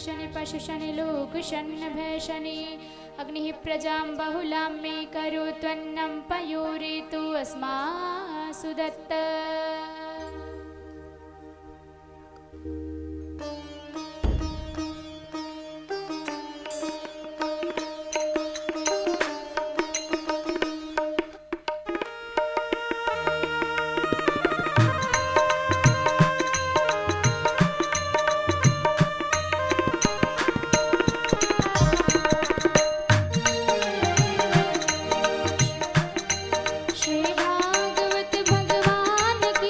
शनि पशु शनि लोक शनि भय शनि अग्नि प्रजां बहुलां मे करो त्वन्नं पयोरेतु अस्मासु दत्त। श्री भागवत भगवान की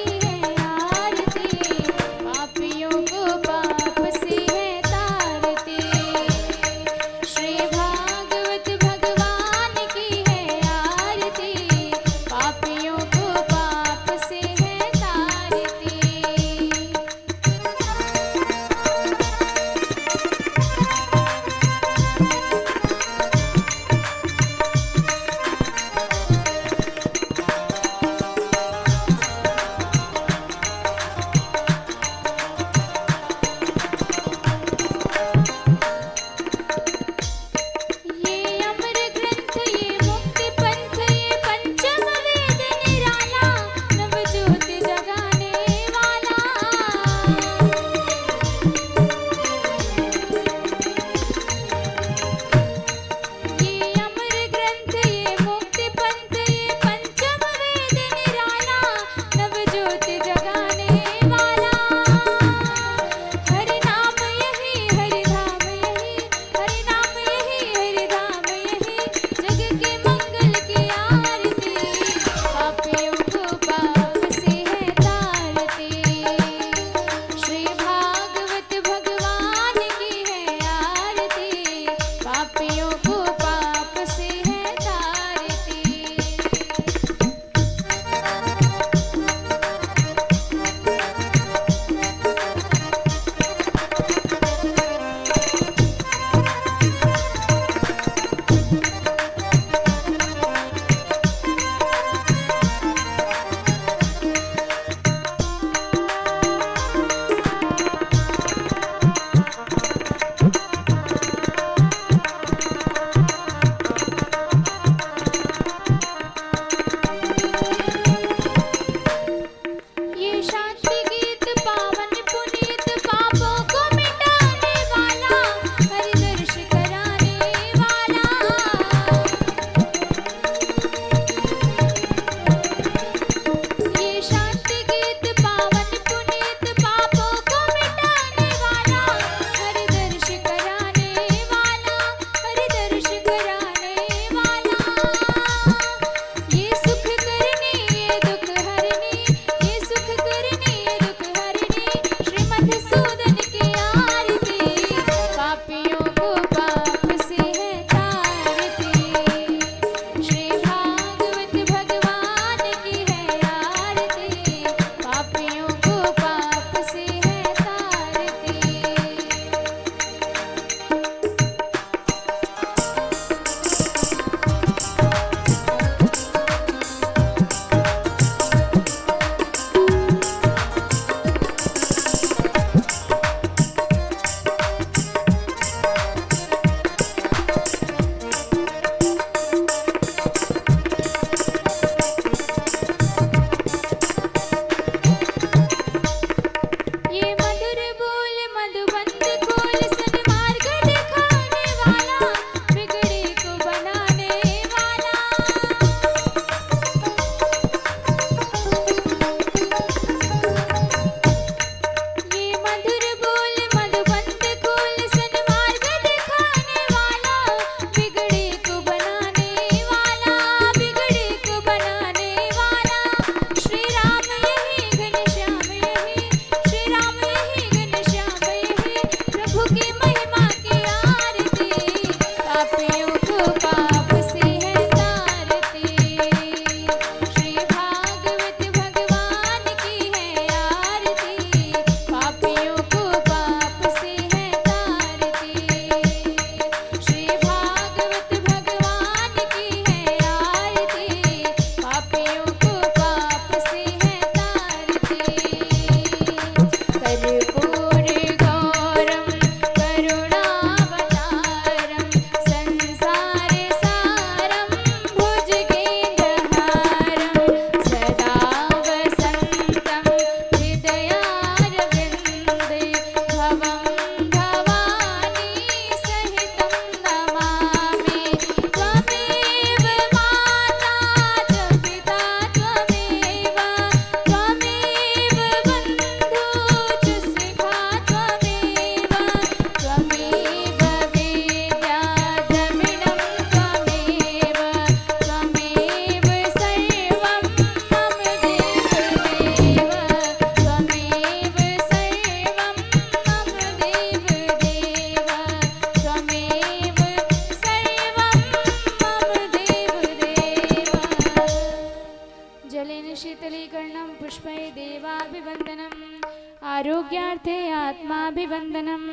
आरोग्यार्थे आत्माभिवन्दनम्।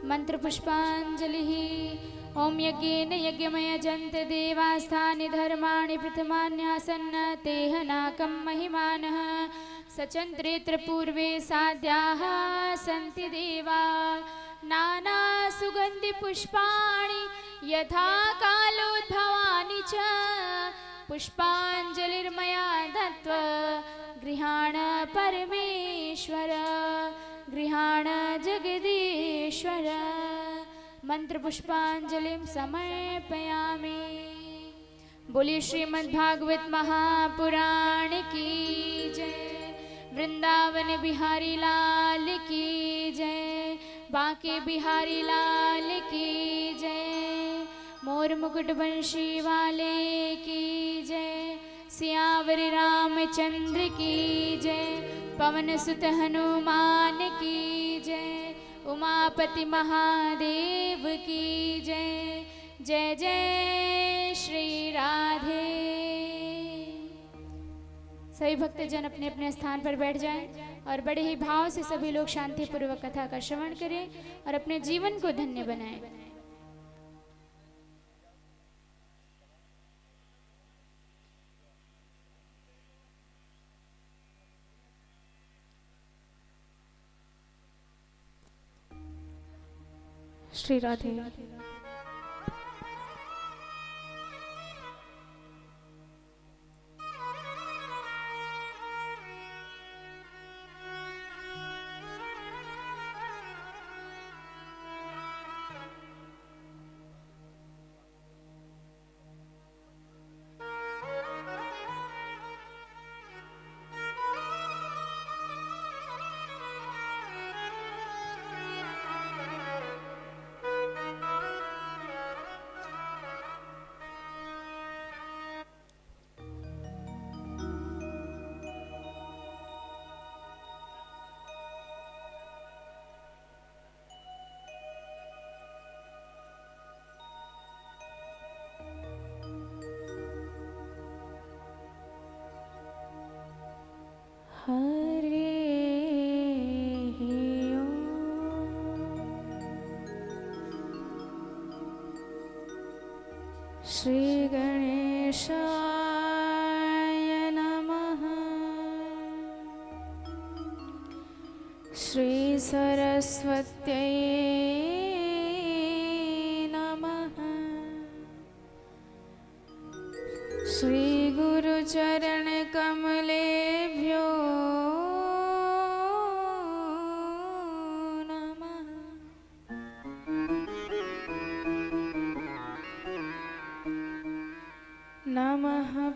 मन्त्रपुष्पाञ्जलिः। ॐ यज्ञेन यज्ञमयजन्त देवास्तानि धर्माणि प्रथमान्यासन्न तेह नाकं महिमानः सचन्त्रेऽत्र पूर्वे साध्याः सन्ति देवा नानासुगन्धिपुष्पाणि यथा कालोद्भवानि च पुष्पाञ्जलिर्मया दत्त्वा गृहाण परमेश्वर गृहाण जगदीश्वर। मंत्रपुष्पांजलिं समर्पयामि। बोलिए श्रीमद्भागवत महापुराण की जय। वृंदावन बिहारी लाल की जय। बांके बिहारी लाल की जय। मोर मुकुट बंशी वाले की जय। सियावर रामचंद्र की जय। पवन सुत हनुमान की जय। उमापति महादेव की जय। जय जय श्री राधे। सभी भक्तजन अपने अपने स्थान पर बैठ जाएं और बड़े ही भाव से सभी लोग शांति पूर्वक कथा का श्रवण करें और अपने जीवन को धन्य बनाएं। श्री राधे। हरे श्री गणेशाय नमः। श्री सरस्वत्यै नमः। श्री गुरुचरण कमलेभ्यो नमः।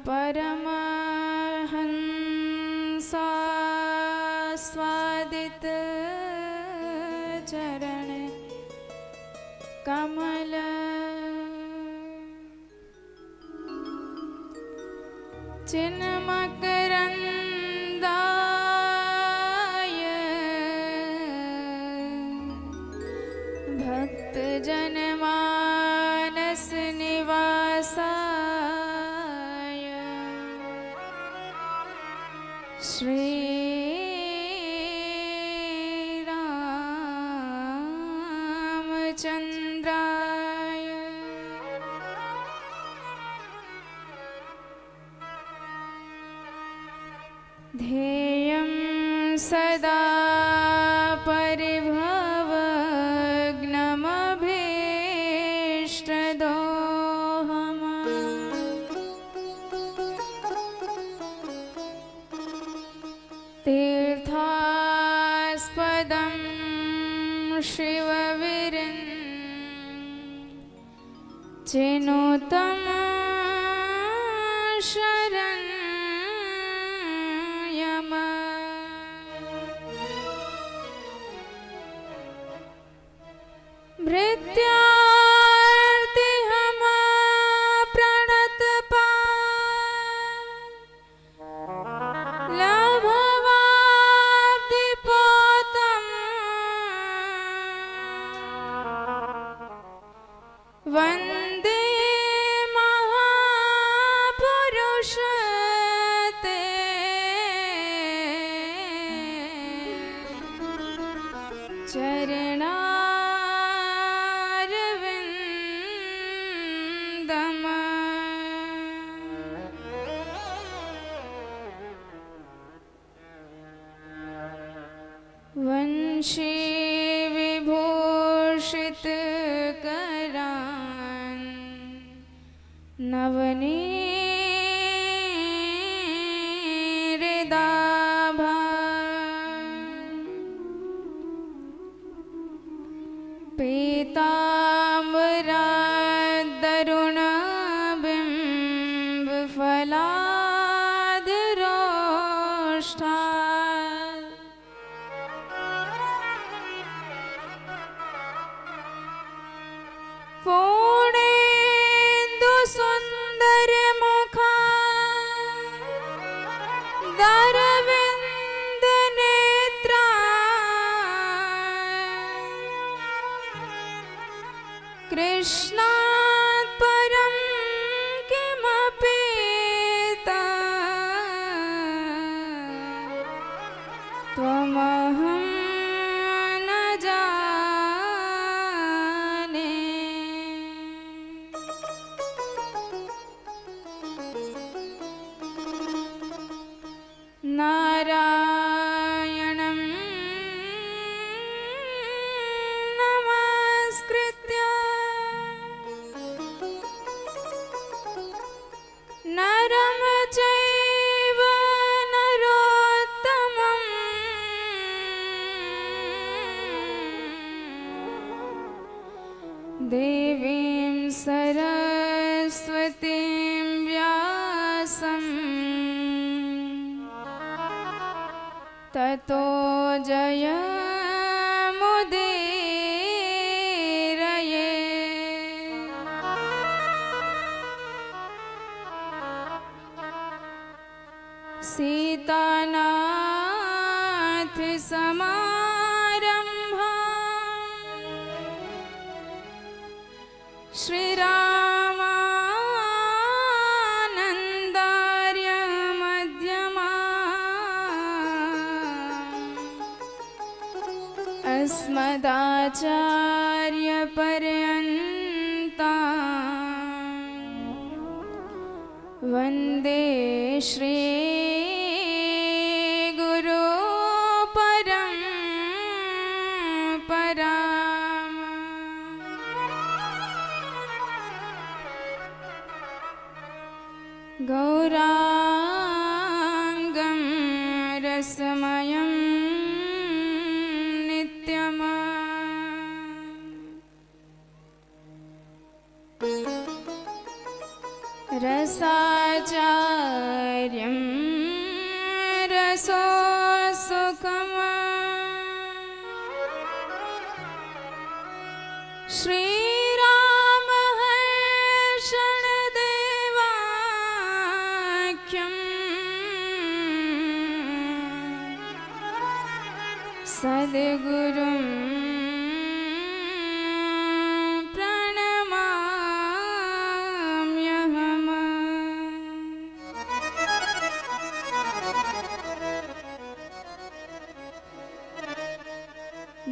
परमहंसास्वादित चरण कमल चिन्मकरन्दाय भक्तजनमानस निवासाय श्री रामचन्द्राय ध्येयं सदा परिभवग्नमभीष्टदोहम् तीर्थास्पदं शिवविरञ्चिनुतं शरण्यम्। भृत्यार्तिहम प्रणतपाल लभवाब्धिपोतम् वन्दे महापुरुष ते तोषित करान नवनीदाभा पीताम्बरादरुणबिम्बफलाधरोष्ठा पूर्णेन्दुसुन्दरमुखा दरविन्दनेत्रा कृष्णात् परं किमपि त्वमहं न जाने। नारायणं नमस्कृत्य नरं चैव नरोत्तमं देवीं सरस्वतीं व्यासं ततो जयमुदीरये। सीतानाथ समारंभा श्रीरामानन्दार्य मध्यमा अस्मदाचार्यपर्यन्ता वन्दे श्री गुरु परम्पराम्। गौराङ्गं रसमयं नित्यम् रसाचार्यं रसोऽसुखम् श्रीरामहर्षणदेवाख्यं सद्गुरुं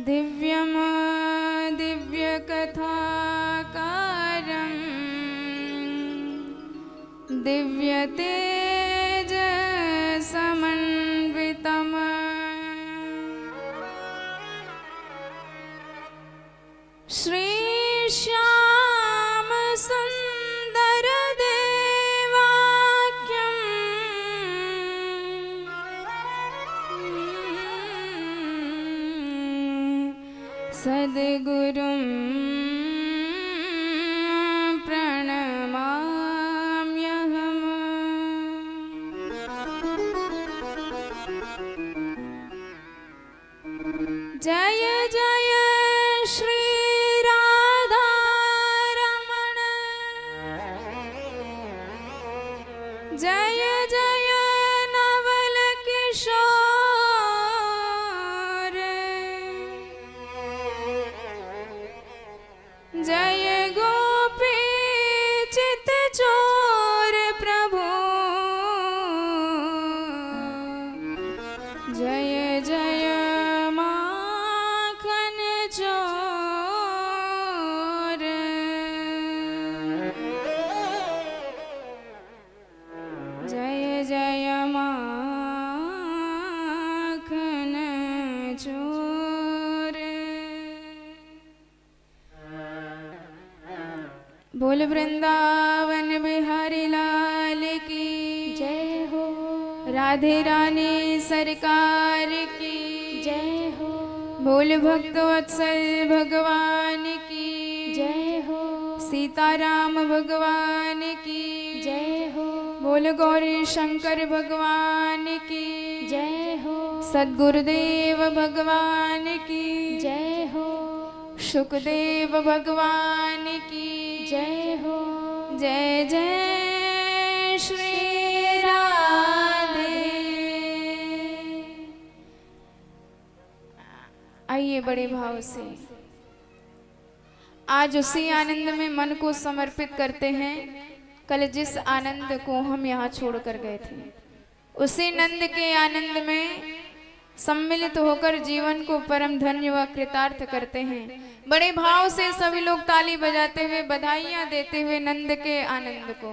दिव्यं दिव्यकथाकारं दिव्यतेजसमन्वितं श्रीश्यामसुन्दरदेवाख्यं सद्गुरुं प्रणमाम्यहम्। जय जय श्री राधारमण, जय जय नवल किशोर, जय गोपी चित चोर प्रभु, जय जय माखन चोर। बोल वृंदावन बिहारी लाल की जय हो, राधे रानी सरकार की जय हो, बोल भक्त वत्सल भगवान की जय हो, सीताराम भगवान की जय हो, बोल गौरी शंकर भगवान की जय हो, सद्गुरुदेव भगवान की जय हो, सुखदेव भगवान की जय हो, जय जय श्री राधे। आइए बड़े भाव से आज उसी आनंद में मन को समर्पित करते हैं। कल जिस आनंद को हम यहाँ छोड़कर गए थे, उसी नंद के आनंद में सम्मिलित होकर जीवन को परम धन्य व कृतार्थ करते हैं। बड़े भाव से सभी लोग ताली बजाते हुए बधाइयां देते हुए नंद के आनंद को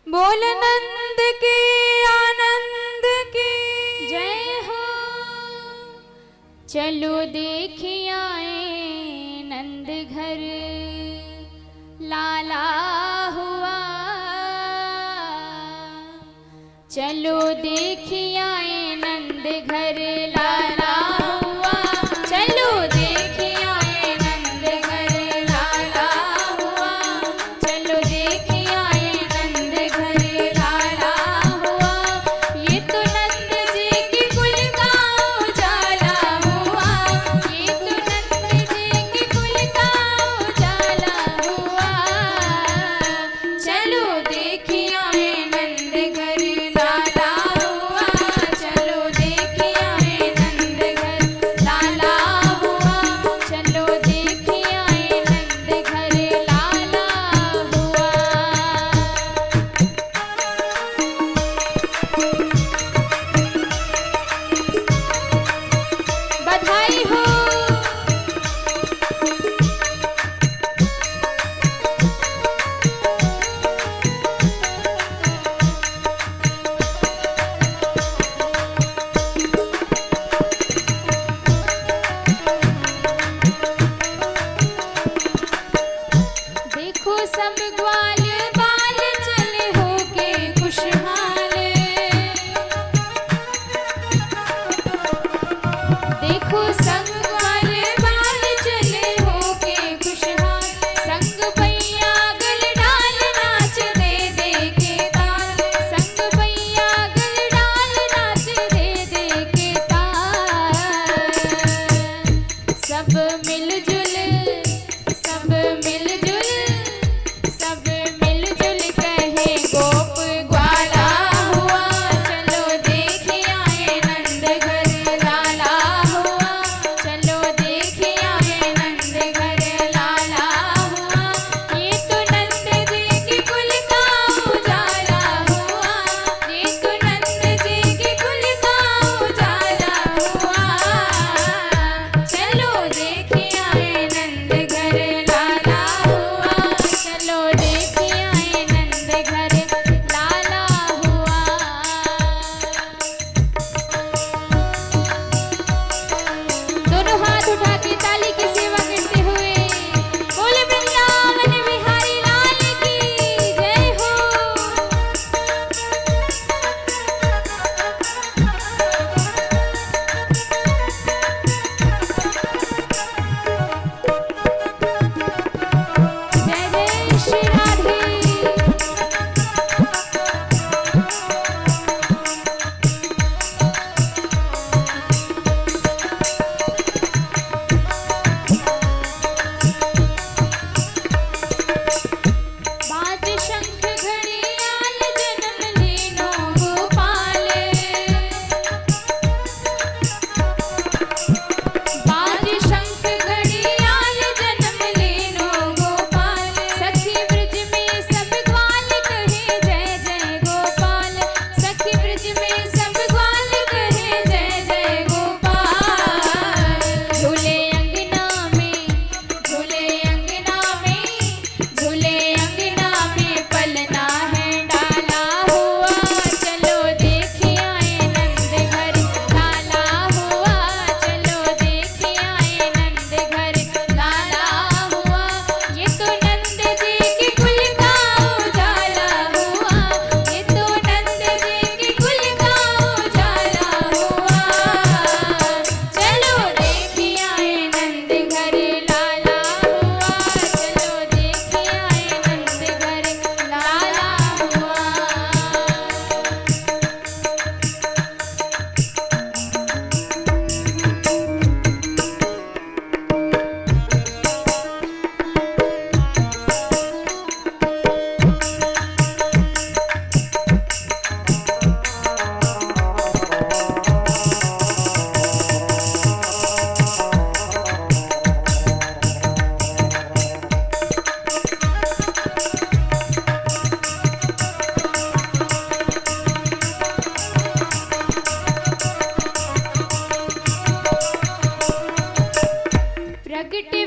बोल नंद के आनंद की जय हो। चलो देखिए आए नंद घर लाला हुआ, चलो देखिए आए नंद घर लाला हुआ, चलो देखिए आए नंद घर लाला हुआ, चलो देखिए आए नंद घर लाला हुआ। ये तो नंद जी की कुल का उजाला हुआ, ये तो नंद जी की कुल का उजाला हुआ। चलो देखिए आए नंद घर लाला हुआ, चलो देखिए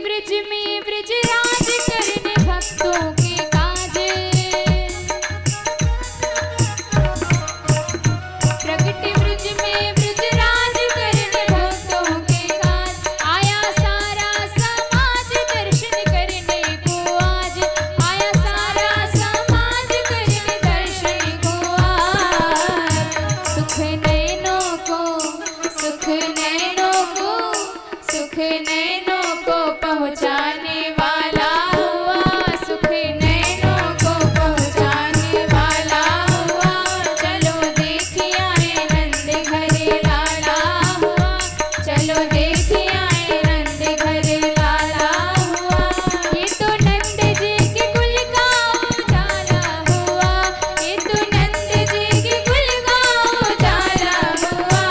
ब्रज में ब्रजराज करने भक्तों के काज। प्रगट ब्रज में ब्रजराज करने भक्तों के काज। आया सारा समाज दर्शन करने को आज। आया सारा समाज करने दर्शन को आज। सुख नैनों को सुख नैनों को सुख नैनों को पहुँचाने वाला हुआ। सुख नैनों को पहुँचाने वाला हुआ। चलो देखिए आए नंद घर लाला हुआ। चलो देखिए आए नंद घर लाला हुआ। ये तो नंद जी के कुल का उजाला हुआ। ये तो नंद जी के कुल का उजाला हुआ।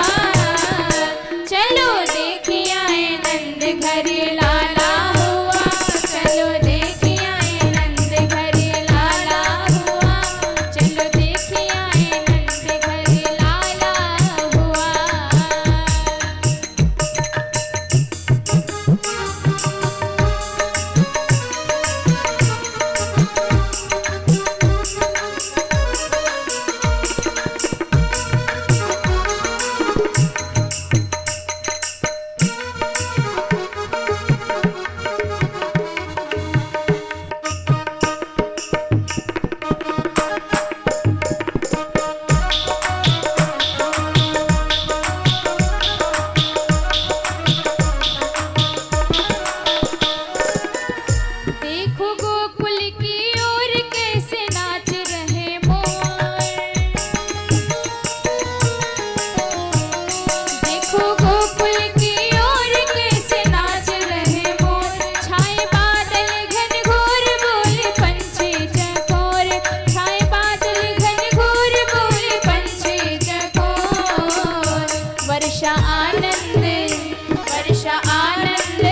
चलो देखिए आए नंद घर लाला हुआ। चलो देखिए आए नंद घर लाला हुआ। चलो देखिए आए नंद घर लाला हुआ। देखो गोकुल की ओर कैसे नाच रहे मोर। देखो गोकुल की ओर कैसे नाच रहे मोर। छाए बादल घनघोर बोले पंछी चकोर। छाए बादल घनघोर बोले पंछी चकोर। वर्षा आनंद वर्षा आनंद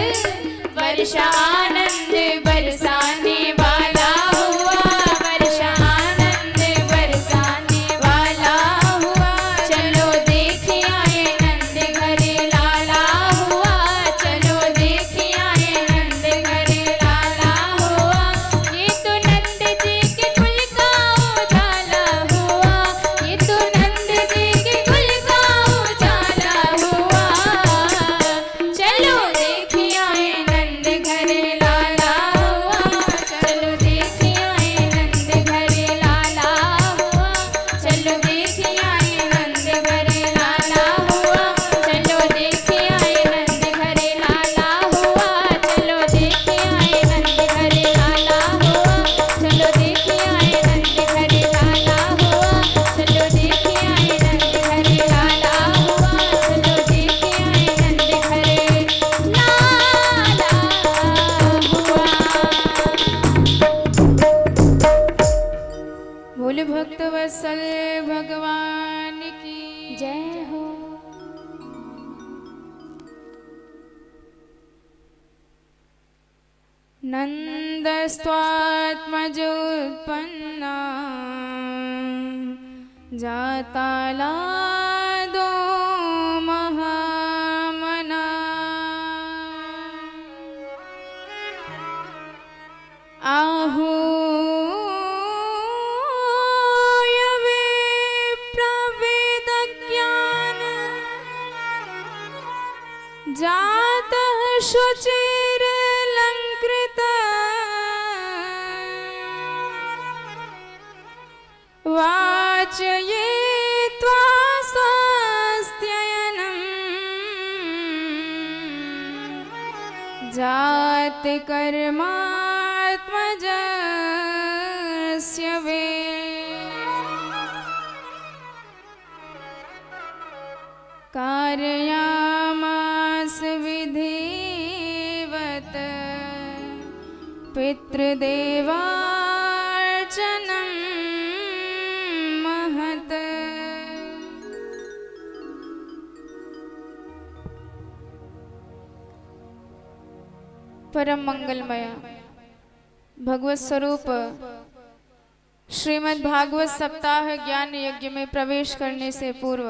वर्षा आनंद बरसाने वाला हुआ। वर्षा आनंद बरसाने वाला हुआ। चलो देखिए आए नंद घर लाला हुआ। चलो देखिए आए नंद घर लाला हुआ। ये तो नंद जी के कुल का उजाला हुआ। ये तो नंद जी के कुल का उजाला हुआ। चलो देखिए आए नंद घर लाला हुआ। चलो देखिए आए नंद घर लाला हुआ। चलो देखिए आए नंद घर लाला हुआ। चलो देखिए आए नंद घर लाला हुआ। चलो देखिए आए नंद घर लाला हुआ। चलो देखिए आए नंद घर लाला हुआ। चलो देखिए आए नंद घर लाला हुआ। चलो देखिए आए नंद घर लाला हुआ। बोल भक्त वत्सल भगवान की जय हो। नन्दस्त्वात्मजोत्पन्ना जातालादो महामना। आहूयवे प्रवेदज्ञान जातः शुचिर्लङ्कृत। वाचयित्वा स्वास्थ्ययनम् जातकर्मात्मजस्य वे। कारयामास विधिवत् पितृदेवार्चनं महत्। परम मंगलमय भगवत स्वरूप श्रीमद् भागवत सप्ताह ज्ञान यज्ञ में प्रवेश करने से पूर्व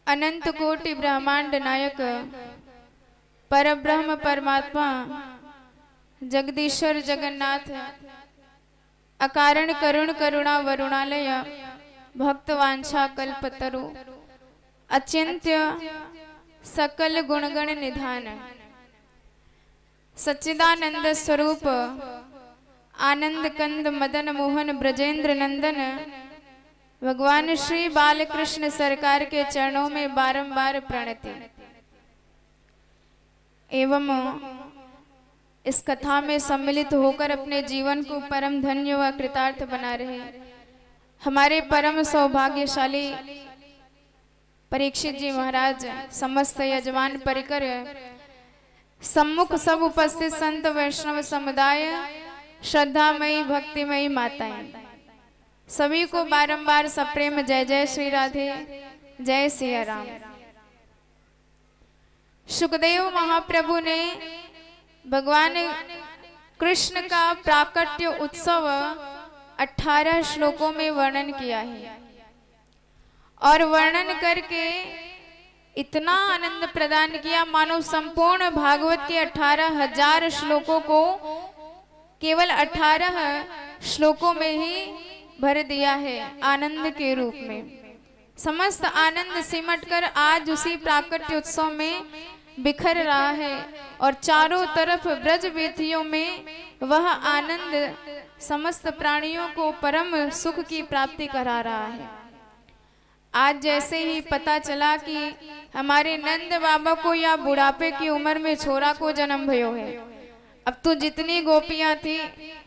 अनंत कोटि ब्रह्मांड नायक परब्रह्म परमात्मा जगदीश्वर जगन्नाथ अकारण करुण करुणा वरुणालय भक्तवांछा कल्पतरु अचिंत्य सकल गुणगण निधान सच्चिदानंद स्वरूप आनंद कंद मदन मोहन ब्रजेंद्र नंदन भगवान श्री बालकृष्ण सरकार के चरणों में बारंबार प्रणति एवं इस कथा में सम्मिलित होकर अपने जीवन को परम धन्य व कृतार्थ बना रहे हमारे परम सौभाग्यशाली परीक्षित जी महाराज, समस्त यजमान परिकर, सम्मुख सब उपस्थित संत वैष्णव समुदाय, श्रद्धामयी भक्तिमयी माताएं, सभी को बारंबार सप्रेम जय जय श्री राधे, जय सिया राम। सुखदेव महाप्रभु ने भगवान कृष्ण का प्राकट्य उत्सव 18 श्लोकों में वर्णन किया है और वर्णन करके इतना आनंद प्रदान किया मानो संपूर्ण भागवत के 18,000 श्लोकों को केवल 18 श्लोकों में ही भर दिया है आनंद के रूप में। समस्त आनंद सिमटकर आज उसी प्राकट्य उत्सव में बिखर रहा है और चारों तरफ ब्रज वीथियों में वह आनंद समस्त प्राणियों को परम सुख की प्राप्ति करा रहा है। आज जैसे ही पता चला कि हमारे नंद बाबा को या बुढ़ापे की उम्र में छोरा को जन्म भयो है, अब तो जितनी गोपियां थी,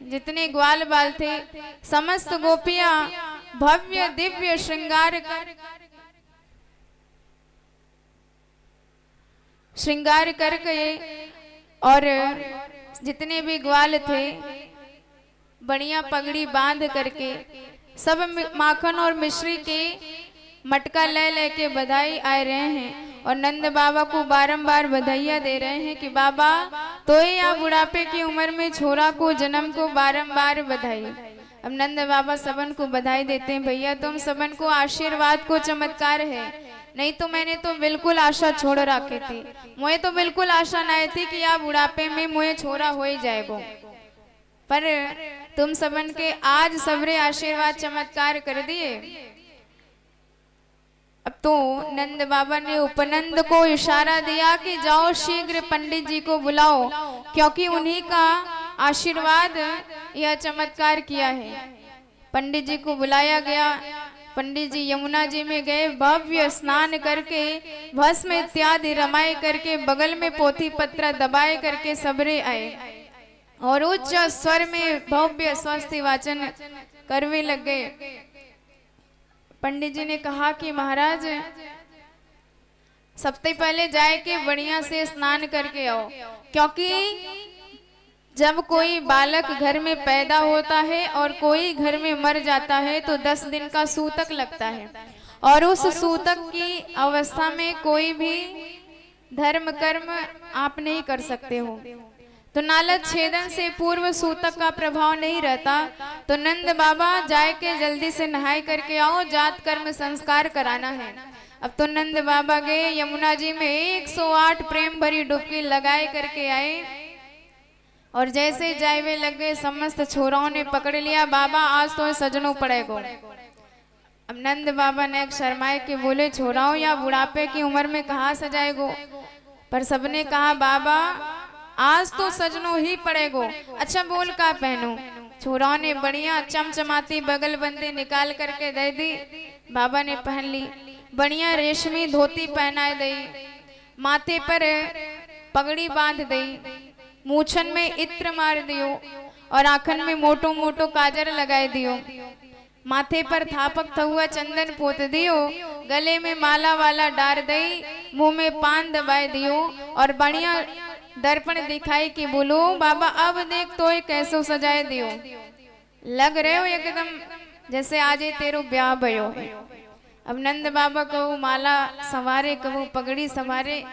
जितने ग्वाल बाल थे, समस्त गोपियां भव्य दिव्य श्रृंगार करके और जितने भी ग्वाल थे बढ़िया पगड़ी बांध करके सब माखन और मिश्री के मटका ले लेके बधाई आए रहे हैं और नंद बाबा को बारंबार बधाइयाँ दे रहे हैं कि बाबा तो या बुढ़ापे की उम्र में छोरा को जन्म को बारंबार बधाई। अब नंद बाबा सबन को बधाई देते हैं, भैया तुम सबन को आशीर्वाद को चमत्कार है, नहीं तो मैंने तो बिल्कुल आशा छोड़ रखी थी, मुझे तो बिल्कुल आशा नहीं थी कि या बुढ़ापे में मुझे छोरा हो ही जाएगा, पर तुम सबन के आज सबरे आशीर्वाद चमत्कार कर दिए। अब तो नंद बाबा ने उपनंद को इशारा दिया कि जाओ शीघ्र पंडित जी को बुलाओ, क्योंकि उन्हीं का आशीर्वाद यह चमत्कार किया है। पंडित जी को बुलाया गया। पंडित जी यमुना जी में गए, भव्य स्नान करके भस्म इत्यादि रमाए करके बगल में पोथी पत्र दबाए करके सबरे आए और उच्च स्वर में भव्य स्वस्ति वाचन करने लग गए। पंडित जी ने कहा कि महाराज सबसे पहले जाए के बढ़िया से स्नान करके आओ, क्योंकि जब कोई बालक घर में पैदा होता है और कोई घर में मर जाता है तो 10 दिन का सूतक लगता है और उस सूतक की अवस्था में कोई भी धर्म कर्म आप नहीं कर सकते हो, तो नालद छेदन से पूर्व सूतक का प्रभाव नहीं रहता। तो नंद बाबा जाए के जल्दी से नहाए करके आओ, जात कर्म संस्कार कराना है। अब तो नंद बाबा गए, यमुना जी में 108 प्रेम भरी डुबकी लगाए करके आए और जैसे जाए लग गए समस्त छोराओं ने पकड़ लिया, बाबा आज तो सजनों पड़ेगो। अब नंद बाबा ने शर्माए के बोले, छोराओं या बुढ़ापे की उम्र में कहाँ सजाएगो, पर सबने कहा बाबा आज तो सजनों ही पड़ेगो। अच्छा बोल का पहनूं? छोराओं ने बढ़िया चमचमाती बगल बंदी निकाल करके दे दी, बाबा ने पहन ली। बढ़िया रेशमी धोती पहनाए दी, माथे पर पगड़ी बांध दी, मूछन में इत्र मार दियो और आंखन में मोटो मोटो काजर लगाए दियो, माथे पर थापक हुआ चंदन पोत दियो, गले में माला वाला डार दई, मुंह में पान दबाए दियो और बढ़िया दर्पण दिखाई कि बोलो बाबा अब देख तो कैसो सजाए दियो, लग रहे हो एकदम जैसे आज ये तेरो ब्याह भयो है। अब नंद बाबा कहूँ माला सवारे, कहूँ पगड़ी सवारे,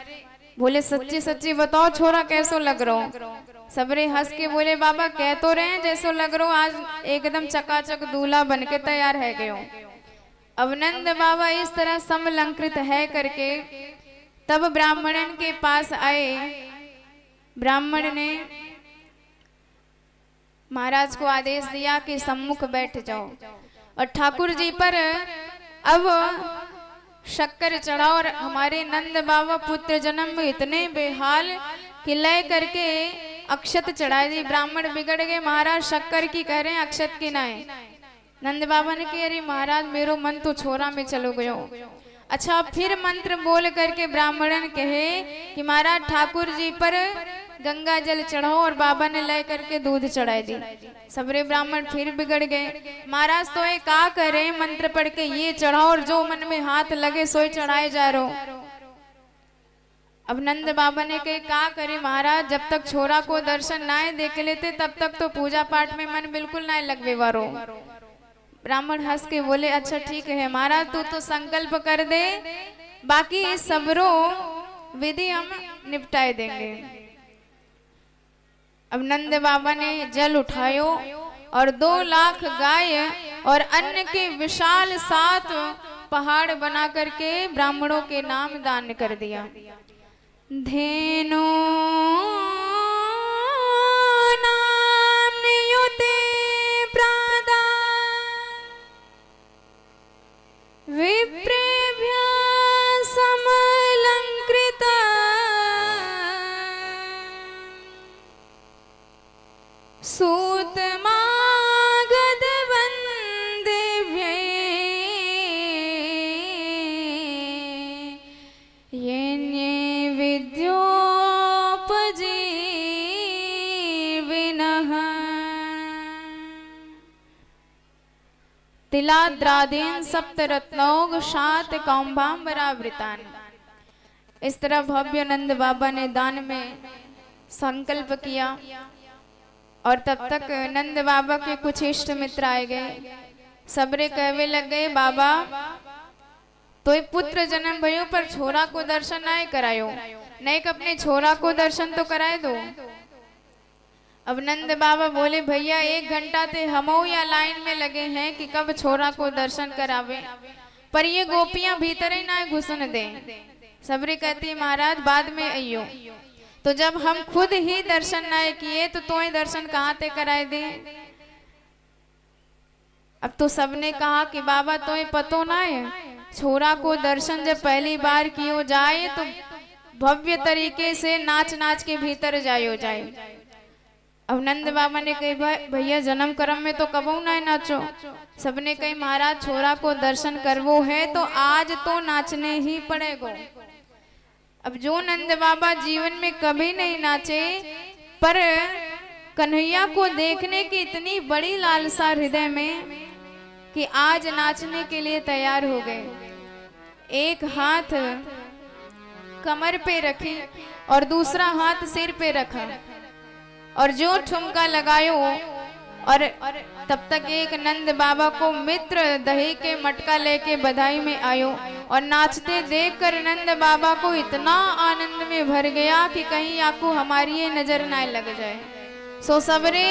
बोले सच्ची सच्ची बताओ छोरा कैसो लग रहा हो? सबरे हंस के बोले बाबा कह तो रहे हैं जैसो लग रहा हो, आज एकदम चकाचक दूल्हा बन के तैयार है गए हो। अब नंद बाबा इस तरह समलंकृत है करके तब ब्राह्मणन के पास आए ब्राह्मण ने महाराज को आदेश दिया कि सम्मुख बैठ जाओ और ठाकुर जी पर अब शक्कर चढ़ा। और हमारे नंद बाबा पुत्र जन्म में इतने बेहाल कि लय करके अक्षत चढ़ा दी। ब्राह्मण बिगड़ गए, महाराज शक्कर की कह रहे हैं अक्षत की ना है। नंद बाबा ने कहा अरे महाराज मेरो मन तो छोरा में चलो गयो। अच्छा फिर मंत्र बोल करके ब्राह्मणन कहे कि महाराज ठाकुर जी पर गंगा जल चढ़ाओ और बाबा ने लय करके दूध चढ़ाई दी। सबरे ब्राह्मण फिर बिगड़ गए, महाराज तो ये का करे मंत्र पढ़ के ये चढ़ाओ और जो मन में हाथ लगे सोई चढ़ाए जा रो। अब नंद बाबा ने कहे का करे महाराज, जब तक छोरा को दर्शन ना देख लेते तब तक तो पूजा पाठ में मन बिल्कुल ना लगवे वारो। ब्राह्मण हंस के बोले अच्छा ठीक है महाराज तू तो संकल्प कर दे, बाकी सबरो विधि हम निपटाए देंगे। अब नंद बाबा ने जल उठायो और 2 लाख गाय और अन्न के विशाल 7 पहाड़ बना करके ब्राह्मणों के नाम दान कर दिया। धेनु नाम नियुते प्रादा विप्रेभ्य समलंकृता सूतमागध वंदेभ्ये येन्ये विद्योपजीविनः तिलाद्रादीन सप्तरत्नौघ शात कौम्भाम्बरावृतान। इस तरह भव्य नंद बाबा ने दान में संकल्प किया और तब तक नंद बाबा के कुछ इष्ट मित्र आए गए। सबरे कहवे लग गए बाबा तो पुत्र जन्म भयो पर छोरा को दर्शन ना करायो, नहीं अपने छोरा को दर्शन तो कराए दो। अब नंद बाबा बोले भैया 1 घंटा ते हमो या लाइन में लगे हैं कि कब छोरा को दर्शन करावे, पर ये गोपियां भीतर ही ना घुसन दे। सबरे कहती महाराज बाद में आइयो, तो जब हम खुद ही दर्शन ना किए तो तोय दर्शन कहाँ ते कराए दे। अब तो सबने कहा कि बाबा तोय पतो ना है, छोरा को दर्शन जब पहली बार कियो जाए तो भव्य तरीके से नाच नाच के भीतर जायो जाए। अब नंद बाबा ने कही भैया जन्म कर्म में तो कबू ना नाचो। सबने कही महाराज छोरा को दर्शन करवो है तो आज तो नाचने ही पड़ेगो। अब जो नंद बाबा जीवन में कभी नहीं नाचे पर कन्हैया को देखने की इतनी बड़ी लालसा हृदय में कि आज नाचने के लिए तैयार हो गए। एक हाथ कमर पे रखी और दूसरा हाथ सिर पे रखा और जो ठुमका लगायो। और तब तक एक नंद बाबा को मित्र दही के मटका लेके बधाई में आयो और नाचते देखकर नंद बाबा को इतना आनंद में भर गया कि कहीं आपको हमारी ये नजर ना लग जाए। सो सबरे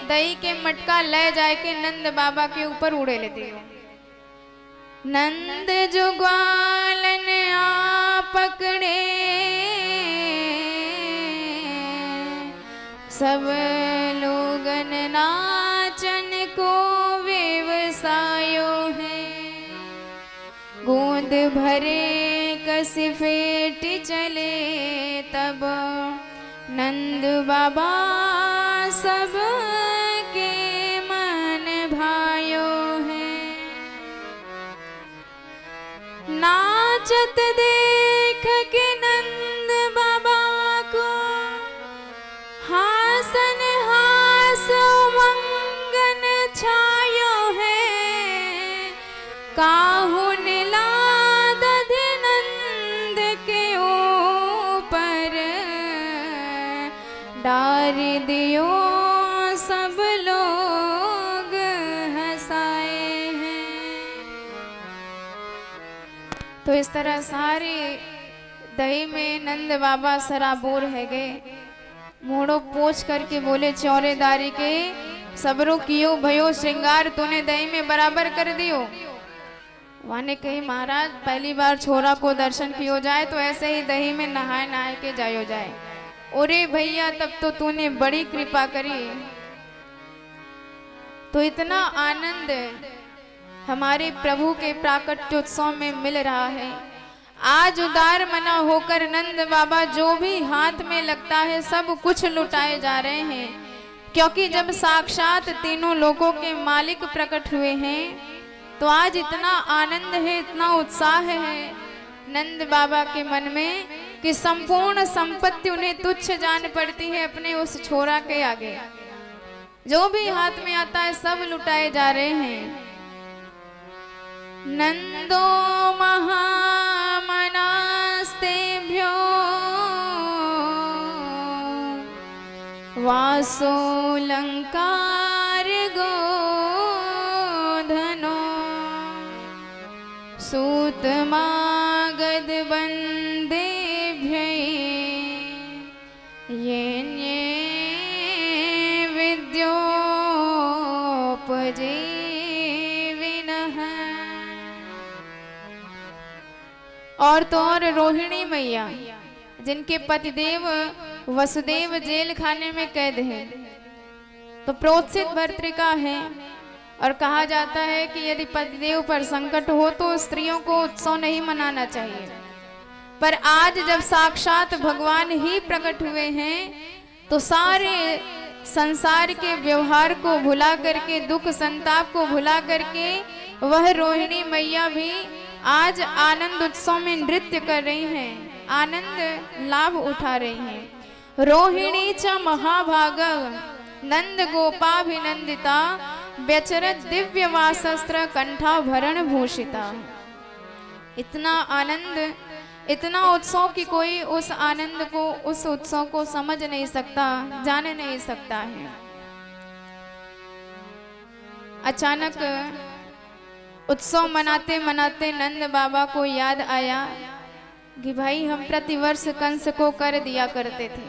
दही के मटका ले जाए के नंद बाबा के ऊपर उड़े ले दियो। नंद जुग्वालन आ पकड़े सब लोगन नाचन को व्यवसायो है। गोंद भरे कस फेट चले तब नंद बाबा सब के मन भायो है। नाचत देख के नंद बाबा को हासन हास मंगन छायो है। काहुन लाद नंद के ऊपर डार दियो सब लोग हंसाए हैं। तो इस तरह सारे दही में नंद बाबा सराबोर है गए। मोड़ो पोछ करके बोले चौरेदारी के सबरो कियो भयो श्रृंगार तूने दही में बराबर कर दियो। वाने कही महाराज पहली बार छोरा को दर्शन कियो जाए तो ऐसे ही दही में नहाए नहाए के जायो जाए। अरे भैया तब तो तूने बड़ी कृपा करी। तो इतना आनंद हमारे प्रभु के प्राकट्योत्सव में मिल रहा है। आज उदार मना होकर नंद बाबा जो भी हाथ में लगता है सब कुछ लुटाए जा रहे हैं, क्योंकि जब साक्षात तीनों लोकों के मालिक प्रकट हुए हैं तो आज इतना आनंद है, इतना उत्साह है नंद बाबा के मन में कि संपूर्ण संपत्ति उन्हें तुच्छ जान पड़ती है अपने उस छोरा के आगे। जो भी हाथ में आता है सब लुटाए जा रहे हैं। नंदो महामनास्तेभ्यो वासोलंकार गोधनो सूतमागध बंदेभ्य येन्ये विद्योपजीविनः। और तो और रोहिणी मैया जिनके पतिदेव वसुदेव जेल खाने में कैद है, तो प्रोत्सित भर्तृका है और कहा जाता है कि यदि पतिदेव पर संकट हो तो स्त्रियों को उत्सव नहीं मनाना चाहिए। पर आज जब साक्षात भगवान ही प्रकट हुए हैं तो सारे संसार के व्यवहार को भुला करके, दुख संताप को भुला करके वह रोहिणी मैया भी आज आनंद उत्सव में नृत्य कर रही हैं, आनंद लाभ उठा रही हैं। रोहिणी च महाभाग नंद गोपाभिनंदिता व्यचरत दिव्य वासस्त्र कंठाभरण भूषिता। इतना आनंद, इतना उत्सव कि कोई उस आनंद को, उस उत्सव को समझ नहीं सकता, जान नहीं सकता है। अचानक उत्सव मनाते मनाते नंद बाबा को याद आया कि भाई हम प्रतिवर्ष कंस को कर दिया करते थे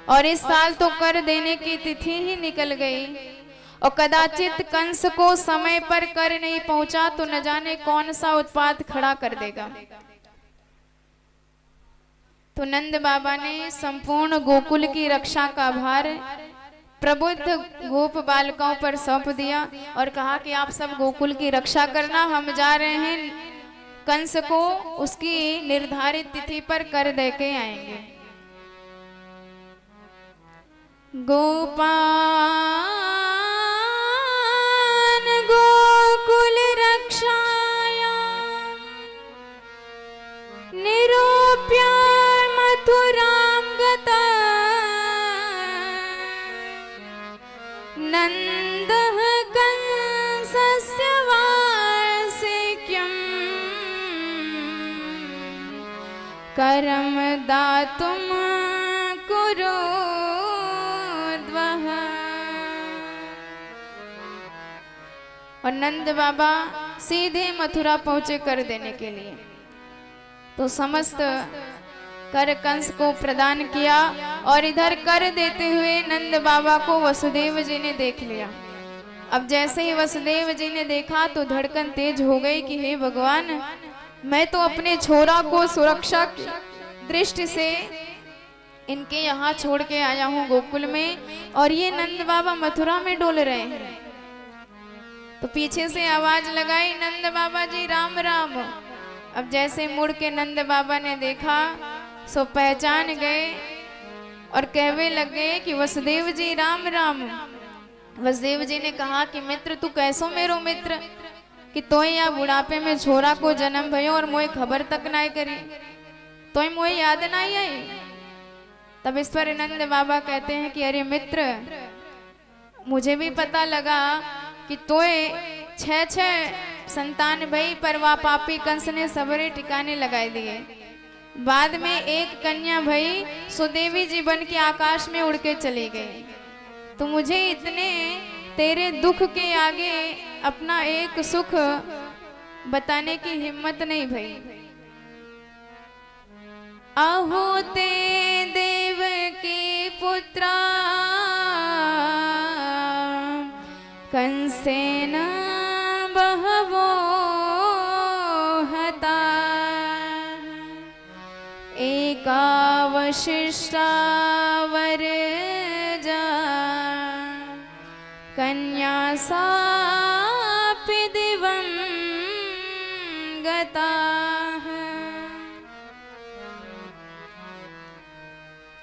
और इस साल तो कर देने की तिथि ही निकल गई और कदाचित कंस को समय पर कर नहीं पहुंचा तो न जाने कौन सा उत्पात खड़ा कर देगा। तो नंद बाबा ने संपूर्ण गोकुल की रक्षा का भार प्रबुद्ध गोप बालकों पर सौंप दिया और कहा कि आप सब गोकुल की रक्षा करना, हम जा रहे हैं कंस को उसकी निर्धारित तिथि पर कर दे के आएंगे। गोपान गोकुल रक्षाया निरूप्य मथुरां गता नंदः कंसस्य वार्षिक्यं करम दातुं कुरुद्वः। और नंद बाबा सीधे मथुरा पहुंचे कर देने के लिए। तो समस्त कर कंस को प्रदान किया और इधर कर देते हुए नंद बाबा को वसुदेव जी ने देख लिया। अब जैसे ही वसुदेव जी ने देखा तो धड़कन तेज हो गई कि हे भगवान, मैं तो अपने छोरा को सुरक्षा की दृष्टि से इनके यहाँ छोड़ के आया हूँ गोकुल में, और ये नंद बाबा मथुरा में डोल रहे हैं। तो पीछे से आवाज लगाई, नंद बाबा जी राम राम। अब जैसे मुड़ के नंद बाबा ने देखा सो पहचान गए और कहवे लगे कि वसुदेव जी राम राम। वसुदेव जी ने कहा कि मित्र तू कैसो मेरो मित्र कि तोय या बुढ़ापे में छोरा को जन्म भयो और मोए खबर तक ना करी, तोय मोए याद ना आई। तब इस पर नंद बाबा कहते हैं कि अरे मित्र, मुझे भी पता लगा कि तोय 6 संतान भई पर वा पापी कंस ने सबरे ठिकाने लगाए दिए। बाद में एक कन्या भई सुदेवी जी बन के आकाश में उड़ के चली गई। तो मुझे इतने तेरे दुख के आगे अपना एक सुख बताने की हिम्मत नहीं भई। अहो ते देव के पुत्रा कंसेन बहवो हता एकावशिष्टा कन्या सापि दिवं गताः।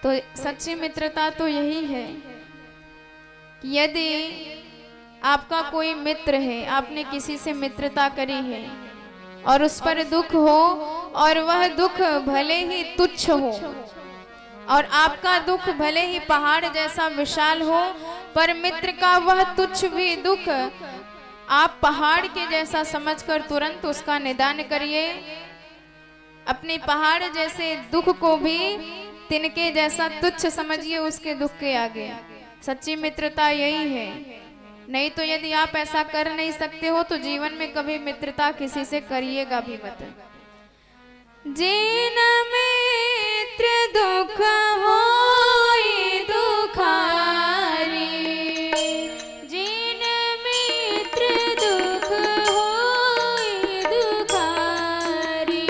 तो सच्ची मित्रता तो यही है कि यदि आपका कोई मित्र है, आपने किसी से मित्रता करी है और उस पर दुख हो और वह दुख भले ही तुच्छ हो और आपका दुख भले ही पहाड़ जैसा विशाल हो, पर मित्र का वह तुच्छ भी दुख आप पहाड़ के जैसा समझकर तुरंत उसका निदान करिए। अपने पहाड़ जैसे दुख को भी तिनके जैसा तुच्छ समझिए उसके दुख के आगे। सच्ची मित्रता यही है। नहीं तो यदि आप ऐसा कर नहीं सकते हो तो जीवन में कभी मित्रता किसी से करिएगा भी मत। जिन मित्र दुख होई दुखारी, जिन मित्र दुख होई दुखारी,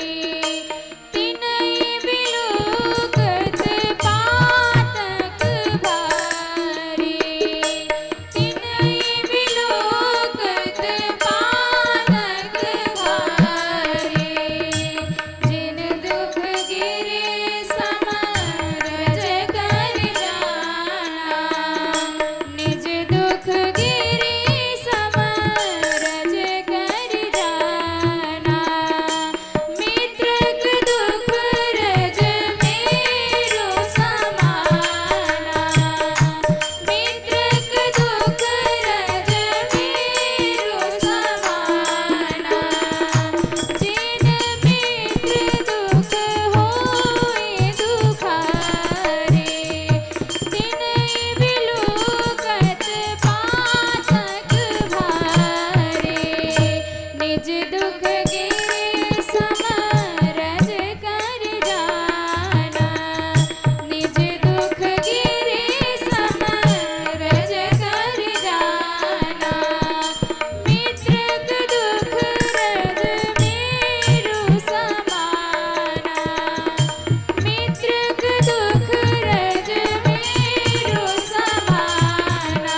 तिनहि बिलुकत पातक भारी, तिनहि बिलुकत पातक भारी। जिन दुख गिरे समरज कर जाना, निज दुख गिरे समरज कर जाना। मित्रक दुख रज मेरो समाना, मित्रक दुख रज मेरो समाना। जिन मित्र दुख होई दुखारी, तिनहि बिलुकत पातक भारी। निज दुख गिरे समरज कर जाना, निज दुख गिरे समरज कर जाना। मित्रक दुख रज मेरो समाना, मित्रक दुख रज मेरो समाना,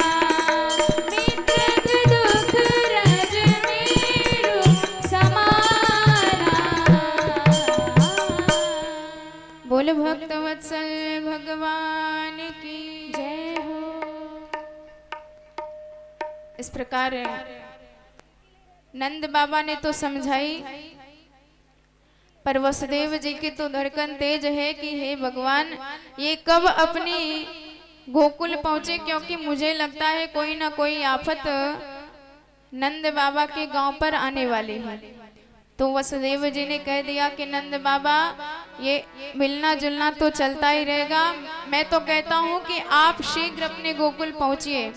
मित्रक दुख रज मेरो समाना। बोल भक्त वत्सल भगवान की जय हो। इस प्रकार नंद बाबा ने तो समझाई, पर वसुदेव जी की तो धड़कन तेज है कि हे भगवान ये कब अपनी गोकुल पहुंचे, क्योंकि मुझे लगता है कोई ना कोई आफत नंद बाबा के गांव पर आने वाली है। तो वसुदेव जी ने कह दिया कि नंद बाबा ये मिलना जुलना तो चलता ही रहेगा, मैं तो कहता हूँ कि आप शीघ्र अपने गोकुल पहुंचिए।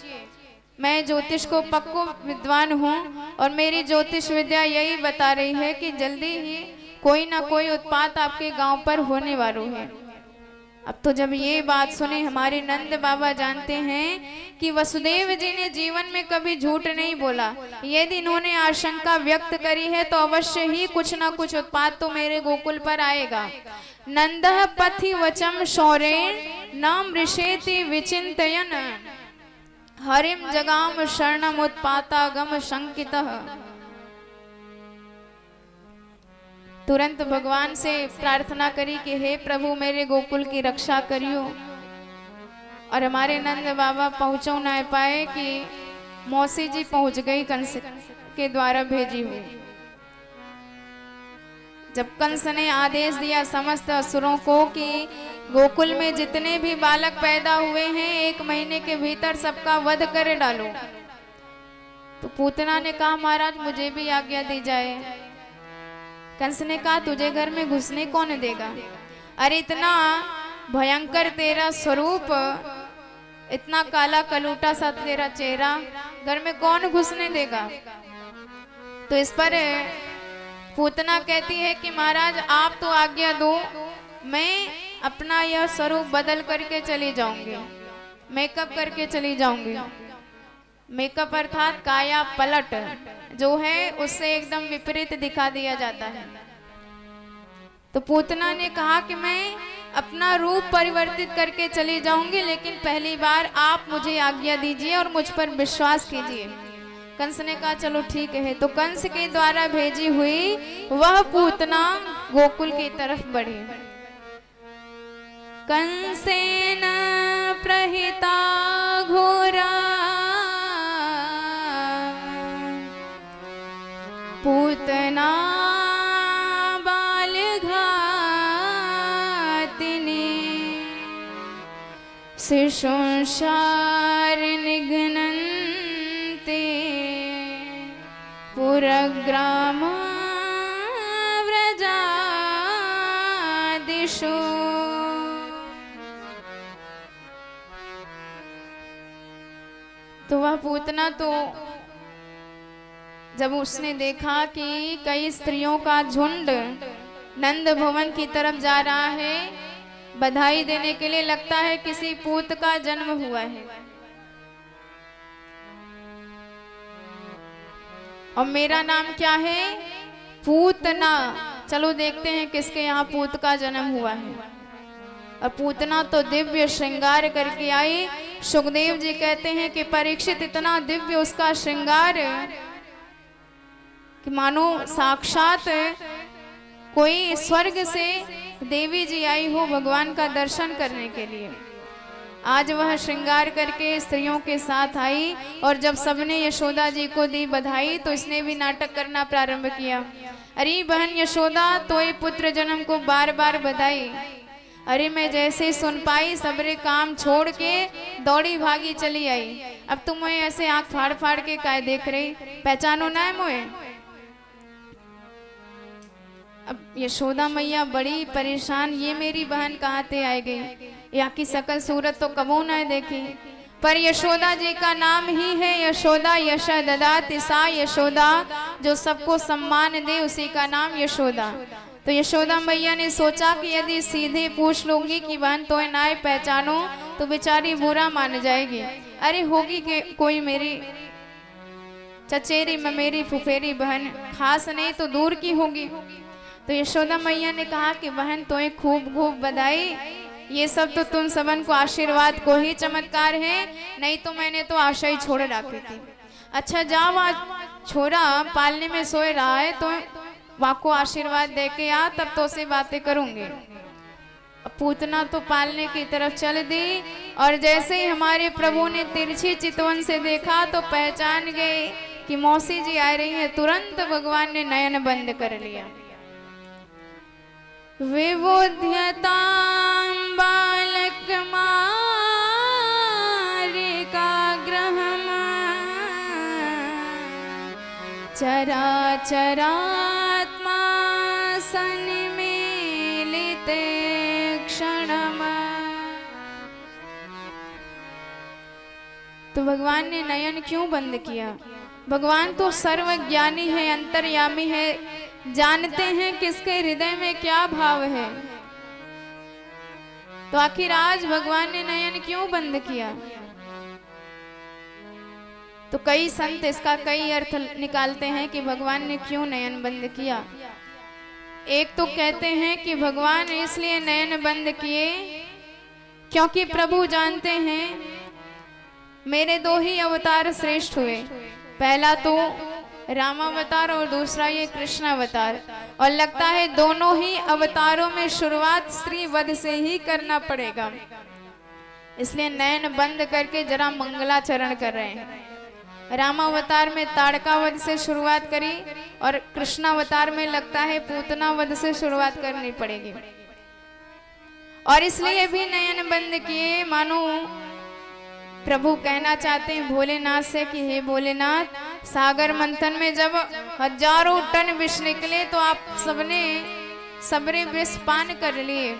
मैं ज्योतिष को पक्को विद्वान हूँ और मेरी ज्योतिष विद्या यही बता रही है कि जल्दी ही कोई ना कोई उत्पात आपके गांव पर होने वालों है। अब तो जब ये बात सुने हमारे नंद बाबा जानते हैं कि वसुदेव जी ने जीवन में कभी झूठ नहीं बोला। यदि इन्होंने आशंका व्यक्त करी है तो अवश्य ही कुछ ना कुछ उत्पात तो मेरे गोकुल पर आएगा। नंदः पथि वचम शौरेण नाम ऋषेति विचिंतयन, हरिम जगाम शरणम उत्पातागम शंकितः। तुरंत भगवान से प्रार्थना करी कि हे प्रभु मेरे गोकुल की रक्षा करियो। और हमारे नंद बाबा पहुंचो ना पाए कि मौसी जी पहुंच गई कंस के द्वारा भेजी हुई। जब कंस ने आदेश दिया समस्त असुरों को कि गोकुल में जितने भी बालक पैदा हुए हैं 1 महीने के भीतर सबका वध कर डालो, तो पूतना ने कहा महाराज मुझे भी आज्ञा दी जाए। कंस ने कहा तुझे घर में घुसने कौन देगा? अरे इतना भयंकर तेरा स्वरूप, इतना काला कलूटा सा तेरा चेहरा, घर में कौन घुसने देगा? तो इस पर पूतना कहती है कि महाराज आप तो आज्ञा दो, मैं अपना यह स्वरूप बदल करके चली जाऊंगी, मेकअप करके चली जाऊंगी। मेकअप अर्थात काया पलट जो है उससे एकदम विपरीत दिखा दिया जाता है। तो पूतना ने कहा कि मैं अपना रूप परिवर्तित करके चली जाऊंगी, लेकिन पहली बार आप मुझे आज्ञा दीजिए और मुझ पर विश्वास कीजिए। कंस ने कहा चलो ठीक है। तो कंस के द्वारा भेजी हुई वह पूतना गोकुल की तरफ बढ़ी। कंसेन प्रहिता घोरा पूतना शिशुंसार निघ्नन्ते पुरग्राम व्रजादिषु। तो वह पूतना तो जब उसने देखा कि कई स्त्रियों का झुंड नंद भवन की तरफ जा रहा है, बधाई देने के लिए, लगता है किसी पूत का जन्म हुआ है। और मेरा नाम क्या है? पूतना। चलो देखते हैं किसके यहाँ पूत का जन्म हुआ है। और पूतना तो दिव्य श्रृंगार करके आई। सुखदेव जी कहते हैं कि परीक्षित इतना दिव्य उसका श्रृंगार कि मानो साक्षात कोई स्वर्ग से देवी जी आई हो भगवान का दर्शन करने के लिए। आज वह श्रृंगार करके स्त्रियों के साथ आई और जब सबने यशोदा जी को दी बधाई तो इसने भी नाटक करना प्रारंभ किया। अरे बहन यशोदा, तो ये पुत्र जन्म को बार बार बधाई। अरे मैं जैसे सुन पाई सबरे काम छोड़ के दौड़ी भागी चली आई। अब तुम मुझे ऐसे आंख फाड़ फाड़ के काय देख रही, पहचानो ना है मुझे? अब यशोदा मैया बड़ी परेशान, ये मेरी बहन कहाँ से आई गई, यहाँ की शकल सूरत तो कबो न देखी। पर यशोदा जी का नाम ही है यशोदा, यशा ददाति सा यशोदा, जो सबको सम्मान दे उसी का नाम यशोदा। तो यशोदा मैया ने सोचा कि यदि सीधे पूछ लूंगी कि बहन तो ना पहचानो तो बेचारी बुरा मान जाएगी। अरे होगी कि कोई मेरी चचेरी ममेरी फुफेरी बहन, खास नहीं तो दूर की होगी। तो यशोदा मैया ने कहा कि बहन तोए खूब खूब बधाई, ये सब तो तुम सबन को आशीर्वाद को ही चमत्कार है, नहीं तो मैंने तो आशा ही छोड़ रखी थी। अच्छा जाओ, आज छोरा पालने में सोए रहा है तो वहाँ को आशीर्वाद दे के आ, तब तो से बातें करूंगी। पूतना तो पालने की तरफ चल दी और जैसे ही हमारे प्रभु ने तिरछी चितवन से देखा तो पहचान गए कि मौसी जी आ रही है। तुरंत भगवान ने नयन बंद कर लिया। विबुध्यतां बालक मारिकाग्रहम् चराचरात्मा सन्मीलिते क्षणम्। तो भगवान ने नयन क्यों बंद किया? भगवान तो सर्वज्ञानी है, अंतर्यामी है, जानते हैं किसके हृदय में क्या भाव है। तो आखिर आज भगवान ने नयन क्यों बंद किया? तो कई संत इसका कई अर्थ निकालते हैं कि भगवान ने क्यों नयन बंद किया। एक तो कहते हैं कि भगवान इसलिए नयन बंद किए क्योंकि प्रभु जानते हैं मेरे दो ही अवतार श्रेष्ठ हुए, पहला तो रामावतार और दूसरा ये कृष्ण अवतार, और लगता है दोनों ही अवतारों में शुरुआत स्त्री वध से ही करना पड़ेगा। इसलिए नयन बंद करके जरा मंगलाचरण कर रहे हैं। रामावतार में ताड़कावध से शुरुआत करी और कृष्णावतार में लगता है पूतनावध से शुरुआत करनी पड़ेगी। और इसलिए भी नयन बंद किए, मानो प्रभु कहना चाहते हैं भोलेनाथ से कि हे भोलेनाथ, सागर मंथन में जब हजारों टन विष निकले तो आप सबने सबरे विष पान कर लिए,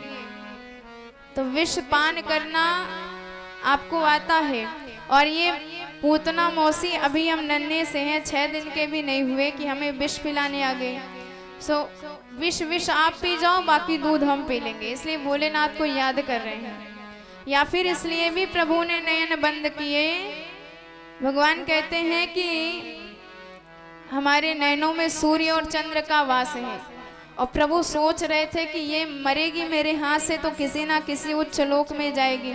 तो विष पान करना आपको आता है। और ये पूतना मौसी अभी हम नन्हे से हैं, 6 दिन के भी नहीं हुए कि हमें विष पिलाने आ गए। सो विष आप पी जाओ, बाकी दूध हम पी लेंगे। इसलिए भोलेनाथ को याद कर रहे हैं। या फिर इसलिए भी प्रभु ने नयन बंद किए। भगवान कहते हैं कि हमारे नयनों में सूर्य और चंद्र का वास है और प्रभु सोच रहे थे कि ये मरेगी मेरे हाथ से तो किसी ना किसी उच्च लोक में जाएगी।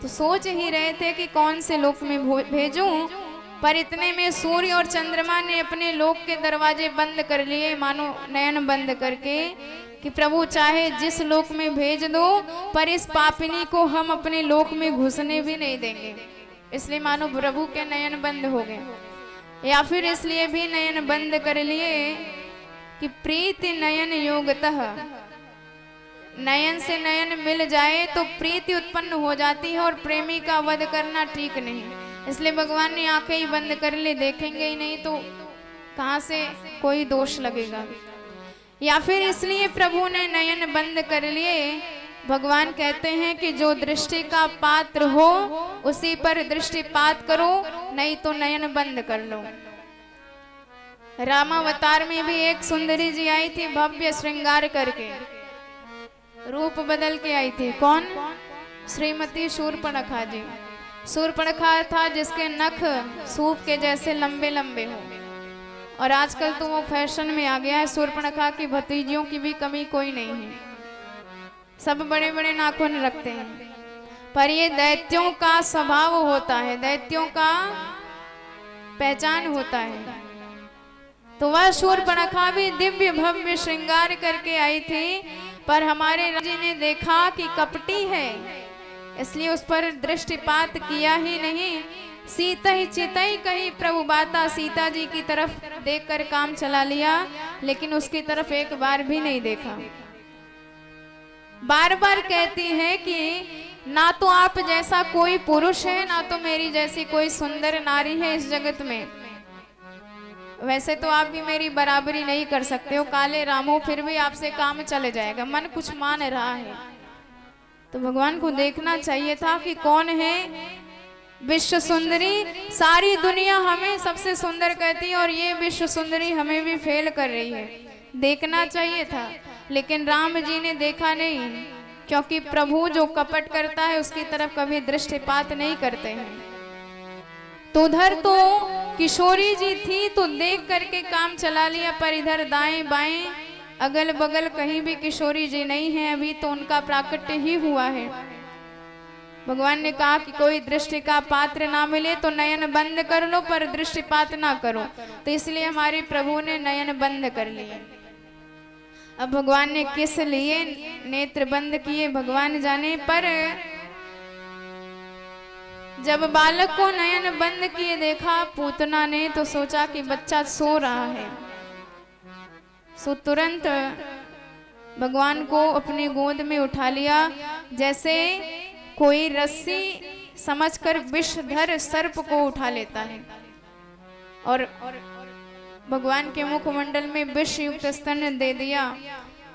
तो सोच ही रहे थे कि कौन से लोक में भेजूं, पर इतने में सूर्य और चंद्रमा ने अपने लोक के दरवाजे बंद कर लिए, मानो नयन बंद करके, कि प्रभु चाहे जिस लोक में भेज दो, पर इस पापिनी को हम अपने लोक में घुसने भी नहीं देंगे। इसलिए मानो प्रभु के नयन बंद हो गए, या फिर इसलिए भी नयन बंद कर लिए कि प्रीति नयन योगतः, नयन से नयन मिल जाए तो प्रीति उत्पन्न हो जाती है और प्रेमी का वध करना ठीक नहीं। इसलिए भगवान ने आंखें ही बंद कर ले, देखेंगे ही नहीं तो कहां से कोई दोष लगेगा। या फिर इसलिए प्रभु ने नयन बंद कर लिए। भगवान कहते हैं कि जो दृष्टि का पात्र हो उसी पर दृष्टिपात करो, नहीं तो नयन बंद कर लो। रामावतार में भी एक सुंदरी जी आई थी, भव्य श्रृंगार करके, रूप बदल के आई थी। कौन? श्रीमती शूर्पणखा जी। शूर्पणखा था जिसके नख सूप के जैसे लंबे लंबे हो, और आजकल तो वो फैशन में आ गया है। शूर्पणखा की भतीजियों की भी कमी कोई नहीं है, सब बड़े बड़े नाखून रखते हैं, पर ये दैत्यों का स्वभाव होता है, दैत्यों का पहचान होता है। तो वह शूर्पणखा भी दिव्य भव्य श्रृंगार करके आई थी, पर हमारे राजा ने देखा कि कपटी है, इसलिए उस पर दृष्टिपात किया ही नहीं। सीता ही चितई कही प्रभु बाता, सीता जी की तरफ देखकर काम चला लिया, लेकिन उसकी तरफ एक बार भी नहीं देखा। बार बार कहती है कि ना तो आप जैसा कोई पुरुष है, ना तो मेरी जैसी कोई सुंदर नारी है इस जगत में। वैसे तो आप भी मेरी बराबरी नहीं कर सकते हो, काले राम हो, फिर भी आपसे काम चले जाएगा। मन कुछ मान रहा है, तो भगवान को देखना चाहिए था कि कौन है विश्व सुंदरी। सारी दुनिया हमें सबसे सुंदर कहती है और ये विश्व सुंदरी हमें भी फेल कर रही है। देखना चाहिए था, लेकिन राम जी ने देखा नहीं, क्योंकि प्रभु जो कपट करता है उसकी तरफ कभी दृष्टिपात नहीं करते हैं। तो उधर तो किशोरी जी थी तो देख करके काम चला लिया, पर इधर दाएं बाएं अगल बगल कहीं भी किशोरी जी नहीं है, अभी तो उनका प्राकट्य ही हुआ है। भगवान ने कहा कि कोई दृष्टि का पात्र ना मिले तो नयन बंद कर लो, पर दृष्टिपात ना करो। तो इसलिए हमारे प्रभु ने नयन बंद कर लिए। अब भगवान ने किस लिए नेत्र बंद किए भगवान जाने, पर जब बालक को नयन बंद किए देखा पूतना ने, तो सोचा कि बच्चा सो रहा है, सो तुरंत भगवान को अपनी गोद में उठा लिया, जैसे कोई रस्सी समझकर विषधर सर्प को उठा लेता है। और भगवान के मुखमंडल में विष युक्त स्तन दे दिया।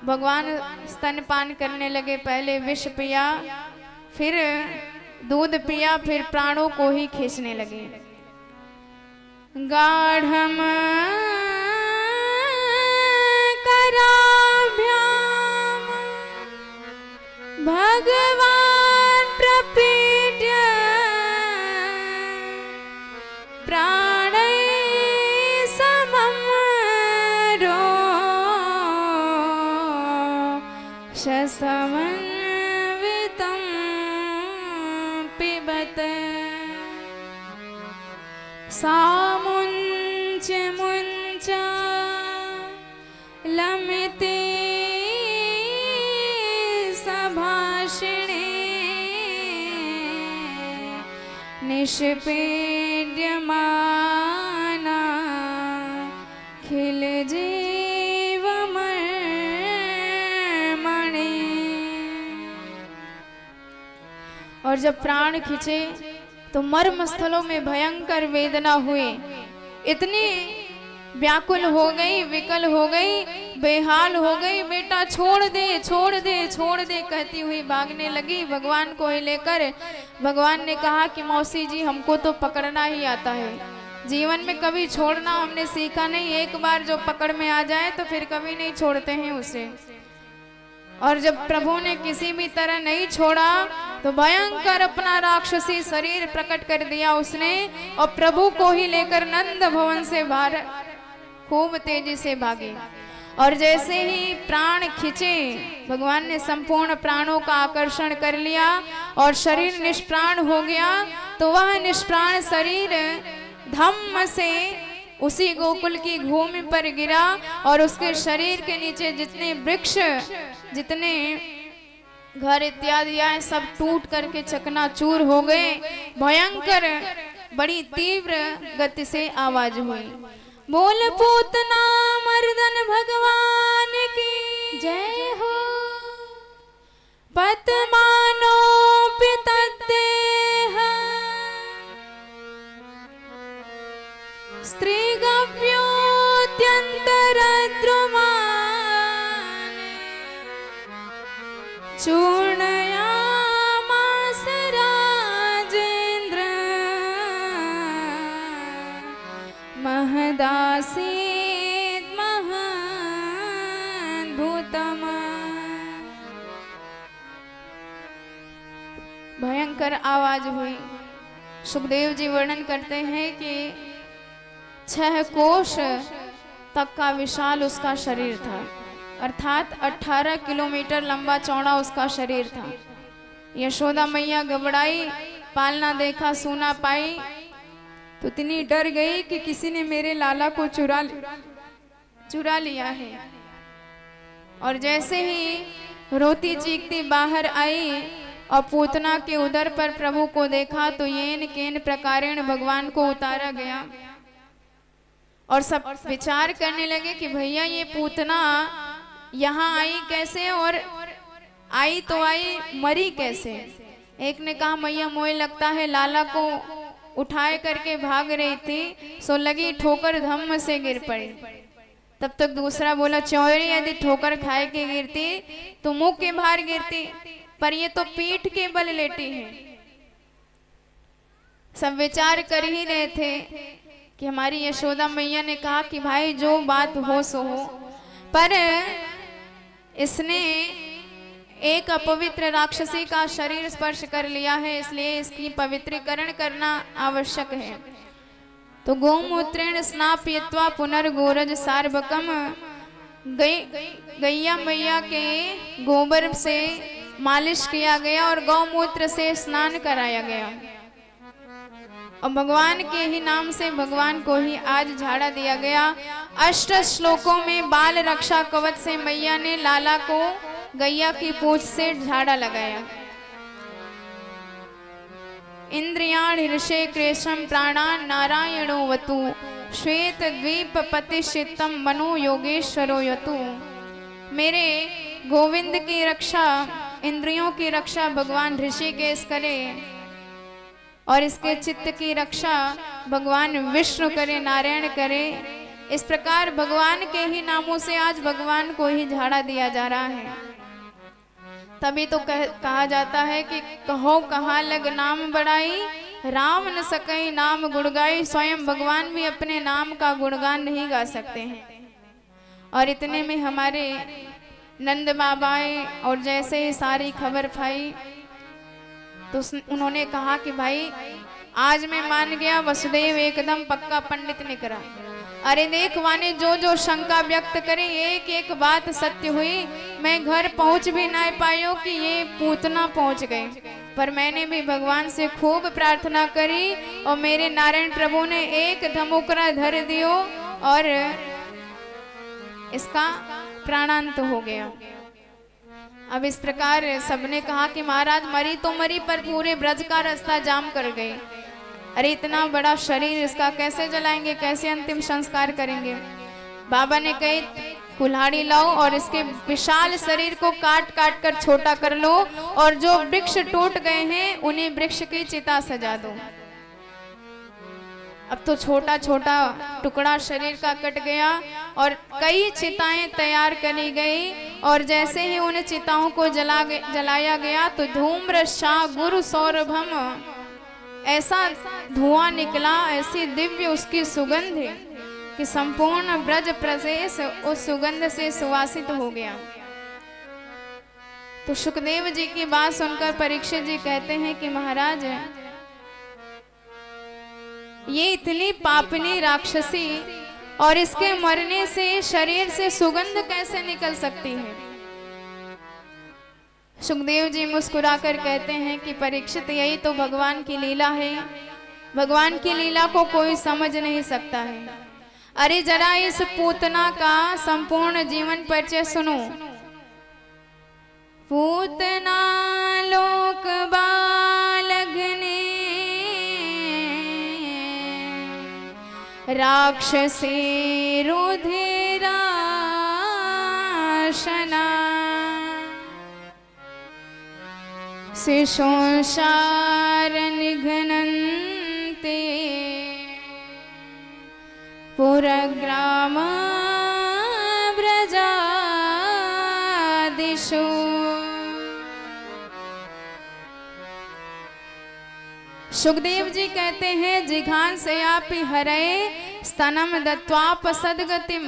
भगवान स्तनपान करने लगे, पहले विष पिया, फिर दूध पिया, फिर प्राणों को ही खींचने लगे। गाढ़म कराभ्याम भगवान प्रपीड्य प्राणै समम रोषसमन्वितं पिबत सामुञ्च मुञ्च लमिते सभाषिणे निष्पीड्यमाना खिल जीवमर्मणे। और जब प्राण खींचे तो मर्म स्थलों में भयंकर वेदना हुई, इतनी व्याकुल हो गई, विकल हो गई, बेहाल हो गई। बेटा छोड़ दे छोड़ दे छोड़ दे कहती हुई भागने लगी भगवान को ही लेकर। भगवान ने कहा कि मौसी जी हमको तो पकड़ना ही आता है, जीवन में कभी छोड़ना हमने सीखा नहीं, एक बार जो पकड़ में आ जाए तो फिर कभी नहीं छोड़ते हैं उसे। और जब प्रभु ने किसी भी तरह नहीं छोड़ा तो भयंकर अपना राक्षसी शरीर प्रकट कर दिया उसने, और प्रभु को ही लेकर नंद भवन से बाहर खूब तेजी से भागी। और जैसे ही प्राण खिंचे, भगवान ने संपूर्ण प्राणों का आकर्षण कर लिया और शरीर निष्प्राण हो गया। तो वह निष्प्राण शरीर धम्म से उसी गोकुल की भूमि पर गिरा और उसके शरीर के नीचे जितने वृक्ष, जितने घर इत्यादि आए, सब टूट करके चकनाचूर हो गए। भयंकर बड़ी तीव्र गति से आवाज हुई, बोल पूतना मर्दन भगवान की जय हो। पतमानो पितद्देह स्त्री चूर्णयामास राजेन्द्र महदासीत् महाद्भुतम्। भयंकर आवाज हुई। सुखदेव जी वर्णन करते हैं कि 6 कोश तक का विशाल उसका शरीर था, अर्थात 18 किलोमीटर लंबा चौड़ा उसका शरीर था। यशोदा मैया घबराई, पालना देखा सुना पाई तो इतनी डर गई कि किसी ने मेरे लाला को चुरा लिया है। और जैसे ही रोती चीखती बाहर आई और पूतना के उदर पर प्रभु को देखा तो येन केन प्रकारेण भगवान को उतारा गया। और सब विचार करने लगे कि भैया ये पूतना यहाँ आई कैसे, और आई तो आई, मरी कैसे। एक ने कहा मैया मोए लगता है लाला को उठाए करके भाग रही थी, सो लगी ठोकर धम्म से गिर पड़ी। तब तक दूसरा बोला चौरी यदि ठोकर खाए के गिरती तो मुंह के बाहर गिरती, पर ये तो पीठ के बल लेटी है। सब विचार कर ही रहे थे कि हमारी यशोदा मैया ने कहा कि भाई जो बात हो सो हो, पर इसने एक अपवित्र राक्षसी का शरीर स्पर्श कर लिया है, इसलिए इसकी पवित्रीकरण करना आवश्यक है। तो गौमूत्रेण स्नापयित्वा पुनर्गोरज सार्वकम, गैया मैया के गोबर से मालिश किया गया और गौमूत्र से स्नान कराया गया। और भगवान के ही नाम से भगवान को ही आज झाड़ा दिया गया। 8 श्लोकों में बाल रक्षा कवच से मैया ने लाला को गैया की पूंछ से झाड़ा लगाया। इंद्रियाण ऋषे कृष्ण प्राणान नारायणो वतु, श्वेत द्वीप पतिशितम मनो योगेश्वरो यतु। मेरे गोविंद की रक्षा, इंद्रियों की रक्षा भगवान ऋषिकेश करे और इसके चित्त की रक्षा भगवान विष्णु करे, नारायण करे। इस प्रकार भगवान के ही नामों से आज भगवान को ही झाड़ा दिया जा रहा है। तभी तो कहा जाता है कि कहो कहाँ लग नाम बढ़ाई, राम न सकई नाम गुणगाई। स्वयं भगवान भी अपने नाम का गुणगान नहीं गा सकते हैं। और इतने में हमारे नंद बाबा आए और जैसे ही सारी खबर पाई तो उन्होंने कहा कि भाई आज मैं मान गया, वसुदेव एकदम पक्का पंडित निकला। अरे देख वाने जो जो शंका व्यक्त करे एक एक बात सत्य हुई। मैं घर पहुंच भी ना पायो कि ये पूतना पहुंच गए, पर मैंने भी भगवान से खूब प्रार्थना करी और मेरे नारायण प्रभु ने एक धमुकरा धर दियो और इसका प्राणांत हो गया। अब इस प्रकार सबने कहा कि महाराज मरी तो मरी, पर पूरे ब्रज का रास्ता जाम कर गए। अरे इतना बड़ा शरीर इसका कैसे जलाएंगे, कैसे अंतिम संस्कार करेंगे। बाबा ने कही कुल्हाड़ी लाओ और इसके विशाल शरीर को काट काट कर छोटा कर लो और जो वृक्ष टूट गए हैं उन्हीं वृक्ष की चिता सजा दो। अब तो छोटा छोटा टुकड़ा शरीर का कट गया और कई चिताएं तैयार करी गई। और जैसे ही उन चिताओं को जलाया गया तो धूम्र शाह गुरु सौरभम, ऐसा धुआं निकला, ऐसी दिव्य उसकी सुगंध है कि संपूर्ण ब्रज प्रदेश उस सुगंध से सुवासित हो गया। तो सुखदेव जी की बात सुनकर परीक्षित जी कहते हैं कि महाराज ये इतनी पापनी राक्षसी और इसके मरने से शरीर से सुगंध कैसे निकल सकती है। सुखदेव जी मुस्कुराकर कहते हैं कि परीक्षित, यही तो भगवान की लीला है। भगवान की लीला को कोई समझ नहीं सकता है। अरे जरा इस पूतना का संपूर्ण जीवन परिचय सुनो। पूतना लोक बालघने राक्षसी रुधिराशना शिशोंशार निघ्नन्ते पुरग्राम व्रजादिषु। सुखदेव जी कहते हैं, जिघांसयापि हरये स्तनम दत्वाप सद्गतिम।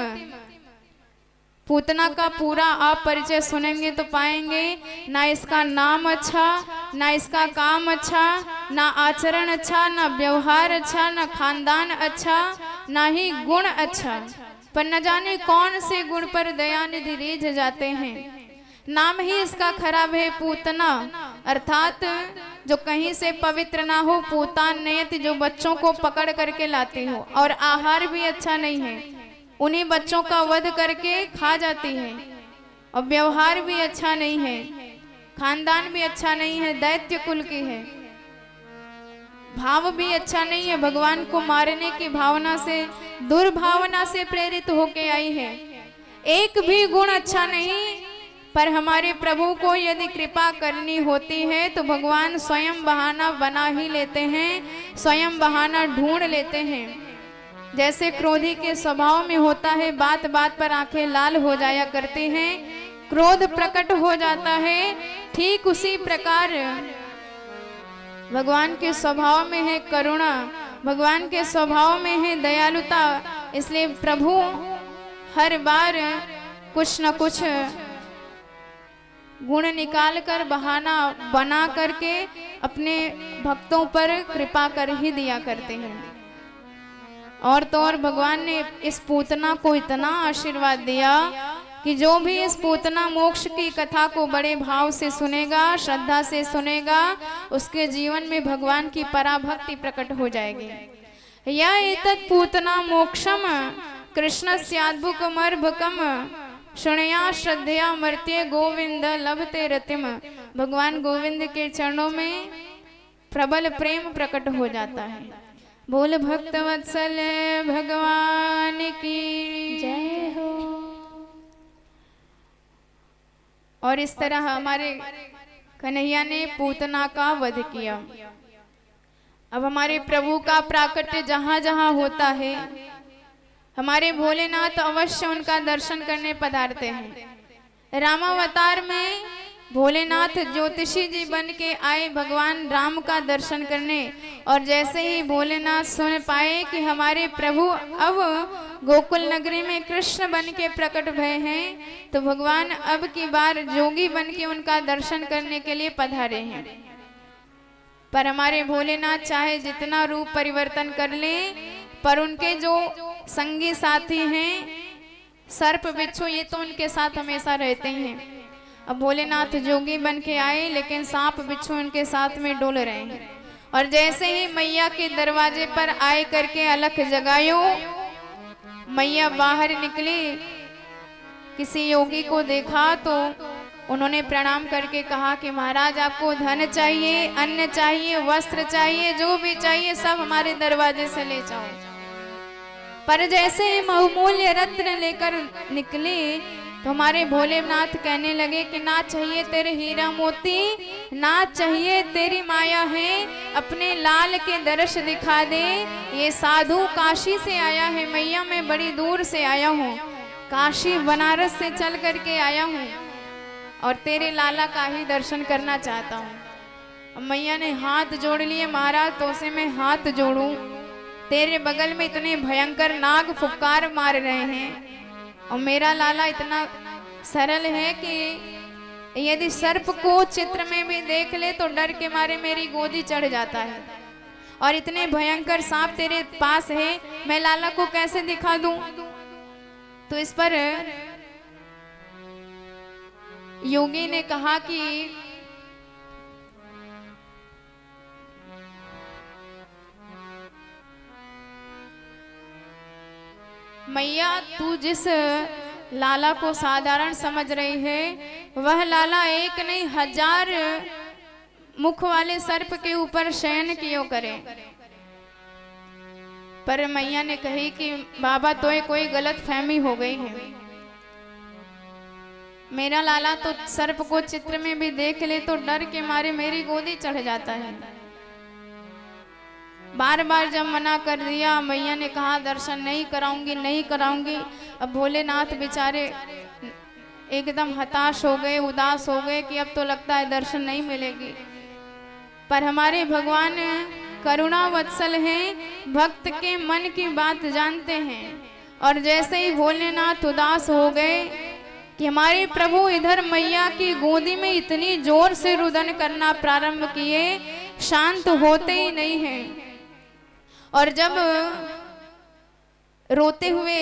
पूतना का पूरा आप परिचय सुनेंगे तो पाएंगे ना इसका नाम अच्छा, ना इसका काम अच्छा, ना आचरण अच्छा, ना व्यवहार अच्छा, ना खानदान अच्छा, ना ही गुण अच्छा, पर न जाने कौन से गुण पर दयानिधि रीझ जाते हैं। नाम ही इसका खराब है, पूतना, अर्थात जो कहीं से पवित्र ना हो, पूतान नयति, जो बच्चों को पकड़ करके लाती हो, और आहार भी अच्छा नहीं है, उन्हीं बच्चों का वध करके खा जाती है, और व्यवहार भी अच्छा नहीं है, खानदान भी अच्छा नहीं है, दैत्य कुल की है, भाव भी अच्छा नहीं है, भगवान को मारने की भावना से, दुर्भावना से प्रेरित होके आई है। एक भी गुण अच्छा नहीं, पर हमारे प्रभु को यदि कृपा करनी होती है तो भगवान स्वयं बहाना बना ही लेते हैं, स्वयं बहाना ढूंढ लेते हैं। जैसे क्रोधी के स्वभाव में होता है, बात बात पर आंखें लाल हो जाया करती हैं, क्रोध प्रकट हो जाता है, ठीक उसी प्रकार भगवान के स्वभाव में है करुणा, भगवान के स्वभाव में है दयालुता। इसलिए प्रभु हर बार कुछ न कुछ गुण निकाल कर, बहाना बना करके अपने भक्तों पर कृपा कर ही दिया करते हैं। और तो और भगवान ने इस पूतना को इतना आशीर्वाद दिया कि जो भी इस पूतना मोक्ष की कथा को बड़े भाव से सुनेगा, श्रद्धा से सुनेगा, उसके जीवन में भगवान की पराभक्ति प्रकट हो जाएगी। या एतत् पूतना मोक्षम कृष्णस्याद्भुतमर्भकम शृणुया श्रद्धया मर्त्य गोविंद लभते रतिम। भगवान गोविंद के चरणों में प्रबल प्रेम प्रकट हो जाता है। बोल भक्त वत्सल भगवान की जय हो। और इस तरह हमारे कन्हैया ने पूतना का वध किया। अब हमारे प्रभु का प्राकट्य जहां जहां होता है, हमारे भोलेनाथ अवश्य उनका दर्शन करने पधारते हैं। रामावतार में भोलेनाथ ज्योतिषी जी बन के आए भगवान राम का दर्शन करने, और जैसे ही भोलेनाथ सुन पाए कि हमारे प्रभु अब गोकुल नगरी में कृष्ण बन के प्रकट भय हैं, तो भगवान अब की बार जोगी बन के उनका दर्शन करने के लिए पधारे हैं। पर हमारे भोलेनाथ चाहे जितना रूप परिवर्तन कर ले, पर उनके जो संगी साथी हैं सर्प बिच्छू, ये तो उनके साथ हमेशा रहते हैं। अब भोलेनाथ जोगी बन के आए, लेकिन सांप बिच्छू उनके साथ में डोल रहे हैं। और जैसे ही मैया के दरवाजे पर आए करके अलख जगायो, मैया बाहर निकली, किसी योगी को देखा तो उन्होंने प्रणाम करके कहा कि महाराज आपको धन चाहिए, अन्न चाहिए, वस्त्र चाहिए, जो भी चाहिए सब हमारे दरवाजे से ले जाओ। पर जैसे ही बहुमूल्य रत्न लेकर निकले तो हमारे भोलेनाथ कहने लगे कि ना चाहिए तेरे हीरा मोती, ना चाहिए तेरी माया है, अपने लाल के दर्श दिखा दे। ये साधु काशी से आया है मैया, मैं बड़ी दूर से आया हूँ, काशी बनारस से चल करके आया हूँ और तेरे लाला का ही दर्शन करना चाहता हूँ। मैया ने हाथ जोड़ लिए, महाराज तो से मैं हाथ जोड़ूं, तेरे बगल में इतने भयंकर नाग फुफकार मार रहे हैं और मेरा लाला इतना सरल है कि यदि सर्प को चित्र में भी देख ले तो डर के मारे मेरी गोदी चढ़ जाता है, और इतने भयंकर सांप तेरे पास है, मैं लाला को कैसे दिखा दूं। तो इस पर योगी ने कहा कि मैया, तू जिस लाला को साधारण समझ रही है, वह लाला एक नहीं 1000 मुख वाले सर्प के ऊपर शयन क्यों करे। पर मैया ने कही कि बाबा, तो कोई गलत फहमी हो गई है। मेरा लाला तो सर्प को चित्र में भी देख ले तो डर के मारे मेरी गोदी चढ़ जाता है। बार बार जब मना कर दिया, मैया ने कहा दर्शन नहीं कराऊंगी, नहीं कराऊंगी। अब भोलेनाथ बेचारे एकदम हताश हो गए, उदास हो गए कि अब तो लगता है दर्शन नहीं मिलेगी। पर हमारे भगवान करुणा वत्सल हैं, भक्त के मन की बात जानते हैं। और जैसे ही भोलेनाथ उदास हो गए कि हमारे प्रभु इधर मैया की गोदी में इतनी जोर से रुदन करना प्रारंभ किए, शांत होते ही नहीं हैं। और जब रोते हुए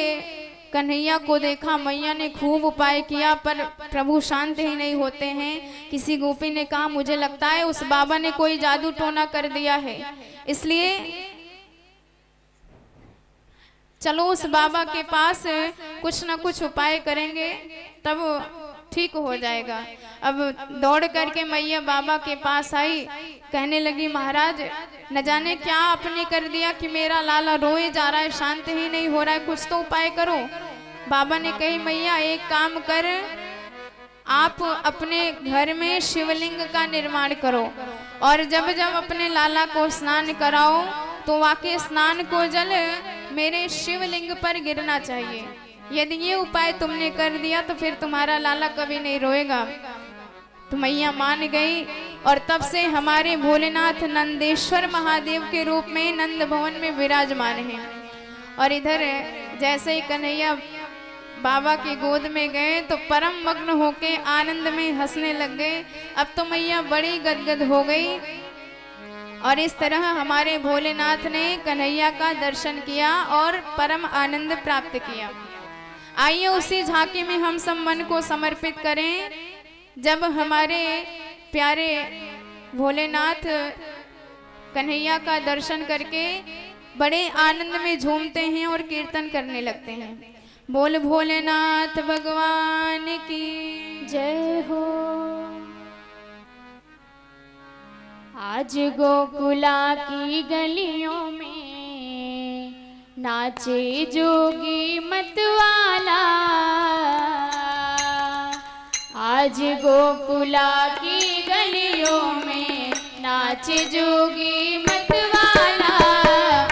कन्हैया को देखा, मैया ने खूब उपाय किया पर प्रभु शांत ही नहीं होते हैं। किसी गोपी ने कहा, मुझे लगता है उस बाबा ने कोई जादू टोना कर दिया है, इसलिए चलो उस बाबा के पास कुछ ना कुछ उपाय करेंगे, तब ठीक हो जाएगा। अब दौड़ करके मैया बाबा के पास आई, कहने लगी, महाराज न जाने क्या आपने कर दिया कि मेरा लाला रोए जा रहा है, शांत ही नहीं हो रहा है, कुछ तो उपाय करो। बाबा ने कही, मैया एक काम कर, आप अपने घर में शिवलिंग का निर्माण करो और जब जब अपने लाला को स्नान कराओ तो वाकई स्नान को जल मेरे शिवलिंग पर गिरना चाहिए। यदि ये उपाय तुमने कर दिया तो फिर तुम्हारा लाला कभी नहीं रोएगा। तो मैया मान गई और तब से हमारे भोलेनाथ नंदेश्वर महादेव के रूप में नंद भवन में विराजमान हैं। और इधर जैसे ही कन्हैया बाबा की गोद में गए तो परम मग्न होके आनंद में हंसने लग गए। अब तो मैया बड़ी गदगद हो गई और इस तरह हमारे भोलेनाथ ने कन्हैया का दर्शन किया और परम आनंद प्राप्त किया। आइए उसी झांकी में हम सब मन को समर्पित करें, जब हमारे प्यारे भोलेनाथ कन्हैया का दर्शन करके बड़े आनंद में झूमते हैं और कीर्तन करने लगते हैं। बोल भोलेनाथ भगवान की जय हो। आज गोकुला की गलियों में नाचे जोगी मतवाला, आज गोकुला की गलियों में नाचे जोगी मतवाला,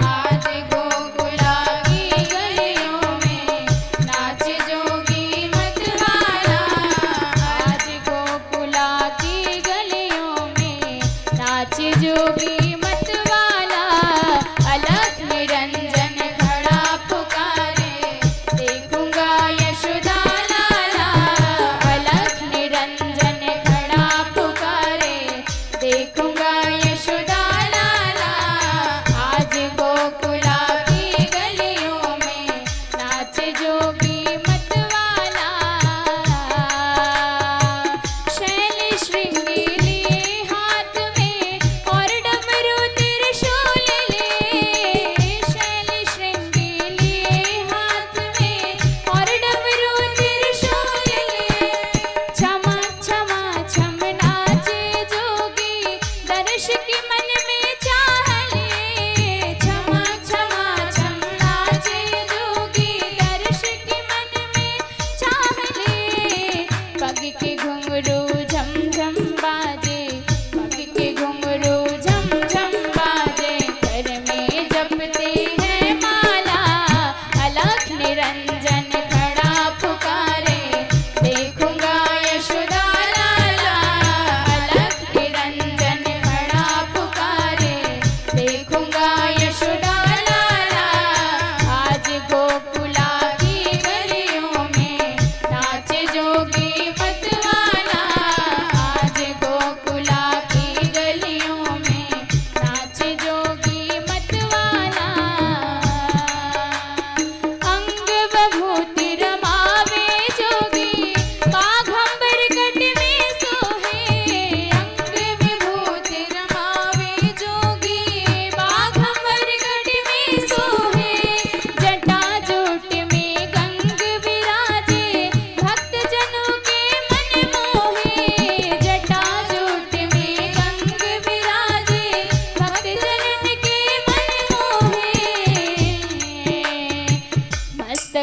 आज गोकुला की गलियों में नाचे जोगी मतवाला, आज गोकुला की गलियों में नाचे जोगी मतवाला। अलख निरंजन खड़ा पुकारे, देखूंगा यशोदा लाला, अलख निरंजन खड़ा पुकारे, देखूंगा यशोदा लाला।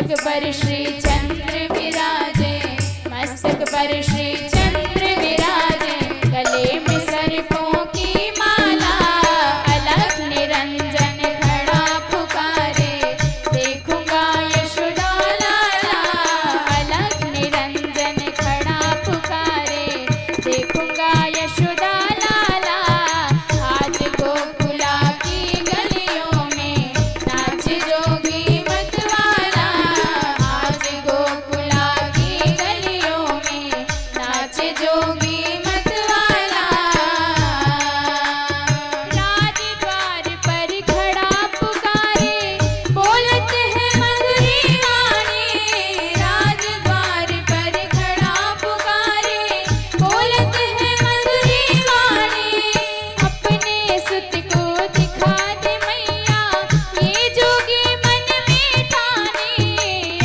मस्तक पर श्री चंद्र विराजे, मस्तक पर श्री चंद्र विराजे, गले में सर्पों की माला, अलख निरंजन खड़ा पुकारे, देखूंगा यशोदा लाला, अलख निरंजन खड़ा पुकारे, देखूंगा यशोदा लाला। आज गोकुला की गलियों में नाच जोगी मतवाला, आज गोकुला की गलियों में नाच जोगी मतवाला। राजद्वार पर खड़ा पुकारे, बोलत है मधुरी वाणी, राजद्वार पर खड़ा पुकारे, बोलत है मधुरी वाणी। अपने सुत को दिखा दे मैया, ये जोगी मन में ठाने,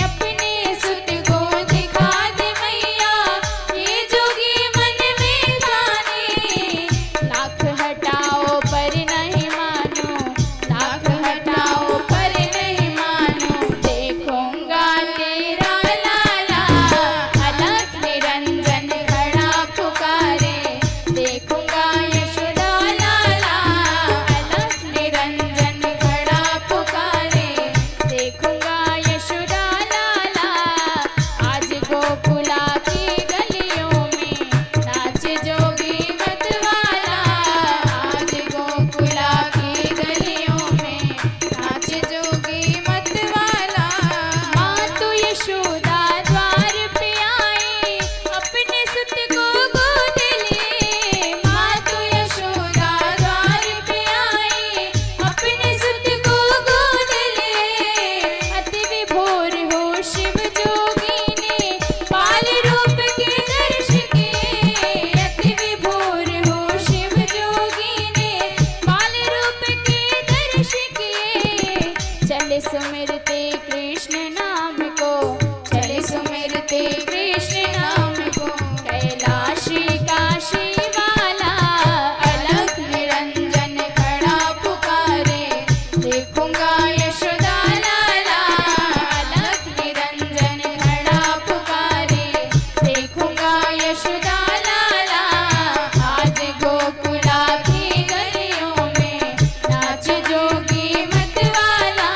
अपने सुत को दिखा दे मैया, ये जोगी मन में ठाने। लाख हटाओ पर नहीं मानो, लाख हटाओ पर नहीं मानो, देखूंगा तेरा लाला, अलख निरंजन खड़ा पुकारे, देखूंगा यशोदा लाला, अलख निरंजन खड़ा पुकारे, देखूंगा यशोदा लाला। आज गोकुला की गलियों में नाच जोगी मतवाला, आज गोकुला की गलियों में नाच जोगी मतवाला। माँ तो यशोदा द्वार पे आई, अपने सुत को गोद लिए, माँ तो यशोदा द्वार पे आई, अपने सुत को गोद लिए। अति विभोर हो शिव जोगी ने, बाल रूप के दर्श किए, अति विभोर हो शिव जोगी ने, बाल रूप के दर्श किए। चले सुमिरते कृष्ण नाम को, चले सुमिरते कृष्ण नाम को, कैलाशी काशी वाला, अलख निरंजन खड़ा पुकारे, देखूंगा यशोदा लाला, अलख निरंजन खड़ा पुकारे, देखूंगा यशोदा लाला। आज गोकुला की गलियों में नाच जोगी मतवाला,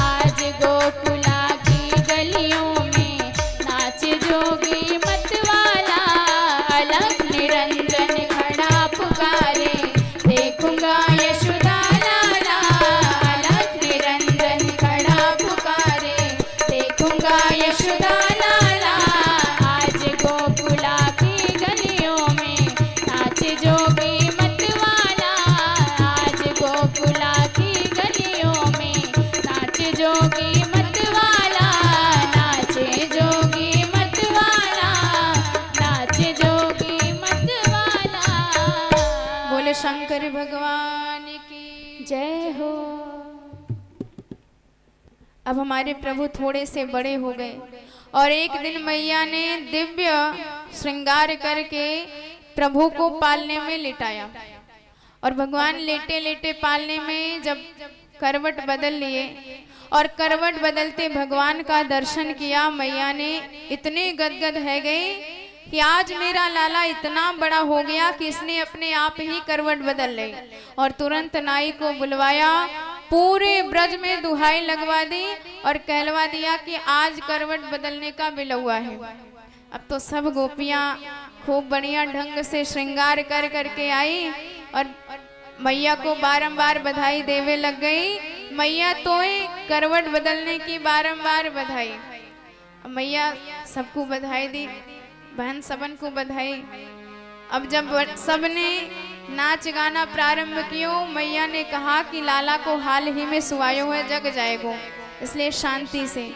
आज गोकुला की गलियों में नाच जोगी मतवाला, अलख निरंजन खड़ा पुकारे, देखूंगा यशोदा लाला, अलख निरंजन खड़ा पुकारे, देखूंगा यशोदा लाला। आज गोकुला की गलियों में नाच जोगी मतवाला, आज गोकुला की गलियों में नाच जोगी मतवाला, नाचे जोगी मतवाला, नाचे जोगी मतवाला। बोले शंकर भगवान की जय हो। अब हमारे प्रभु थोड़े से बड़े हो गए और एक दिन मैया ने दिव्य श्रृंगार करके प्रभु को पालने में लिटाया और भगवान लेटे लेटे पालने में जब करवट बदल लिए और करवट बदलते भगवान का दर्शन किया, मैया ने इतने गदगद है गई कि आज मेरा लाला इतना बड़ा हो गया कि इसने अपने आप ही करवट बदल ली और तुरंत नाई को बुलवाया, पूरे ब्रज में दुहाई लगवा दी और कहलवा दिया कि आज करवट बदलने का बिलौआ है। अब तो सब गोपियां खूब बढ़िया ढंग से श्रृंगार कर करके आई और मैया को बारंबार बधाई देवे लग गई। मैया तो करवट बदलने की बारंबार बधाई। मैया सबको बधाई दी, बहन सबन को बधाई। अब जब सबने नाच गाना प्रारंभ कियो, मैया ने कहा कि लाला को हाल ही में सुवायो है, जग जाएगो, इसलिए शांति से।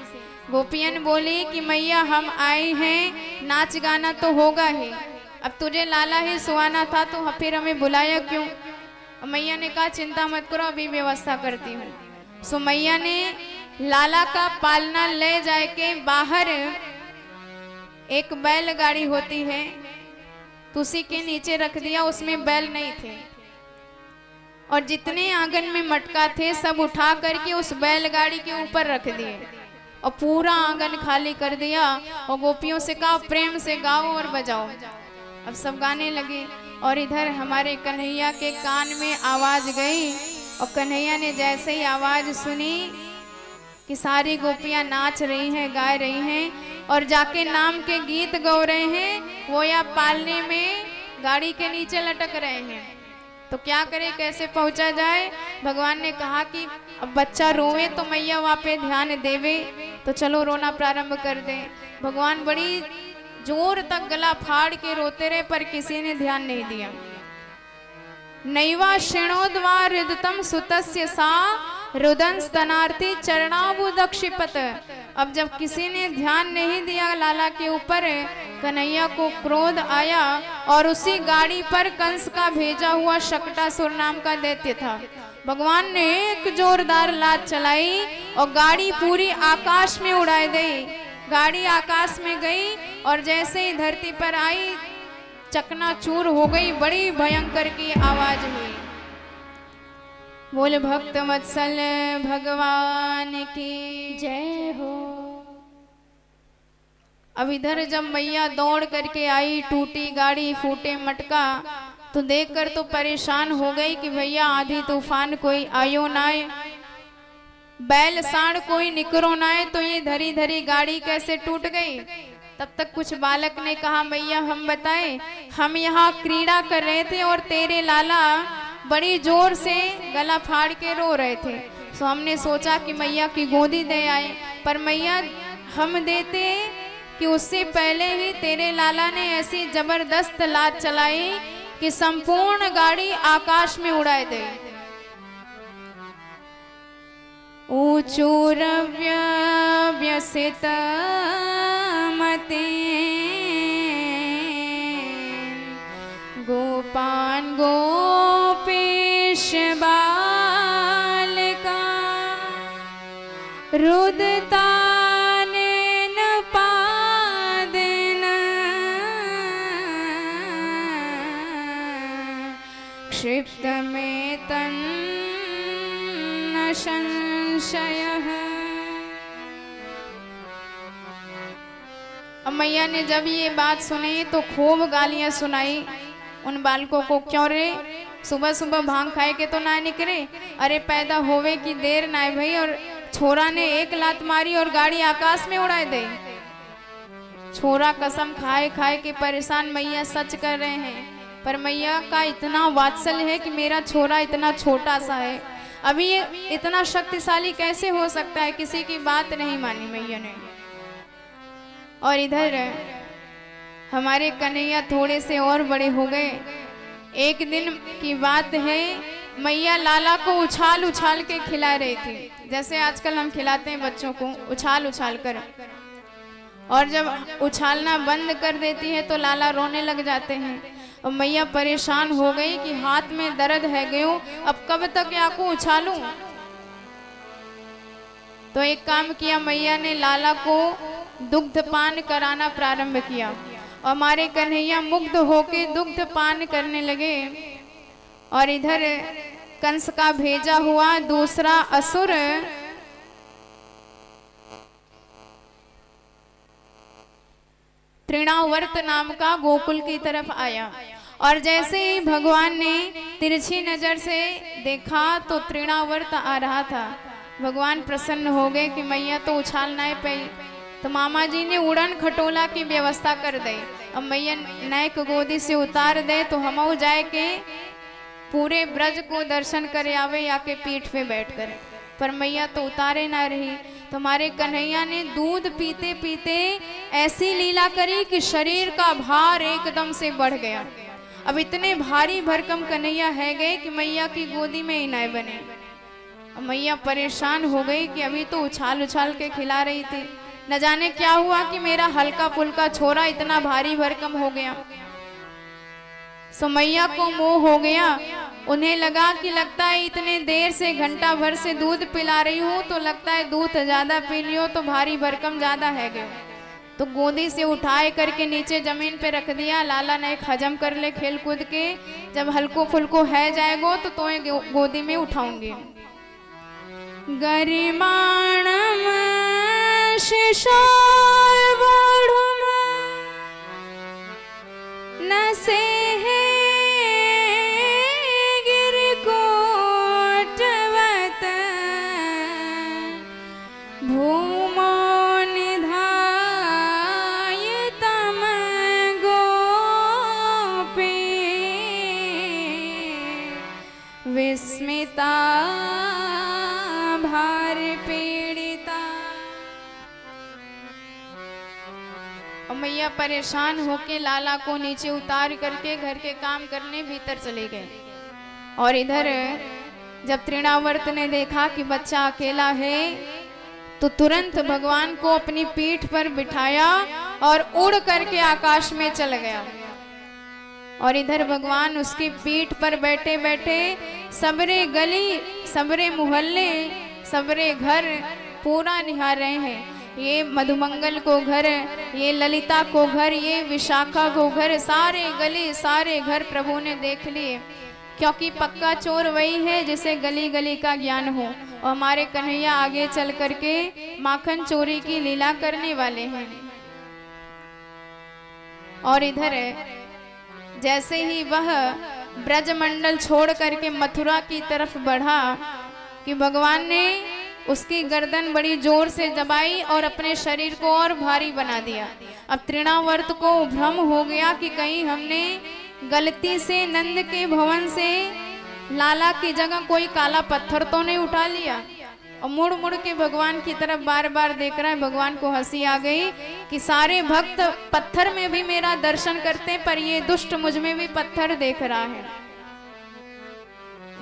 गोपियन बोली कि मैया हम आए हैं, नाच गाना तो होगा ही, अब तुझे लाला ही सुहाना था तो फिर हमें बुलाया क्यों? मैया ने कहा चिंता मत करो, अभी व्यवस्था करती हूँ। सो मैया ने लाला का पालना ले जाए के बाहर एक बैलगाड़ी होती है, तुलसी के नीचे रख दिया, उसमें बैल नहीं थे और जितने आंगन में मटका थे सब उठा करके उस बैलगाड़ी के ऊपर रख दिए और पूरा आंगन खाली कर दिया और गोपियों से कहा प्रेम से गाओ और बजाओ। अब सब गाने लगे और इधर हमारे कन्हैया के कान में आवाज गई और कन्हैया ने जैसे ही आवाज सुनी कि सारी गोपियां नाच रही हैं, गा रही हैं और जाके नाम के गीत गा रहे हैं, वो या पालने में गाड़ी के नीचे लटक रहे हैं। तो क्या करे, कैसे पहुंचा जाए। भगवान ने कहा कि अब बच्चा रोवे तो मैया वहाँ पे ध्यान देवे, तो चलो रोना प्रारंभ कर दे। भगवान बड़ी जोर तक गला फाड़ के रोते रहे पर किसी ने ध्यान नहीं दिया। नैवा श्रेणोद्वा हृदतम सुतस्य सा रुदन स्तनार्थी चरणाबुदक्षिपत। अब जब किसी ने ध्यान नहीं दिया लाला के ऊपर, कन्हैया को क्रोध आया और उसी गाड़ी पर कंस का भेजा हुआ शकटासुर नाम का दैत्य था। भगवान ने एक जोरदार लात चलाई और गाड़ी पूरी आकाश में उड़ाई गई। गाड़ी आकाश में गई और जैसे ही धरती पर आई चकनाचूर हो गई, बड़ी भयंकर की आवाज हुई। बोल भक्त वत्सल भगवान की जय हो। अब इधर जब मैया दौड़ करके आई, टूटी गाड़ी, फूटे मटका, तो देखकर तो परेशान हो गई कि भैया आधी तूफान कोई आयो ना आए, बैल साण कोई निकरो ना आए, तो ये धरी धरी गाड़ी कैसे टूट गई। तब तक कुछ बालक ने कहा मैया हम बताएं, हम यहाँ क्रीड़ा कर रहे थे और तेरे लाला बड़ी जोर से गला फाड़ के रो रहे थे, तो हमने सोचा कि मैया की गोदी दे आए, पर मैया हम देते कि उससे पहले ही तेरे लाला ने ऐसी जबरदस्त लात चलाई कि संपूर्ण गाड़ी आकाश में उड़ाए दे। ऊचूरव्य व्यसित मते गोपान गोपेश बालका रुदतानेन पादेन क्षिप्त में तन्न संशयः। अब मैया ने जब ये बात सुनी तो खूब गालियां सुनाई उन बालकों को। क्यों रे, सुबह सुबह भांग खाए के तो ना निकले, अरे पैदा होवे की देर ना भाई, और छोरा ने एक लात मारी और गाड़ी आकाश में उड़ाए दे। छोरा कसम खाए खाए के परेशान, मैया सच कर रहे हैं, पर मैया का इतना वात्सल्य है कि मेरा छोरा इतना छोटा सा है, अभी ये इतना शक्तिशाली कैसे हो सकता है। किसी की बात नहीं मानी मैया ने। और इधर हमारे कन्हैया थोड़े से और बड़े हो गए। एक दिन की बात है, मैया लाला को उछाल उछाल के खिला रही थी, जैसे आजकल हम खिलाते हैं बच्चों को उछाल उछाल कर, और जब उछालना बंद कर देती है तो लाला रोने लग जाते हैं। और मैया परेशान हो गई कि हाथ में दर्द है गयो, अब कब तक या को उछालूं। तो एक काम किया, मैया ने लाला को दुग्ध पान कराना प्रारंभ किया और हमारे कन्हैया मुग्ध होके दुग्ध पान करने लगे। और इधर कंस का भेजा हुआ दूसरा असुर तृणावर्त नाम का गोकुल की तरफ आया, और जैसे ही भगवान ने तिरछी नजर से देखा तो तृणावर्त आ रहा था। भगवान प्रसन्न हो गए कि मैया तो उछाल ना पाई, तो मामा जी ने उड़न खटोला की व्यवस्था कर दी। अब मैया नायक गोदी से उतार दे तो हम जाए के पूरे ब्रज को दर्शन करे आवे या के पीठ पे बैठ कर, पर मैया तो उतारे ना रही। तुम्हारे कन्हैया ने दूध पीते पीते ऐसी लीला करी कि शरीर का भार एकदम से बढ़ गया। अब इतने भारी भरकम कन्हैया है गए कि मैया की गोदी में ही ना बने। अब मैया परेशान हो गई कि अभी तो उछाल उछाल के खिला रही थी, न जाने क्या हुआ कि मेरा हल्का फुल्का छोरा इतना भारी भरकम हो गया। सो मैया को मोह हो गया। उन्हें लगा कि लगता है इतने देर से घंटा भर से दूध पिला रही हूँ, तो लगता है दूध ज्यादा पी लियो तो भारी भरकम ज्यादा है गया। तो गोदी से उठाए करके नीचे जमीन पे रख दिया। लाला ने एक हजम कर ले खेल कूद के, जब हल्को फुल्को है जाएगो तो तोए गोदी में उठाऊंगी। गरिमाणम शिशाल बाढ़ुन न से गिर कोटवत भूमो निधाय तम गोपी विस्मिता भार पीड़िता। और मैया परेशान होके लाला को नीचे उतार करके घर के काम करने भीतर चले गए। और इधर जब तृणावर्त ने देखा कि बच्चा अकेला है तो तुरंत भगवान को अपनी पीठ पर बिठाया और उड़ करके आकाश में चल गया। और इधर भगवान उसकी पीठ पर बैठे बैठे सबरे गली, सबरे मोहल्ले, सबरे घर पूरा निहार रहे हैं। ये मधुमंगल को घर, ये ललिता को घर, ये विशाखा को घर, सारे गली सारे घर प्रभु ने देख लिए। क्योंकि पक्का चोर वही है जिसे गली गली का ज्ञान हो। और हमारे कन्हैया आगे चल करके माखन चोरी की लीला करने वाले हैं। और इधर जैसे ही वह ब्रजमंडल छोड़ करके मथुरा की तरफ बढ़ा कि भगवान ने उसकी गर्दन बड़ी जोर से दबाई और अपने शरीर को और भारी बना दिया। अब तृणावर्त को भ्रम हो गया कि कहीं हमने गलती से नंद के भवन से लाला की जगह कोई काला पत्थर तो नहीं उठा लिया। और मुड़ मुड़ के भगवान की तरफ बार बार देख रहा है। भगवान को हंसी आ गई कि सारे भक्त पत्थर में भी मेरा दर्शन करते पर ये दुष्ट मुझ में भी पत्थर देख रहा है।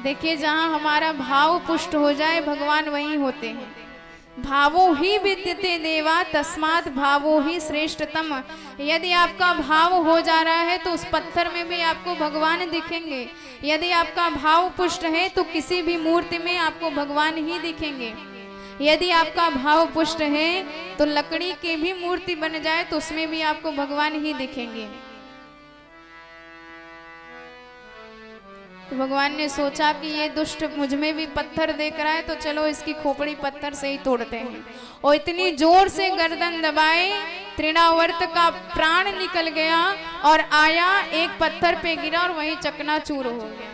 देखिए, जहां हमारा भाव पुष्ट हो जाए भगवान वहीं होते हैं। भावो ही विद्यते देवा तस्मात् भावो ही श्रेष्ठतम। यदि आपका भाव हो जा रहा है तो उस पत्थर में भी आपको भगवान दिखेंगे। यदि आपका भाव पुष्ट है तो किसी भी मूर्ति में आपको भगवान ही दिखेंगे। यदि आपका भाव पुष्ट है तो लकड़ी की भी मूर्ति बन जाए तो उसमें भी आपको भगवान ही दिखेंगे। तो भगवान ने सोचा कि ये दुष्ट मुझ में भी पत्थर देख रहा है तो चलो इसकी खोपड़ी पत्थर से ही तोड़ते हैं। और इतनी जोर से गर्दन दबाए तृणावर्त का प्राण निकल गया और आया एक पत्थर पे गिरा और वहीं चकनाचूर हो गया।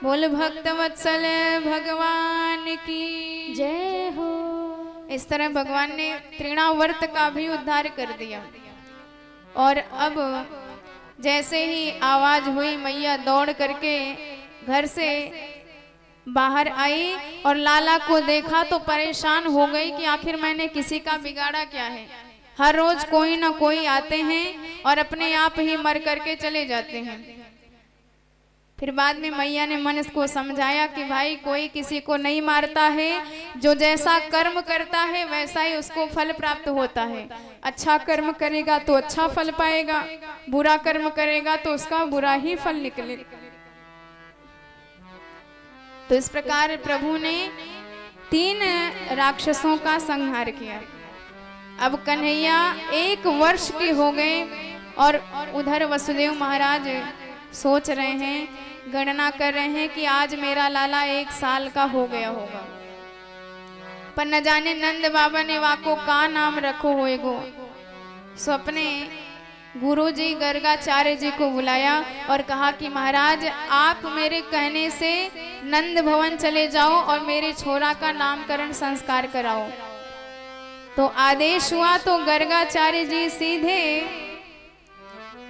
बोल भक्त वत्सल भगवान की जय हो। इस तरह भगवान ने तृणावर्त का भी उद्धार कर दिया। और अब जैसे ही आवाज हुई मैया दौड़ करके घर से बाहर आई और लाला को देखा तो परेशान हो गई कि आखिर मैंने किसी का बिगाड़ा क्या है। हर रोज कोई ना कोई आते हैं और अपने आप ही मर करके चले जाते हैं। फिर बाद में मैया ने मन को समझाया कि भाई कोई किसी को नहीं मारता है, जो जैसा कर्म करता है वैसा ही उसको फल प्राप्त होता है। अच्छा कर्म करेगा तो अच्छा फल पाएगा, बुरा कर्म करेगा तो उसका बुरा ही फल निकलेगा। तो इस प्रकार प्रभु ने 3 राक्षसों का संहार किया। अब कन्हैया 1 वर्ष के हो गए और उधर वसुदेव महाराज सोच रहे हैं, गणना कर रहे हैं कि आज मेरा लाला 1 साल का हो गया होगा। पर न जाने नंद बाबा ने वाको का नाम रखो होएगो। सो अपने गुरु जी गर्गाचार्य जी को बुलाया और कहा कि महाराज आप मेरे कहने से नंद भवन चले जाओ और मेरे छोरा का नामकरण संस्कार कराओ। तो आदेश हुआ तो गर्गाचार्य जी सीधे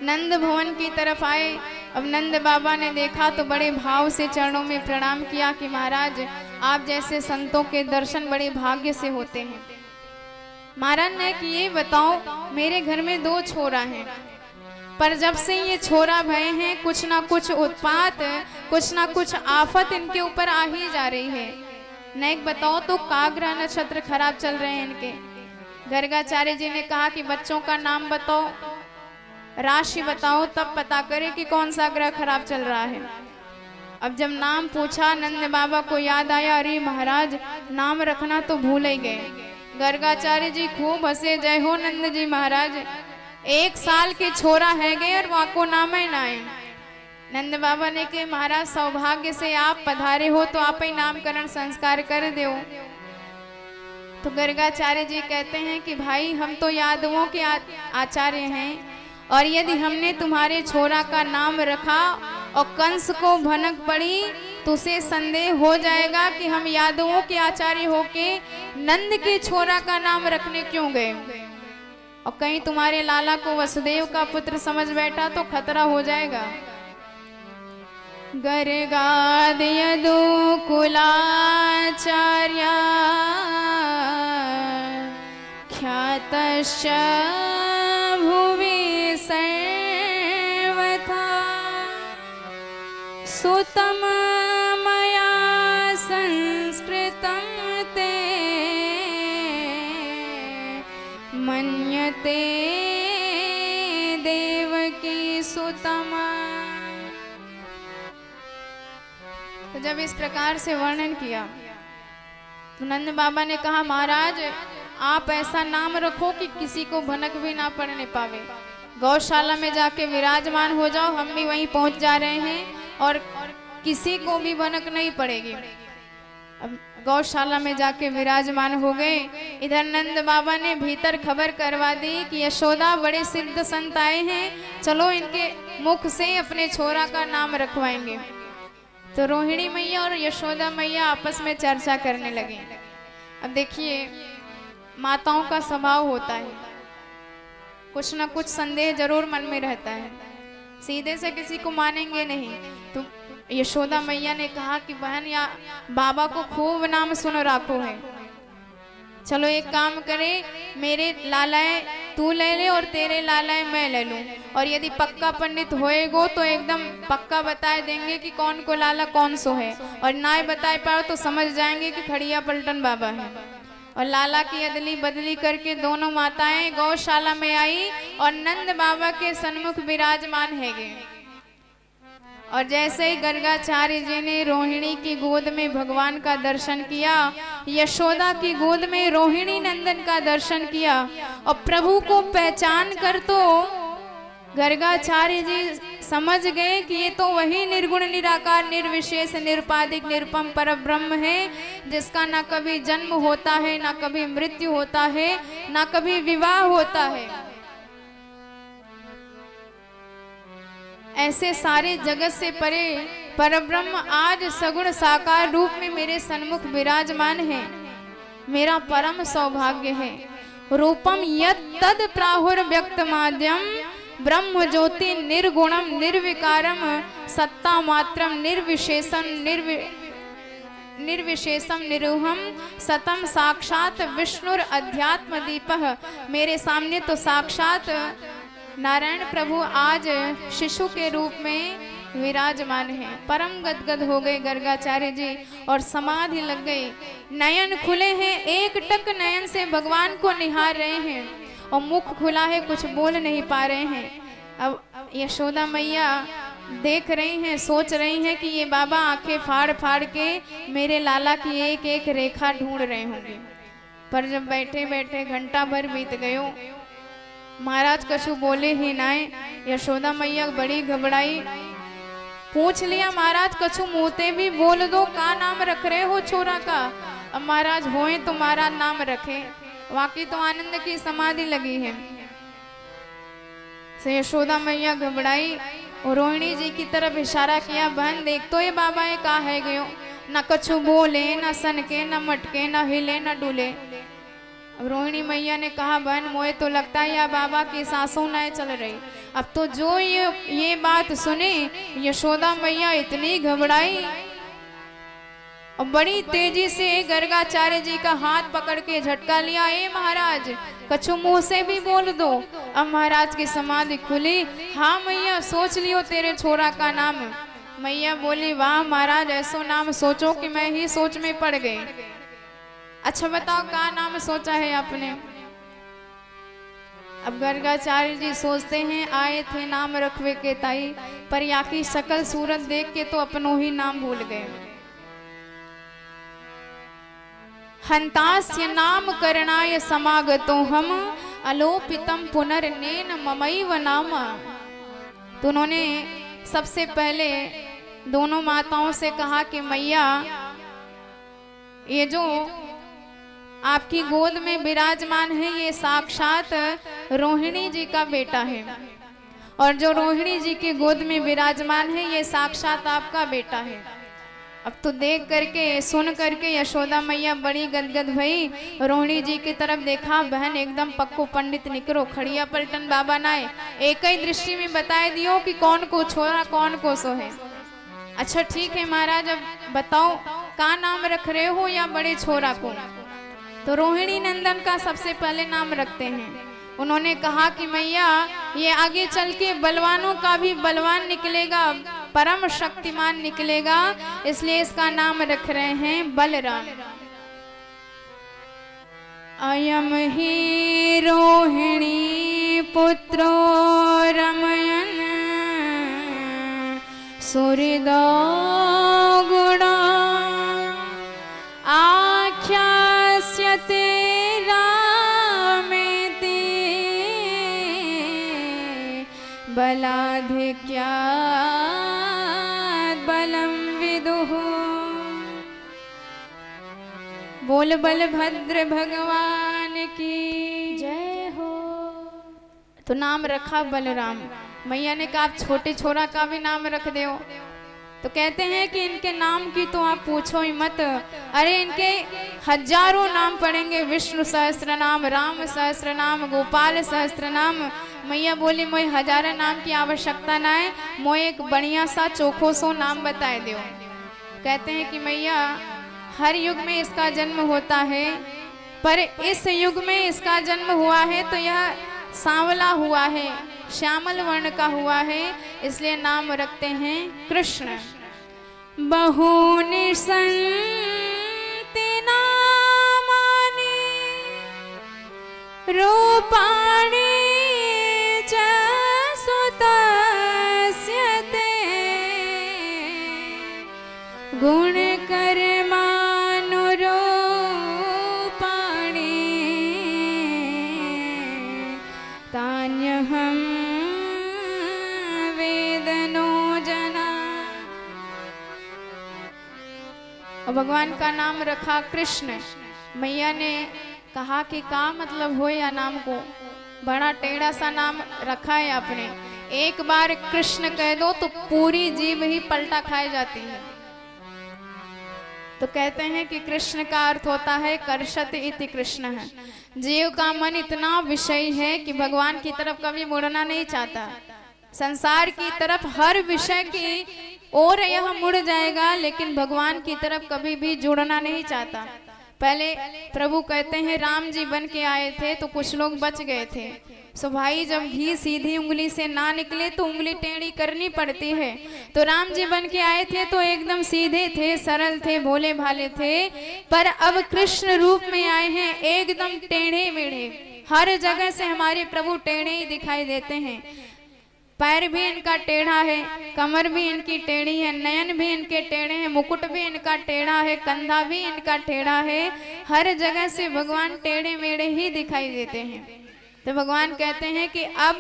नंद भवन की तरफ आए। अब नंद बाबा ने देखा तो बड़े भाव से चरणों में प्रणाम किया कि महाराज आप जैसे संतों के दर्शन बड़े भाग्य से होते हैं। महाराज ने कि ये बताओ मेरे घर में 2 छोरा हैं, पर जब से ये छोरा भय हैं कुछ ना कुछ उत्पात, कुछ ना कुछ आफत इनके ऊपर आ ही जा रही है। नेक बताओ तो काग्रह नक्षत्र खराब चल रहे हैं इनके। गर्गाचार्य जी ने कहा कि बच्चों का नाम बताओ, राशि बताओ, तब पता करे कि कौन सा ग्रह खराब चल रहा है। अब जब नाम पूछा नंद बाबा को याद आया, अरे महाराज नाम रखना तो भूल ही गए। गर्गाचार्य जी खूब हंसे, जय हो नंद जी महाराज, 1 साल के छोरा है गए और वहां को नाम ही ना आए। नंद बाबा ने कहा महाराज सौभाग्य से आप पधारे हो तो आप ही नामकरण संस्कार कर दो। तो गर्गाचार्य जी कहते हैं कि भाई हम तो यादवों के आचार्य हैं, और यदि हमने तुम्हारे छोरा का नाम रखा और कंस को भनक पड़ी तो उसे संदेह हो जाएगा कि हम यादवों के आचार्य होके नंद के छोरा का नाम रखने क्यों गए, और कहीं तुम्हारे लाला को वसुदेव का पुत्र समझ बैठा तो खतरा हो जाएगा। गर्गाद यदु कुलाचार्य ख्यातश्च भुवि सर्वथा सुतम मया संस्कृतं ते मन्यते देवकी सुतम। तो जब इस प्रकार से वर्णन किया तो नंद बाबा ने कहा, महाराज आप ऐसा नाम रखो कि किसी को भनक भी ना पड़ने पावे। गौशाला में जाके विराजमान हो जाओ, हम भी वहीं पहुंच जा रहे हैं और किसी को भी भनक नहीं पड़ेगी। अब गौशाला में जाके विराजमान हो गए। इधर नंद बाबा ने भीतर खबर करवा दी कि यशोदा बड़े सिद्ध संत आए हैं, चलो इनके मुख से अपने छोरा का नाम रखवाएंगे। तो रोहिणी मैया और यशोदा मैया आपस में चर्चा करने लगी। अब देखिए माताओं का स्वभाव होता है, कुछ ना कुछ संदेह जरूर मन में रहता है, सीधे से किसी को मानेंगे नहीं। तो यशोदा मैया ने कहा कि बहन या बाबा को खूब नाम सुन रखो है, चलो एक काम करे, मेरे लालाए तू ले ले और तेरे लालाए मैं ले लूं, और यदि पक्का पंडित होएगो तो एकदम पक्का बता देंगे कि कौन को लाला कौन सो है, और ना बता पाओ तो समझ जाएंगे कि खड़िया पलटन बाबा है। और लाला की अदली बदली करके दोनों माताएं गौशाला में आई और नंद बाबा के सन्मुख विराजमान है गए। और जैसे ही गर्गाचार्य जी ने रोहिणी की गोद में भगवान का दर्शन किया, यशोदा की गोद में रोहिणी नंदन का दर्शन किया, और प्रभु को पहचान कर तो गर्गाचार्य जी समझ गए कि ये तो वही निर्गुण निराकार निर्विशेष निरुपाधिक निरुपम परब्रह्म है, जिसका ना कभी जन्म होता है, ना कभी मृत्यु होता है, ना कभी विवाह होता है। ऐसे सारे जगत से परे परब्रह्म आज सगुण साकार रूप में मेरे सन्मुख विराजमान है, मेरा परम सौभाग्य है। रूपम यत् तद प्राहुर व्यक्त माध्यम ब्रह्म ज्योति निर्गुणम निर्विकारम सत्ता मात्रम निर्विशेषम निरूहम सतम साक्षात विष्णुर अध्यात्म दीपः। मेरे सामने तो साक्षात नारायण प्रभु आज शिशु के रूप में विराजमान है। परम गदगद हो गए गर्गाचार्य जी और समाधि लग गई। नयन खुले हैं, एक टक नयन से भगवान को निहार रहे हैं, और मुख खुला है, कुछ बोल नहीं पा रहे हैं। अब यशोदा मैया देख रही हैं, सोच रही हैं कि ये बाबा आंखें फाड़ फाड़ के मेरे लाला की एक एक रेखा ढूंढ रहे होंगे। पर जब बैठे बैठे घंटा भर बीत गयो, महाराज कछु बोले ही नाए। यशोदा मैया बड़ी घबराई, पूछ लिया महाराज कछु मुँहते भी बोल दो, का नाम रख रहे हो छोरा का। अब महाराज होए तो महाराज नाम रखे, वाकई तो आनंद की समाधि लगी है। से यशोदा मैया घबराई और रोहिणी जी की तरफ इशारा किया, बहन देख तो ये बाबा ये का है गयो, न कछु बोले, न सनके, न मटके, न हिले, न डुले। अब रोहिणी मैया ने कहा, बहन मोए तो लगता है या बाबा की सांसों न चल रही। अब तो जो ये बात सुने यशोदा मैया इतनी घबराई और बड़ी तेजी से गर्गाचार्य जी का हाथ पकड़ के झटका लिया, ए महाराज कछु मुंह से भी बोल दो। अब महाराज की समाधि खुली, हाँ मैया सोच लियो तेरे छोरा का नाम। मैया बोली, वाह महाराज ऐसो नाम सोचो कि मैं ही सोच में पड़ गई। अच्छा बताओ का नाम सोचा है आपने। अब गर्गाचार्य जी सोचते हैं, आए थे नाम रखवे के ताई, पर या की शकल सूरत देख के तो अपनों ही नाम भूल गए। हंतास्य नाम करणाय समागतो हम अलोपितम पुनर्नेन ममैव नाम। तो उन्होंने सबसे पहले दोनों माताओं से कहा कि मैया ये जो आपकी गोद में विराजमान है ये साक्षात रोहिणी जी का बेटा है, और जो रोहिणी जी की गोद में विराजमान है ये साक्षात आपका बेटा है। अब तो देख करके सुन करके यशोदा मैया बड़ी गदगद भई, रोहिणी जी की तरफ देखा, बहन एकदम पक्को पंडित निकरो, खड़िया पलटन बाबा नाए, एक ही दृष्टि में बताए दियो कि कौन को छोरा कौन को सो है। अच्छा ठीक है महाराज, अब बताओ का नाम रख रहे हो या बड़े छोरा को? तो रोहिणी नंदन का सबसे पहले नाम रखते हैं। उन्होंने कहा कि मैया ये आगे चल के बलवानों का भी बलवान निकलेगा, परम शक्तिमान निकलेगा, इसलिए इसका नाम रख रहे हैं बलराम। अयम ही रोहिणी पुत्रो रमयन सूर्यदो गुणा आख्यास्यते रामेति बलाधिक्यात् बलं विदुः। बोल बलभद्र भगवान की जय हो। तो नाम रखा बलराम। मैया ने कहा आप छोटे छोरा का भी नाम रख दो। तो कहते हैं कि इनके नाम की तो आप पूछो ही मत, अरे इनके हजारों नाम पड़ेंगे, विष्णु सहस्त्र नाम, राम सहस्त्र नाम, गोपाल सहस्त्र नाम। मैया बोली मोए हजारों नाम की आवश्यकता ना है, मोए एक बढ़िया सा चोखो सो नाम बताए दो। कहते हैं कि मैया हर युग में इसका जन्म होता है, पर इस युग में इसका जन्म हुआ है तो यह सांवला हुआ है, श्यामल वर्ण का हुआ है, इसलिए नाम रखते हैं कृष्ण। बहूनि सन्ति नामानि रूपाणि च सुतस्य ते गुणकर्मानुरूपाणि तान्यहं वेदनो जना। और भगवान का नाम रखा कृष्ण। मैया ने कहा कि का मतलब हो या नाम को, बड़ा टेढ़ा सा नाम रखा है आपने, एक बार कृष्ण कह दो तो पूरी जीभ ही पलटा खाई जाती है। तो कहते हैं कि कृष्ण का अर्थ होता है कर्षत इति कृष्ण है। जीव का मन इतना विषयी है कि भगवान की तरफ कभी मुड़ना नहीं चाहता, संसार की तरफ हर विषय की ओर यह मुड़ जाएगा, लेकिन भगवान की तरफ कभी भी जुड़ना नहीं चाहता। पहले प्रभु कहते हैं राम जी बन के आए थे तो कुछ लोग बच गए थे। सो भाई जब घी सीधी उंगली से ना निकले तो उंगली टेढ़ी करनी पड़ती है। तो राम जी बन के आए थे तो एकदम सीधे थे, सरल थे, भोले भाले थे, पर अब कृष्ण रूप में आए हैं एकदम टेढ़े मेढ़े। हर जगह से हमारे प्रभु टेढ़े ही दिखाई देते हैं। पैर भी इनका टेढ़ा है, कमर भी इनकी टेढ़ी है, नयन भी इनके टेढ़े हैं, मुकुट भी इनका टेढ़ा है, कंधा भी इनका टेढ़ा है। हर जगह से भगवान टेढ़े मेढ़े ही दिखाई देते हैं। तो भगवान कहते हैं कि अब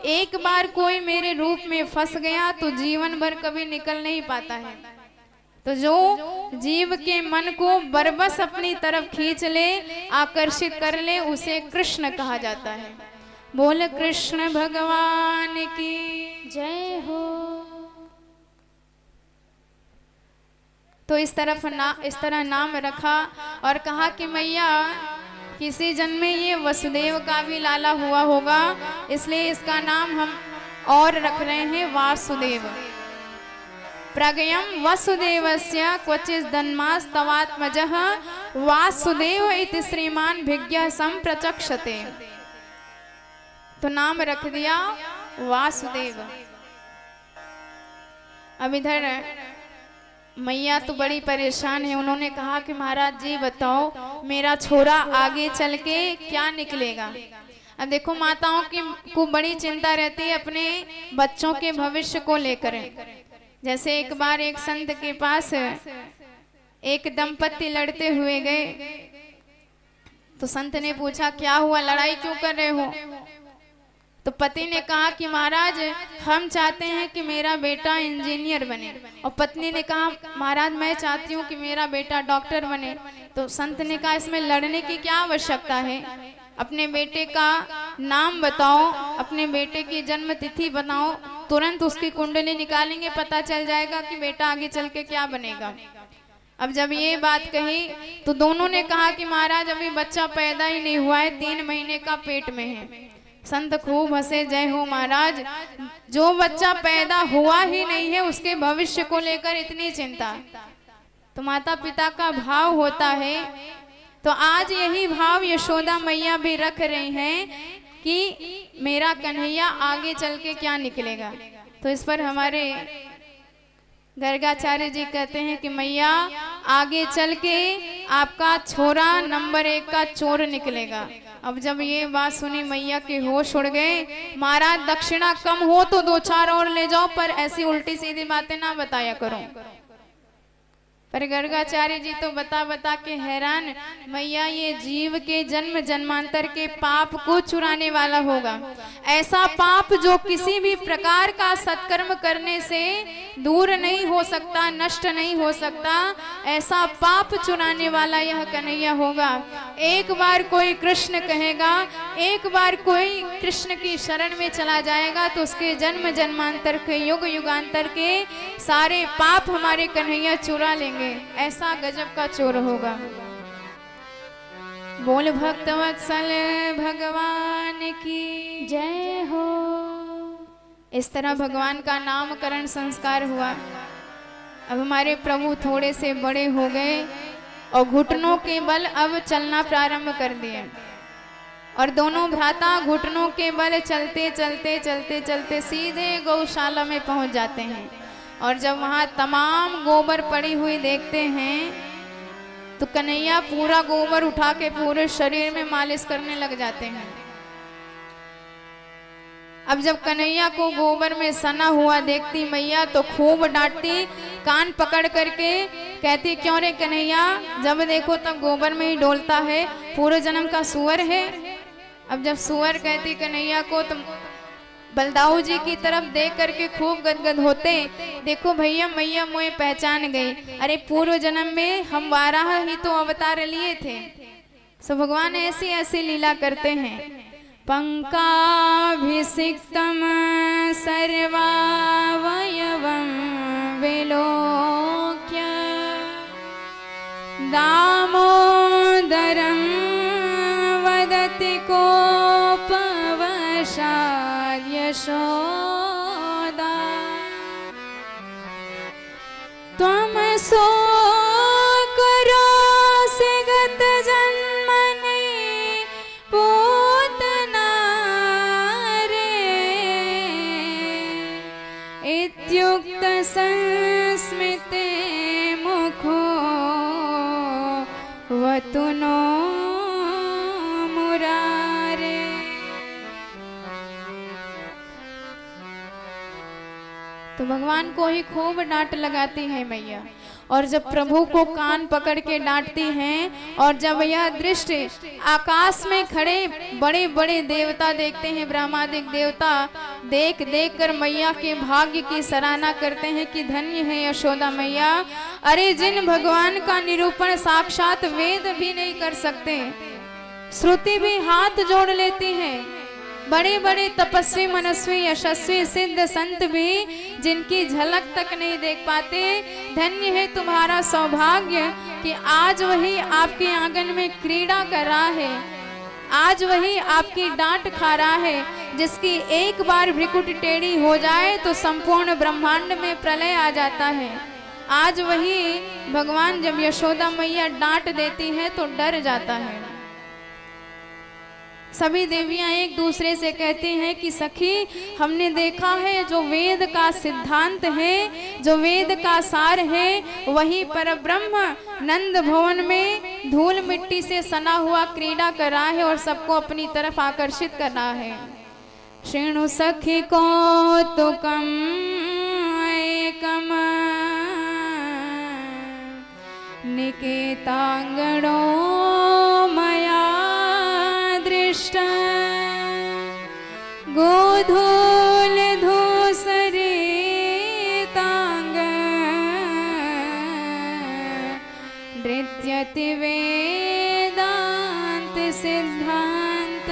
एक बार कोई मेरे रूप में फंस गया तो जीवन भर कभी निकल नहीं पाता है। तो जो जीव के मन को बरबस अपनी तरफ खींच ले, आकर्षित कर ले, उसे कृष्ण कहा जाता है। बोल कृष्ण भगवान की जय हो। तो इस तरह नाम रखा और कहा कि मैया किसी जन्म में ये वसुदेव का भी लाला हुआ होगा, इसलिए इसका नाम हम और रख रहे हैं वासुदेव। प्रगयम वसुदेवस्य क्वचित् जन्मास्तवात्मजः वासुदेव इति श्रीमान भिज्ञः संप्रचक्षते। तो नाम रख दिया वासुदेव। अब इधर मैया तो बड़ी परेशान है। उन्होंने कहा कि महाराज जी बताओ मेरा छोरा आगे चल के क्या निकलेगा। अब देखो माताओं की को बड़ी चिंता रहती है अपने बच्चों के भविष्य को लेकर। जैसे एक बार एक संत के पास एक दंपति लड़ते हुए गए, तो संत ने पूछा क्या हुआ, लड़ाई क्यों कर रहे हो? तो पति ने कहा कि महाराज हम चाहते हैं कि मेरा बेटा इंजीनियर बने, और पत्नी ने कहा महाराज मैं चाहती हूँ कि मेरा बेटा डॉक्टर बने। तो संत ने कहा इसमें लड़ने की क्या आवश्यकता है, अपने बेटे का नाम बताओ, अपने बेटे की जन्म तिथि बताओ, तुरंत उसकी कुंडली निकालेंगे, पता चल जाएगा कि बेटा आगे चल के क्या बनेगा। अब जब ये बात कही तो दोनों ने कहा कि महाराज अभी बच्चा पैदा ही नहीं हुआ है, 3 महीने का पेट में है। संत खूब हंसे, जय हो महाराज, जो बच्चा पैदा हुआ ही नहीं है उसके भविष्य को लेकर इतनी चिंता। तो माता पिता का भाव होता है, तो आज यही भाव यशोदा मैया भी रख रही हैं कि मेरा कन्हैया आगे चल के क्या निकलेगा। तो इस पर हमारे गर्गाचार्य जी कहते हैं कि मैया आगे चल के आपका छोरा नंबर 1 का चोर निकलेगा। अब जब ये बात सुनी मैया के होश उड़ गए। महाराज दक्षिणा कम हो तो 2-4 और ले जाओ, पर ऐसी उल्टी सीधी बातें ना बताया करो। पर गर्गाचार्य जी तो बता बता के हैरान, मैया ये जीव के जन्म जन्मांतर के पाप को चुराने वाला होगा। ऐसा पाप जो किसी भी प्रकार का सत्कर्म करने से दूर नहीं हो सकता, नष्ट नहीं हो सकता, ऐसा पाप चुराने वाला यह कन्हैया होगा। एक बार कोई कृष्ण कहेगा, एक बार कोई कृष्ण की शरण में चला जाएगा तो उसके जन्म जन्मांतर के युग युगांतर के सारे पाप हमारे कन्हैया चुरा लेंगे। ऐसा गजब का चोर होगा। बोल भक्त वत्सल भगवान की जय हो। इस तरह भगवान का नामकरण संस्कार हुआ। अब हमारे प्रभु थोड़े से बड़े हो गए और घुटनों के बल अब चलना प्रारंभ कर दिए, और दोनों भ्राता घुटनों के बल चलते चलते चलते चलते सीधे गौशाला में पहुंच जाते हैं। और जब वहां तमाम गोबर पड़ी हुई देखते हैं तो कन्हैया पूरा गोबर उठा के पूरे शरीर में मालिश करने लग जाते हैं। अब जब कन्हैया को गोबर में सना हुआ देखती मैया तो खूब डांटती, कान पकड़ करके कहती क्यों रे कन्हैया, जब देखो तब गोबर में ही डोलता है, पूरे जन्म का सुअर है। अब जब सुअर कहती कन्हैया को तो बलदाऊ जी की तरफ देख करके खूब गदगद होते, देखो भैया मैया मुझे पहचान गई, अरे पूर्व जन्म में हम वाराह ही तो अवतार लिए थे। सो भगवान ऐसी ऐसी लीला करते हैं। पंकाभिषिक्तम सर्वावयवं विलोक्य दामोदरं वदति कोपवशाद् यशोदा त्वं शोकरोषि गतजन्मनि पूतना रे इत्युक्त संस्मिते मुखो वतुनो मुरारे। तो भगवान को ही खूब डांट लगाती है मैया, और जब प्रभु को कान पकड़ के डांटती हैं, और जब यह दृष्टि आकाश में खड़े बड़े बड़े देवता देखते हैं, ब्रह्मादिक देवता देख देख कर मैया के भाग्य की सराहना करते हैं कि धन्य है यशोदा मैया। अरे जिन भगवान का निरूपण साक्षात वेद भी नहीं कर सकते, श्रुति भी हाथ जोड़ लेती है, बड़े बड़े तपस्वी मनस्वी यशस्वी सिद्ध संत भी जिनकी झलक तक नहीं देख पाते, धन्य है तुम्हारा सौभाग्य कि आज वही आपके आंगन में क्रीड़ा कर रहा है, आज वही आपकी डांट खा रहा है, जिसकी एक बार भ्रिकुट टेढ़ी हो जाए तो संपूर्ण ब्रह्मांड में प्रलय आ जाता है। आज वही भगवान जब यशोदा मैया डांट देती है तो डर जाता है। सभी देवियां एक दूसरे से कहती हैं कि सखी हमने देखा है जो वेद का सिद्धांत है, जो वेद का सार है, वही परब्रह्म नंद भवन में धूल मिट्टी से सना हुआ क्रीड़ा कर रहा है और सबको अपनी तरफ आकर्षित कर रहा है। शृणु सखी कौतुकम एकम निकेतांगणो मया दृष्टा गो धूल धूसरी तांग नृत्यति वेदांत सिद्धांत।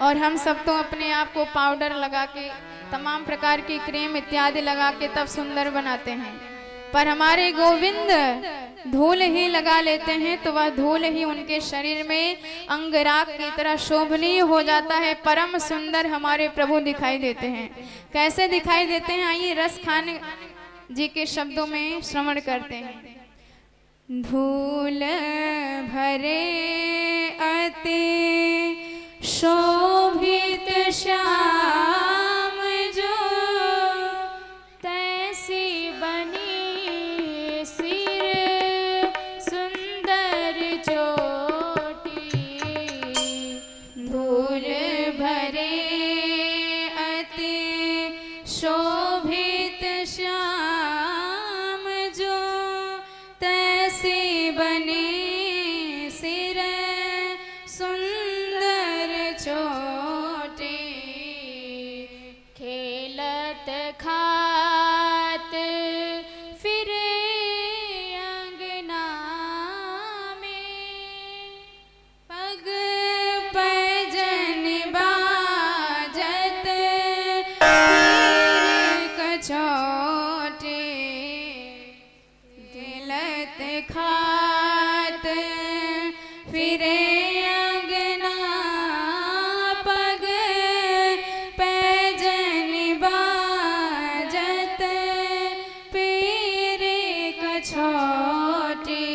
और हम सब तो अपने आप को पाउडर लगा के, तमाम प्रकार की क्रीम इत्यादि लगा के तब सुंदर बनाते हैं, पर हमारे गोविंद धूल ही लगा लेते हैं तो वह धूल ही उनके शरीर में अंगराग की तरह शोभनीय हो जाता है। परम सुंदर हमारे प्रभु दिखाई देते हैं। कैसे दिखाई देते हैं, आइए रस खान जी के शब्दों में श्रवण करते हैं। धूल भरे अति शोभित श्याम जो तैसी बनी सिर सुंदर चोटी। धूल भरे अति शोभित श्याम जो तैसी बनी सिर सुंदर चोटी। खेलत खात फिरे अंगना में पग पैजन बाजत फिर कछोटे। खेलत खात फिरे अंगना पग पैजन बाजत पीर कछोटे।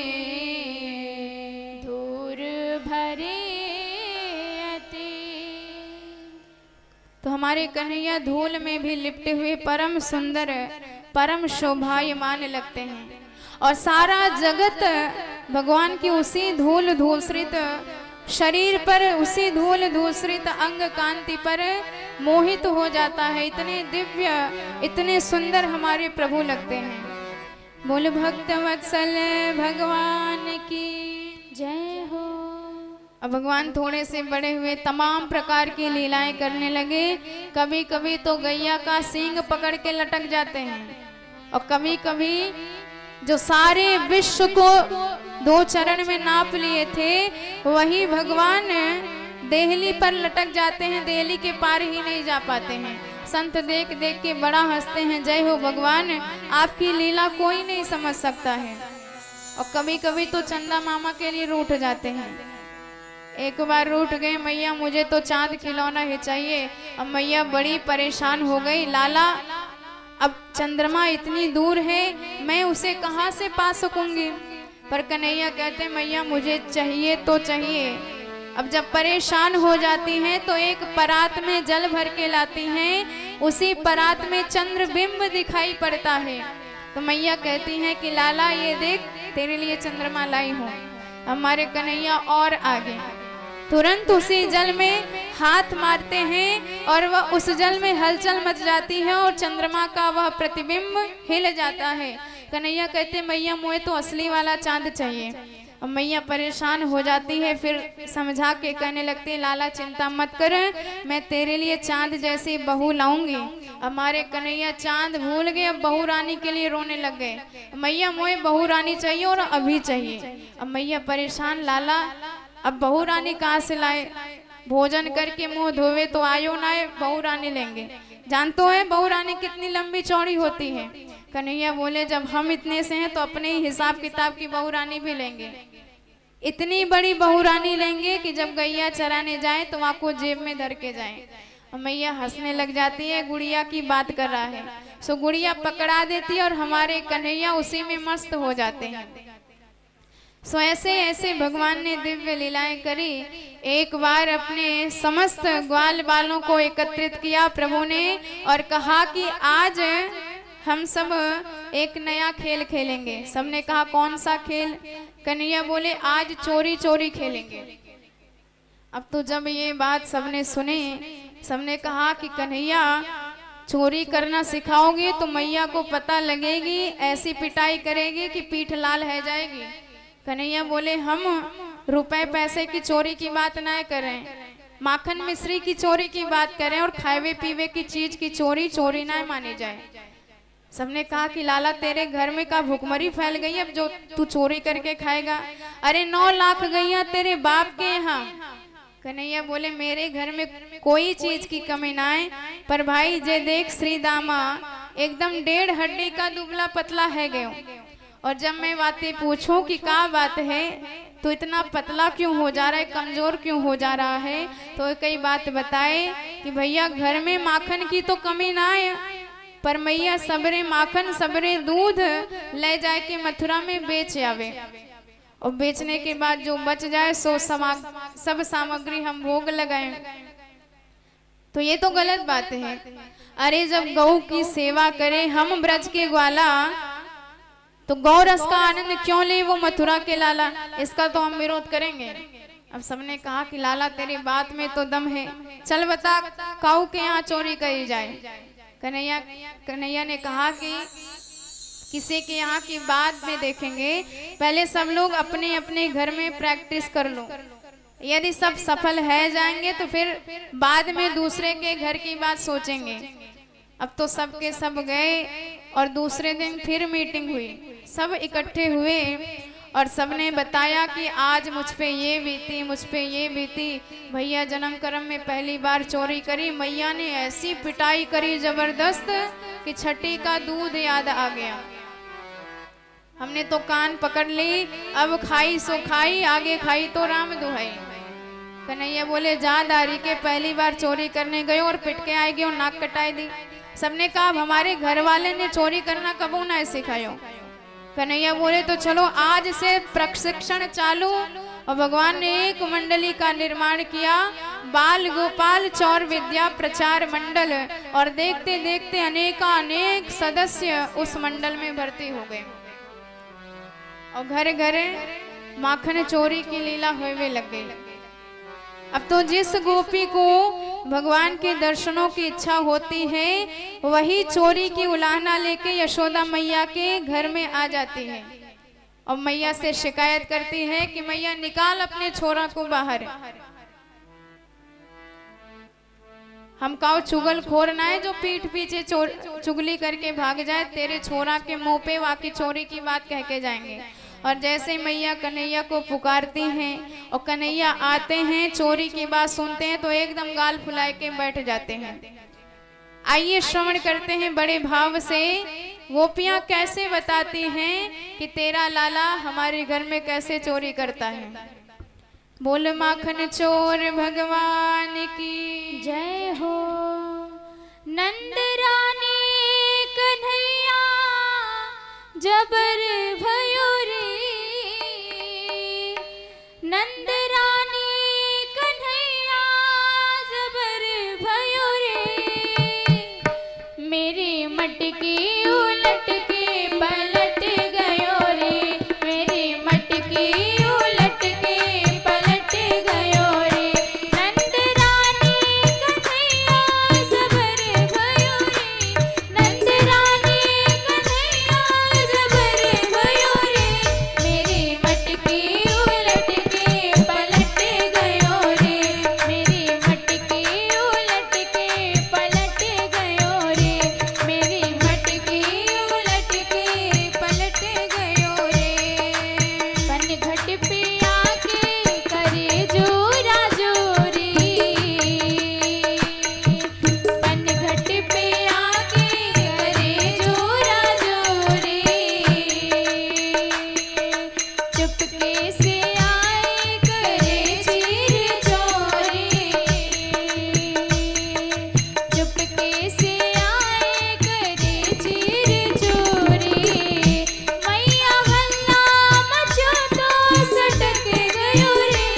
धूर भरे अति। तो हमारे कन्हैया धूल में भी लिपटे हुए परम सुंदर परम शोभायमान लगते हैं, और सारा जगत भगवान की उसी धूल धूसरित शरीर पर, उसी धूल धूसरित अंग कांति पर मोहित हो जाता है। इतने दिव्य, इतने सुंदर हमारे प्रभु लगते हैं। बोल भक्त वत्सल भगवान की जय हो। अब भगवान थोड़े से बड़े हुए तमाम प्रकार की लीलाएं करने लगे। कभी कभी तो गैया का सींग पकड़ के लटक जाते हैं, और कभी कभी जो सारे विश्व को दो चरण में नाप लिए थे वही भगवान देहली पर लटक जाते हैं, देहली के पार ही नहीं जा पाते हैं। संत देख देख के बड़ा हंसते हैं। जय हो भगवान, आपकी लीला कोई नहीं समझ सकता है। और कभी कभी तो चंदा मामा के लिए रूठ जाते हैं। एक बार रूठ गए, मैया मुझे तो चांद खिलौना ही चाहिए। अब मैया बड़ी परेशान हो गई, लाला अब चंद्रमा इतनी दूर है, मैं उसे कहाँ से पा सकूंगी। पर कन्हैया कहते मैया मुझे चाहिए तो चाहिए। अब जब परेशान हो जाती हैं तो एक परात में जल भर के लाती हैं, उसी परात में चंद्रबिंब दिखाई पड़ता है। तो मैया कहती हैं कि लाला ये देख तेरे लिए चंद्रमा लाई हूँ। हमारे कन्हैया और आगे तुरंत उसी जल में हाथ मारते हैं और वह उस जल में हलचल मच जाती है और चंद्रमा का वह प्रतिबिंब हिल जाता है। कन्हैया कहते मैया मुझे तो असली वाला चांद चाहिए। और मैया परेशान हो जाती है, फिर समझा के कहने लगती है लाला चिंता मत कर, मैं तेरे लिए चांद जैसी बहू लाऊंगी। हमारे कन्हैया चांद भूल गए, अब बहू रानी के लिए रोने लग गए। मैया मुझे बहू रानी चाहिए और अभी चाहिए। अब मैया परेशान, लाला अब बहू रानी कहाँ से लाए, भोजन करके मुंह धोवे तो आयो ना बहू रानी लेंगे। जानते हैं बहू रानी कितनी लंबी चौड़ी होती है। कन्हैया बोले जब हम इतने से हैं तो अपने ही हिसाब किताब की बहू रानी भी लेंगे। इतनी बड़ी बहू रानी लेंगे कि जब गैया चराने जाए तो आपको जेब में धर के जाए। मैया हंसने लग जाती है, गुड़िया की बात कर रहा है। सो गुड़िया पकड़ा देती है और हमारे कन्हैया उसी में मस्त हो जाते हैं। सो ऐसे ऐसे भगवान ने दिव्य लीलाएं करी। एक बार अपने समस्त ग्वाल बालों को एकत्रित किया प्रभु ने और कहा कि आज हम सब एक नया खेल खेलेंगे। सबने कहा कौन सा खेल? कन्हैया बोले आज चोरी चोरी खेलेंगे। अब तो जब ये बात सबने सुनी, सबने कहा कि कन्हैया चोरी करना सिखाओगे तो मैया को पता लगेगी, ऐसी पिटाई करेगी कि पीठ लाल है जाएगी। कन्हैया बोले हम रुपए पैसे की चोरी की बात ना करें, माखन मिश्री की चोरी की बात करें और खावे पीवे की चीज की चोरी चोरी ना मानी जाए। सबने कहा कि लाला तेरे घर में का भुखमरी फैल गई, अब जो तू चोरी करके खाएगा। अरे 9 लाख गैया तेरे बाप के यहाँ। कन्हैया बोले मेरे घर में कोई चीज की कमी ना है, पर भाई जे देख श्री दामा एकदम 1.5 हड्डी का दुबला पतला है गयो। और जब मैं बातें पूछूं कि क्या बात है, तो इतना पतला क्यों हो जा रहा है, कमजोर क्यों हो जा रहा है, तो कई बात बताए कि भैया घर में माखन की तो कमी ना है, पर मैया सबरे माखन सबरे दूध ले जाए के मथुरा में बेच आवे, और बेचने के बाद जो बच जाए सो सब सामग्री हम भोग लगाएं। तो ये तो गलत बात है। अरे जब गौ की सेवा करें हम ब्रज के ग्वाला, तो गौ रस का आनंद क्यों ले वो मथुरा के लाला, इसका तो हम विरोध करेंगे। अब सबने कहा कि लाला तेरी बात में तो दम है, चल बता काऊ के यहाँ चोरी करी जाए। कन्हैया ने कहा कि किसी के यहाँ की बाद में देखेंगे, पहले सब लोग अपने अपने घर में प्रैक्टिस कर लो, यदि सब सफल है जाएंगे तो फिर बाद में दूसरे के घर की बात सोचेंगे। अब तो सब के सब गए और दूसरे दिन फिर मीटिंग हुई, सब इकट्ठे हुए और सबने बताया कि आज मुझ पे ये बीती, मुझ पे ये बीती। भैया जन्म कर्म में पहली बार चोरी करी, मैया ने ऐसी पिटाई करी जबरदस्त कि छठी का दूध याद आ गया। हमने तो कान पकड़ ली, अब खाई सो खाई, आगे खाई तो राम दुहाई। कन्हैया बोले जा दारी के पहली बार चोरी करने गए और पिट के आएगी और नाक कटाई दी। सबने कहा हमारे घर वाले ने चोरी करना कबू ना सिखायो। कन्हैया बोले तो चलो आज से प्रशिक्षण चालू, और भगवान ने एक मंडली का निर्माण किया, बाल गोपाल चौर विद्या प्रचार मंडल, और देखते देखते अनेक सदस्य उस मंडल में भर्ती हो गए और घर घर माखन चोरी की लीला होने लग गई। अब तो जिस गोपी को भगवान के दर्शनों की इच्छा होती है, वही चोरी की उलाहना लेके यशोदा मैया के घर में आ जाती है और मैया से शिकायत करती है कि मैया निकाल अपने छोरा को बाहर। हम काऊ चुगल खोर ना है जो पीठ पीछे चुगली करके भाग जाए, तेरे छोरा के मुंह पे वाकी चोरी की बात कह के जाएंगे। और जैसे मैया कन्हैया को पुकारती हैं और कन्हैया आते हैं, चोरी की बात सुनते हैं तो एकदम गाल फुलाए के बैठ जाते हैं। आइए श्रवण करते हैं बड़े भाव से, गोपियां कैसे बताती हैं कि तेरा लाला हमारे घर में कैसे चोरी करता है। बोल माखन चोर भगवान की जय हो। नंद रानी कन्हैया जबर भयो रे, नंद रानी कन्हैया जबर भयो रे, मेरी मटकी उलट के पलट गयो रे, मेरी मटकी उलट के पलट गयो रे, नंद रानी कन्हैया जबर भयो रे, नंद रानी कन्हैया जबर भयो रे, मेरी मटकी उलट के पलट गयो रे, मेरी मटकी उलट के पलट गयो रे, मेरी मटकी उलट के पलट गयो रे। पन घट पे आके करे जोरा जोरी, पन घट पे आके करे जोरा जोरी, चुपके से आए करे चीर चोरी, चुपके से आए करे चीर चोरी, मैया हल्ला मचो तो सटक गयो रे,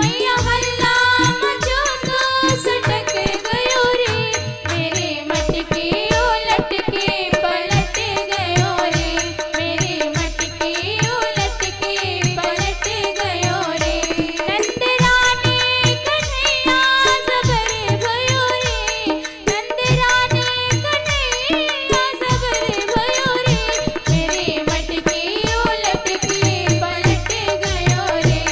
मैया हल्ला मचो तो सटक गयो रे, मेरी मटकी उलट के पलट गयो रे, मेरी मटकी उलट के पलट गयो रे, नंद रानी कन्हैया जबर भयो रे, नंद रानी कन्हैया जबर भयो रे, मेरी मटकी उलट के पलट गयो रे,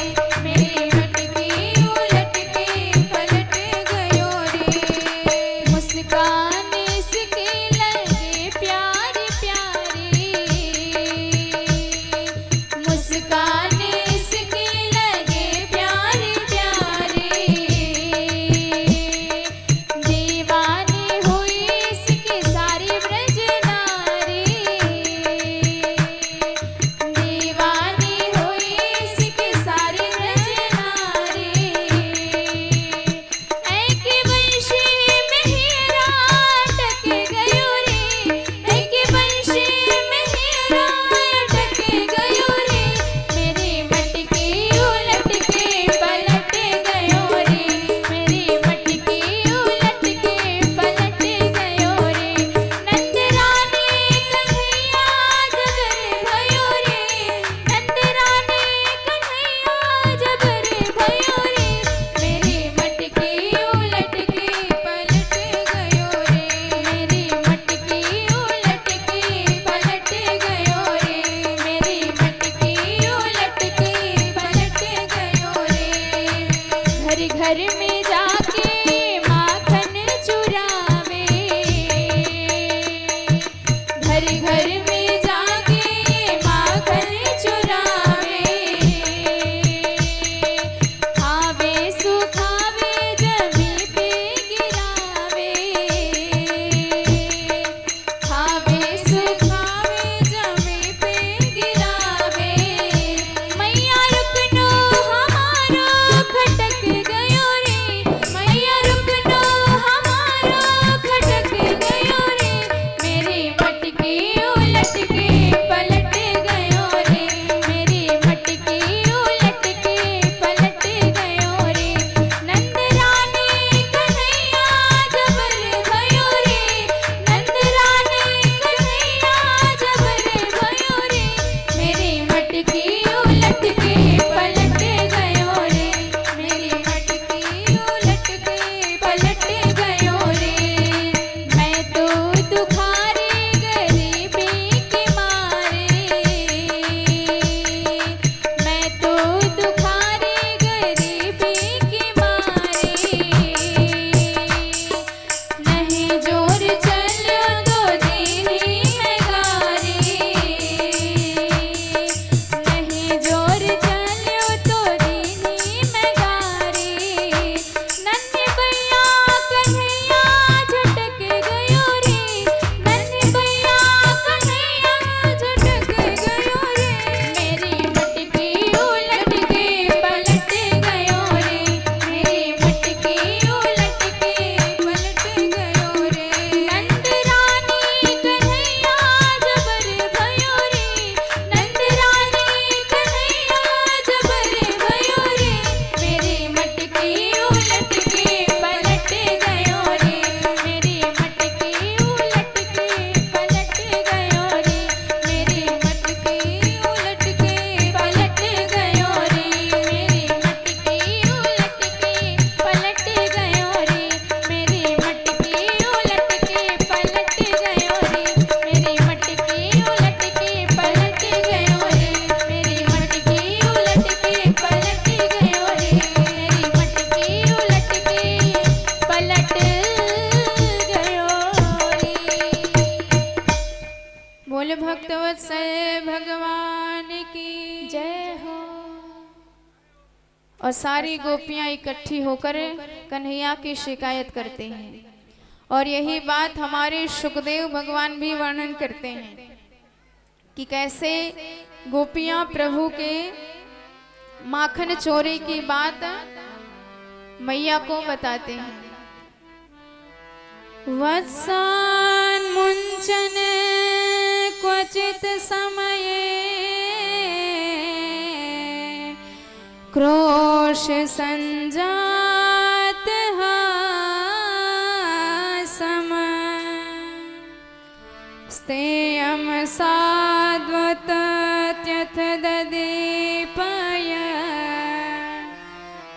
घर में जाके माखन चुरावे, घर घर में जाके माखन चुरावे, खावे सुखावे जमी पे गिरावे, खावे सुखावे जमी पे गिरावे। मैया रुकनो हमारो खटक गयो रे, मैया रुकनो हमारो खटक गयो रे, मेरी मटकी उलट के पलट गयो रे, मेरी मटकी उलट के पलट गयो रे। नंद रानी कन्हैया जबर भयो रे, नंद रानी कन्हैया जबर भयो रे, मेरी मटकी उलट के पलट गयो रे, मेरी मटकी उलट के पलट गयो रे। मैं तो दुखारी गरीबी के मारे, मैं तो दुखारी गरीबी के मारे, नहीं जोर चलो तो दीनी है गारी, नहीं जोर चलो तो दीनी मैं गारी। नन्हे भैया कन्हैया झटक गयो रे, नन्हे भैया कन्हैया झटक गयो रे, मेरी मटकी उलट के पलट गयो रे, मेरी मटकी उलट के पलट गयो रे। नंद रानी कन्हैया जबर भयो रे, नंद रानी कन्हैया जबर भयो रे, मेरी मटकी उलट के पलट गयो रे, मेरी मटकी उलट के पलट गयो रे, मेरी मटकी उलट के पलट गयो रे, मेरी मटकी उलट के पलट गयो रे, मेरी मटकी उलट के पलट गयो रे, मेरी मटकी उलट के पलट गयो रे, मेरी मटकी उलट के पलट गयो रे, मेरी मटकी उलट के पलट गयो रे। बोले भक्तवत्सल भगवान की जय हो। और सारी गोपियां इकट्ठी होकर कन्हैया की शिकायत करते हैं। और यही बात हमारे सुखदेव भगवान भी वर्णन करते हैं कि कैसे गोपियां प्रभु के माखन चोरी की बात मैया को बताते हैं। वत्सान मुंचन क्वचित समये क्रोश संजात हासम स्तेयम साद्वत त्यथ ददीपय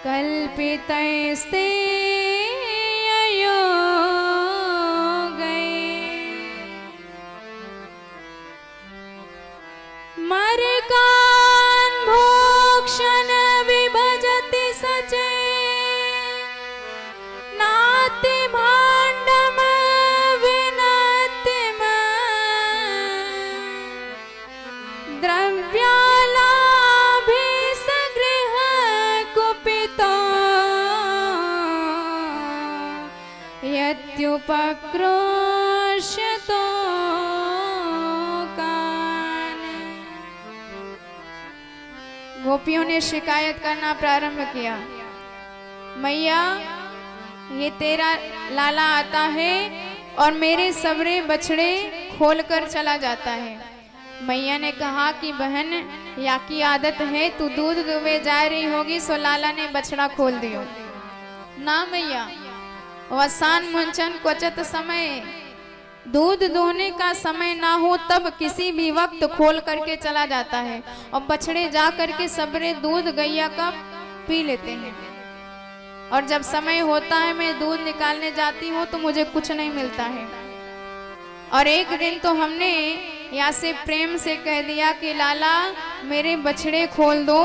कल्पितैस्ते मरकान् भोक्षण विभजति सचे नाति भाण्डम विनतिम द्रव्यालाभिसगृह कुपितो यत्युपक्रोश्यतो गोपियों ने शिकायत करना प्रारंभ किया। मैया, ये तेरा लाला आता है और मेरे सबरे बछड़े खोलकर चला जाता है। मैया ने कहा कि बहन, या की आदत है, तू दूध दुबे जा रही होगी सो लाला ने बछड़ा खोल दियो ना मैया। वसान मुंचन क्वचित समय, दूध दोहने का समय ना हो तब किसी भी वक्त खोल करके चला जाता है और बछड़े जा करके सबरे दूध गैया का पी लेते हैं। और जब समय होता है मैं दूध निकालने जाती हूँ तो मुझे कुछ नहीं मिलता है। और एक दिन तो हमने यहाँ से प्रेम से कह दिया कि लाला मेरे बछड़े खोल दो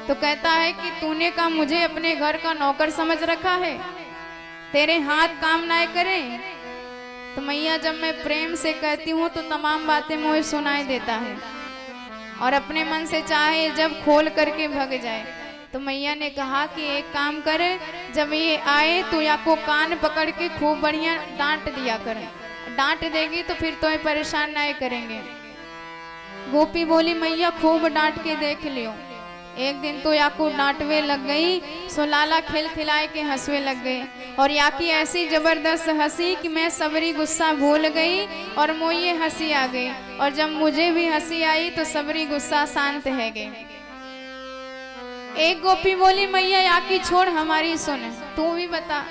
तो कहता है कि तूने का मुझे अपने घर का नौकर समझ रखा है, तेरे हाथ काम ना करें। तो मैया जब मैं प्रेम से कहती हूँ तो तमाम बातें मुझे सुनाई देता है और अपने मन से चाहे जब खोल करके भग जाए। तो मैया ने कहा कि एक काम कर, जब ये आए तो या को कान पकड़ के खूब बढ़िया डांट दिया कर, डांट देगी तो फिर तो परेशान ना करेंगे। गोपी बोली मैया खूब डांट के देख लियो। एक दिन तो याकू डांटवे लग गई, सो लाला खिलखिलाए के हंसवे लग गए और याकी ऐसी जबरदस्त हंसी कि मैं सबरी गुस्सा भूल गई और मोये हंसी आ गई। और जब मुझे भी हंसी आई तो सबरी गुस्सा शांत है गई। एक गोपी बोली मैया याकी छोड़ हमारी सुन, तू भी बता।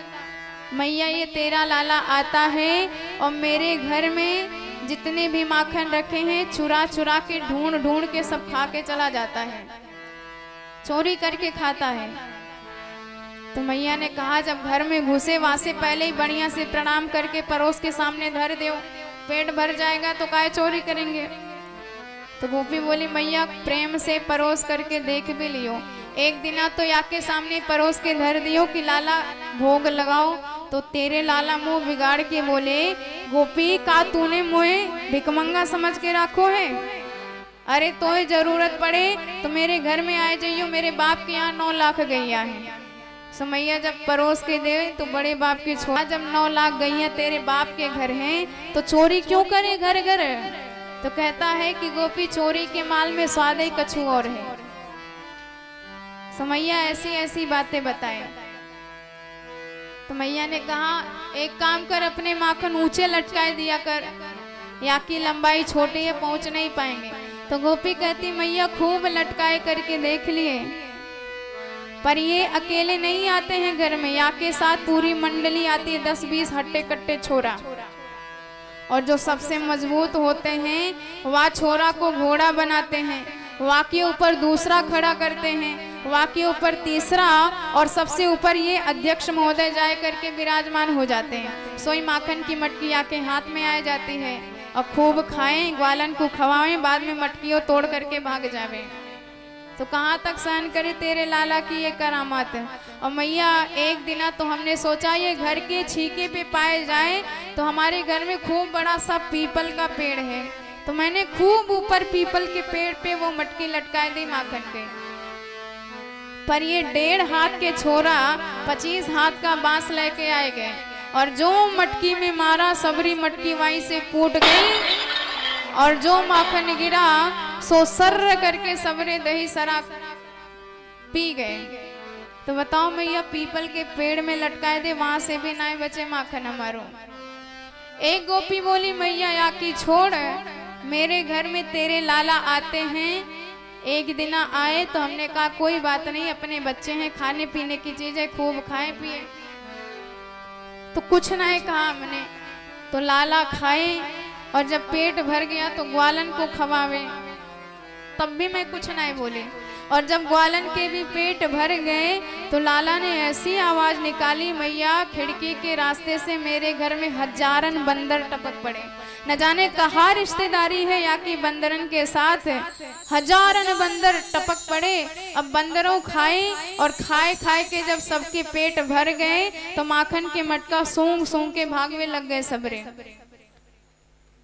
मैया ये तेरा लाला आता है और मेरे घर में जितने भी माखन रखे हैं चुरा चुरा के ढूंढ ढूंढ के सब खा के चला जाता है, चोरी करके खाता है। तो मैया ने कहा जब घर में घुसे वहां से पहले ही बढ़िया से प्रणाम करके पड़ोस के सामने धर दो, पेट भर जाएगा तो काहे चोरी करेंगे। तो गोपी बोली मैया प्रेम से परोस करके देख भी लियो। एक दिना तो याके सामने परोस के धर दियो कि लाला भोग लगाओ। तो तेरे लाला मुंह बिगाड़ के बोले गोपी का तूने मुझे भिकमंगा समझ के रखो है, अरे तो जरूरत पड़े तो मेरे घर में आए जाइयो, मेरे बाप के यहाँ 9 लाख गैया है। समैया जब परोस के दे तो बड़े बाप के छोड़ा, जब 9 लाख गैया तेरे बाप के घर हैं तो चोरी क्यों करे घर घर। तो कहता है कि गोपी चोरी के माल में स्वाद ही कछु और है। समैया ऐसी ऐसी बातें बताए। तो मैया ने कहा एक काम कर, अपने माखन ऊंचे लटकाए दिया कर, या की लंबाई छोटी है पहुंच नहीं पाएंगे। तो गोपी कहती मैया खूब लटकाए करके देख लिए, पर ये अकेले नहीं आते हैं घर में, या के साथ पूरी मंडली आती है, 10-20 हट्टे कट्टे छोरा। और जो सबसे मजबूत होते हैं वह छोरा को घोड़ा बनाते हैं, वह के ऊपर दूसरा खड़ा करते हैं, वह के ऊपर तीसरा, और सबसे ऊपर ये अध्यक्ष महोदय जाए करके विराजमान हो जाते हैं। सोई माखन की मटकी आके हाथ में आ जाती है और खूब खाएं, ग्वालन को खवाएं, बाद में मटकियों तोड़ करके भाग जावे। तो कहाँ तक सहन करे तेरे लाला की ये करामात है। और मैया एक दिना तो हमने सोचा ये घर के छीके पे पाए जाए, तो हमारे घर में खूब बड़ा सा पीपल का पेड़ है, तो मैंने खूब ऊपर पीपल के पेड़ पे वो मटकी लटकाए दी माखन के। पर ये 1.5 हाथ के छोरा 25 हाथ का बांस लेके आए गए और जो मटकी में मारा सबरी मटकी वहीं से फूट गई और जो माखन गिरा सो सर्र करके सबरे दही सरा पी गए। तो बताओ मैया पीपल के पेड़ में लटकाए दे, वहां से भी ना बचे माखन हमारो। एक गोपी बोली मैया या की छोड़, मेरे घर में तेरे लाला आते हैं, एक दिन आए तो हमने कहा कोई बात नहीं, अपने बच्चे हैं, खाने पीने की चीजें खूब खाए पिए। तो कुछ नहीं कहा हमने, तो लाला खाए और जब पेट भर गया तो ग्वालन को खवावे, तब भी मैं कुछ नहीं बोली। और जब ग्वालन के भी पेट भर गए तो लाला ने ऐसी आवाज निकाली मैया खिड़की के रास्ते से मेरे घर में हजारन बंदर टपक पड़े। न जाने कहाँ रिश्तेदारी है या कि बंदरन के साथ हजारन बंदर टपक पड़े। अब बंदरों खाए और खाए खाए के जब सबके पेट भर गए तो माखन के मटका सूंघ सूंघ के भागवे लग गए सबरे।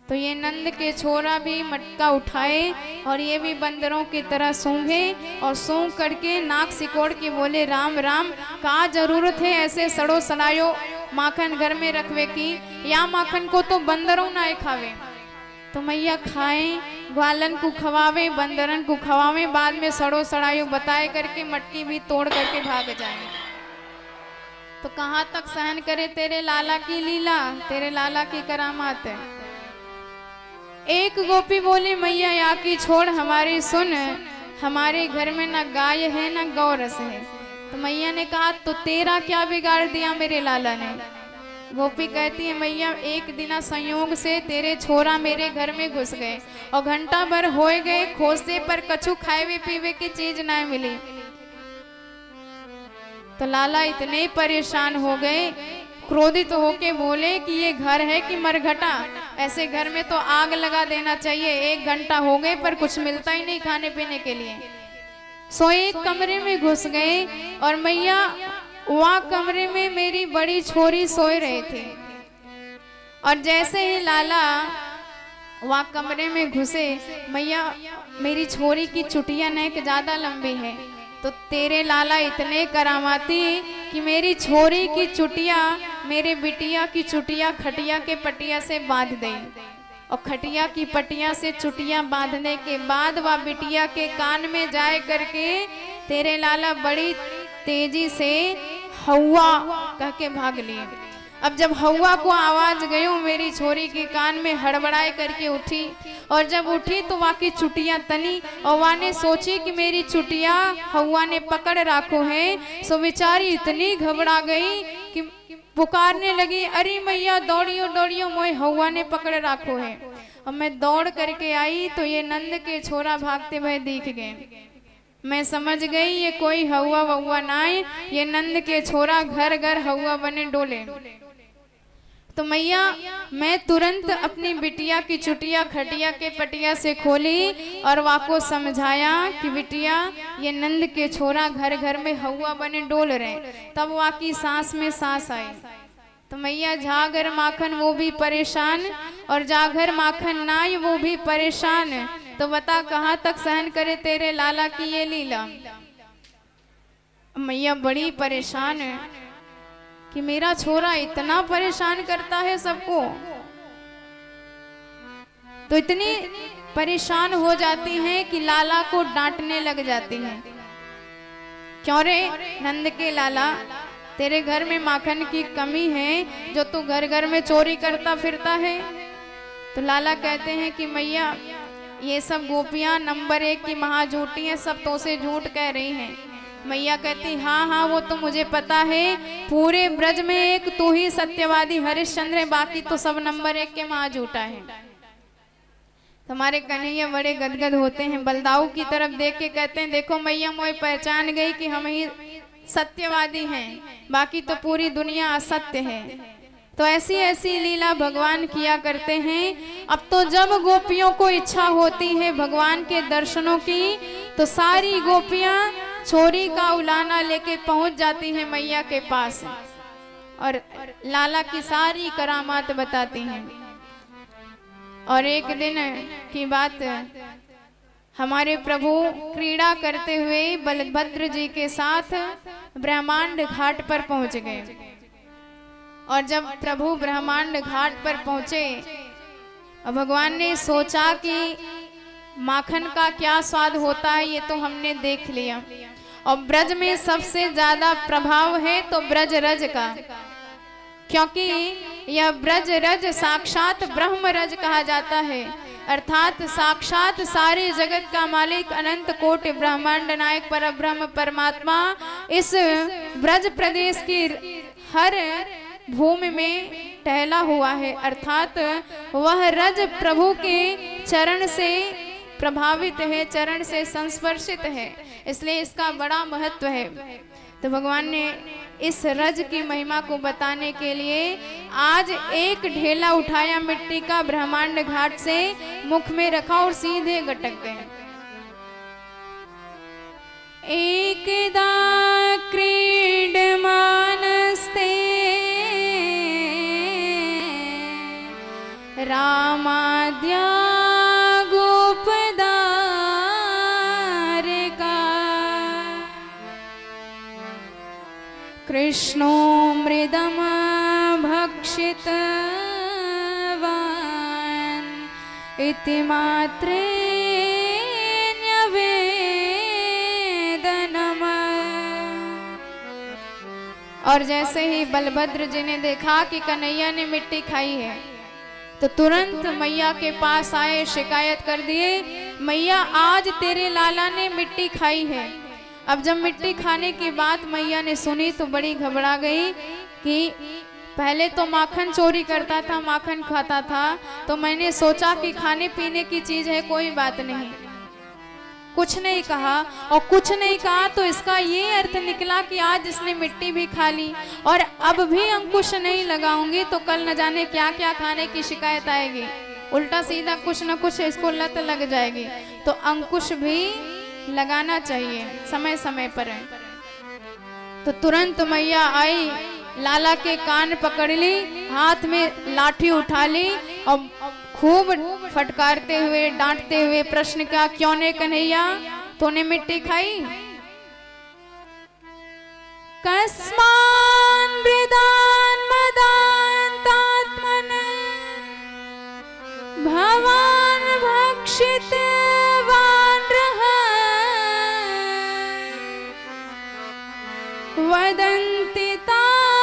तो ये नंद के छोरा भी मटका उठाए और ये भी बंदरों की तरह सूंघे और सूंघ करके नाक सिकोड़ के बोले राम राम, का जरूरत है ऐसे सड़ो सड़ायो माखन घर में रखवे की, या माखन को तो बंदरों ना खावे। तो मैया खाए, ग्वालन को खवावे, बंदरन को खवावे, बाद में सड़ो सड़ायो बताए करके मटकी भी तोड़ करके भाग जाए। तो कहाँ तक सहन करे तेरे लाला की लीला, तेरे लाला की करामात है। एक गोपी बोली मैया या की छोड़ हमारी सुन, हमारे घर में ना गाय है ना गौरस है। तो मैया ने कहा तो तेरा क्या बिगाड़ दिया मेरे लाला ने। गोपी कहती है मैया एक दिन संयोग से तेरे छोरा मेरे घर में घुस गए और घंटा भर हो गए खोसे पर कछु खाए पीवे की चीज ना मिली। तो लाला इतने परेशान हो गए, क्रोधित होके बोले कि ये घर है कि मरघटा, ऐसे घर में तो आग लगा देना चाहिए। 1 घंटा हो गए पर कुछ मिलता ही नहीं खाने पीने के लिए। सो एक कमरे में घुस गए और मैया वहाँ कमरे में मेरी बड़ी छोरी सोए रहे थे। और जैसे ही लाला वहाँ कमरे में घुसे, मैया मेरी छोरी की चुटिया नेक ज्यादा लंबी है, तो तेरे लाला इतने करामाती कि मेरी छोरी की चुटिया मेरे बिटिया की चुटिया खटिया के पटिया से बांध दे। और खटिया की पटिया से चुटिया बांधने के बाद वह बिटिया के कान में जाए करके तेरे लाला बड़ी तेजी से हवा कह के भाग लिए। अब जब हवा को आवाज गई, मेरी छोरी के कान में हड़बड़ाए करके उठी, और जब उठी तो वहाँ की चुटिया तनी, और वहाँ ने सोची कि मेरी चुटिया हवा ने पकड़ राखो है। सो बेचारी इतनी घबरा गई कि पुकारने लगी, अरे मैया दौड़ियो दौड़ियो, मोए हवा ने पकड़ राखो है। और मैं दौड़ करके आई तो ये नंद के छोरा भागते हुए दिख गए। मैं समझ गई ये कोई हवा वहुआ ना है, ये नंद के छोरा घर घर हवा बने डोले। तो मैया मैं तुरंत अपनी बिटिया की चुटिया खटिया के पटिया से खोली और वाको समझाया कि बिटिया ये नंद के छोरा घर घर में हवा बने डोल रहे। तब वाकी सांस में सांस आई। तो मैया झागर माखन वो भी परेशान और जागर माखन नाई वो भी परेशान, तो बता कहाँ तक सहन करे तेरे लाला की ये लीला। मैया बड़ी परेशान है कि मेरा छोरा इतना परेशान करता है सबको। तो इतनी परेशान हो जाती हैं कि लाला को डांटने लग जाती हैं, क्यों रे नंद के लाला, तेरे घर में माखन की कमी है जो तू घर घर में चोरी करता फिरता है। तो लाला कहते हैं कि मैया ये सब गोपियां नंबर 1 की महाझूठी हैं, सब तो से झूठ कह रही हैं। मैया कहती हाँ हाँ वो तो मुझे पता है, पूरे ब्रज में एक तू ही सत्यवादी हरिश्चंद्र है, बाकी तो सब नंबर 1 के महाझूठा है। तुम्हारे कन्हैया बड़े गदगद होते हैं, बलदाऊ की तरफ देख के कहते हैं देखो मैया मोए पहचान गई कि हम ही सत्यवादी हैं, बाकी तो पूरी दुनिया असत्य है। तो ऐसी ऐसी लीला भगवान किया करते हैं। अब तो जब गोपियों को इच्छा होती है भगवान के दर्शनों की, तो सारी गोपियां छोरी का उलाना लेके पहुंच जाती हैं मैया के पास और लाला की सारी करामात बताती हैं। और एक दिन की बात, हमारे प्रभु क्रीड़ा करते हुए बलभद्र जी के साथ ब्रह्मांड घाट पर पहुंच गए। और जब प्रभु ब्रह्मांड घाट पर पहुंचे, भगवान ने सोचा कि माखन का क्या स्वाद होता है ये तो हमने देख लिया, और ब्रज में सबसे ज्यादा प्रभाव है तो ब्रज रज का, क्योंकि यह ब्रज रज साक्षात ब्रह्म रज कहा जाता है, अर्थात साक्षात सारे जगत का मालिक अनंत कोटि ब्रह्मांड नायक परब्रह्म परमात्मा इस ब्रज प्रदेश की हर भूमि में टहला हुआ है। अर्थात वह रज प्रभु के चरण से प्रभावित है, चरण से संस्पर्शित है, इसलिए इसका बड़ा महत्व है। तो भगवान ने इस रज की महिमा को बताने के लिए आज एक ढेला उठाया मिट्टी का, ब्रह्मांड घाट से मुख में रखा और सीधे गटक गए। एकदा क्रीडमानस्ते रामाद्या गोपदारका कृष्णो मृदम भक्षितवान् इति मात्रे न्यवेदनम्। और जैसे ही बलभद्र जी ने देखा कि कन्हैया ने मिट्टी खाई है, तो तुरंत मैया के पास आए, शिकायत कर दिए मैया आज तेरे लाला ने मिट्टी खाई है। अब जब मिट्टी खाने की बात मैया ने सुनी तो बड़ी घबरा गई कि पहले तो माखन चोरी करता था, माखन खाता था, तो मैंने सोचा कि खाने पीने की चीज है कोई बात नहीं, कुछ नहीं कहा। और कुछ नहीं कहा तो इसका ये अर्थ निकला कि आज इसने मिट्टी भी खा ली और अब भी अंकुश नहीं लगाऊंगी तो कल न जाने क्या क्या खाने की शिकायत आएगी, उल्टा सीधा कुछ न कुछ इसको लत लग जाएगी। तो अंकुश भी लगाना चाहिए समय समय पर। तो तुरंत मैया आई, लाला के कान पकड़ ली, हाथ में लाठी उठा ली और खूब फटकारते हुए डांटते हुए प्रश्न किया, क्यों ने कन्हैया तूने मिट्टी खाई? कस्मान मृदान मदान्तात्मन भवान भक्षित वदन्ति तावकायेते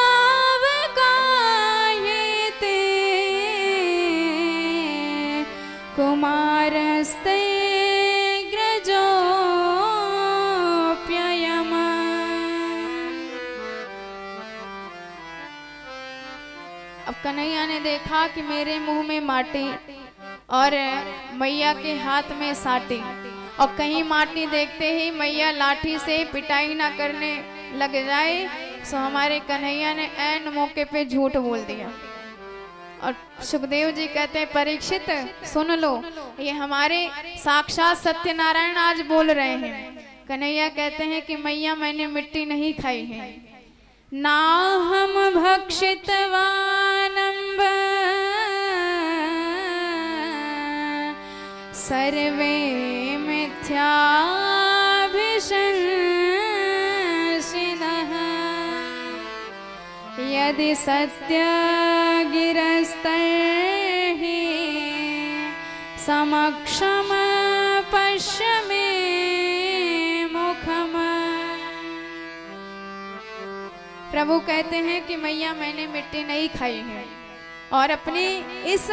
कुमारस्ते ग्रजोऽप्ययम्। अब कन्हैया ने देखा कि मेरे मुंह में माटी और मैया के हाथ में साटी, और कहीं माटी देखते ही मैया लाठी से पिटाई ना करने लग जाए, सो हमारे कन्हैया ने ऐन मौके पे झूठ बोल दिया। और सुखदेव जी कहते हैं, परीक्षित सुन लो, ये हमारे साक्षात सत्यनारायण आज बोल रहे हैं। कन्हैया कहते हैं कि मैया मैंने मिट्टी नहीं खाई है। ना हम भक्षितवानम्ब सर्वे मिथ्याभिशंसिनः यदि सत्य गिरस्तर्हि समक्षम पश्य मे मुखम। प्रभु कहते हैं कि मैया मैंने मिट्टी नहीं खाई है, और अपनी इस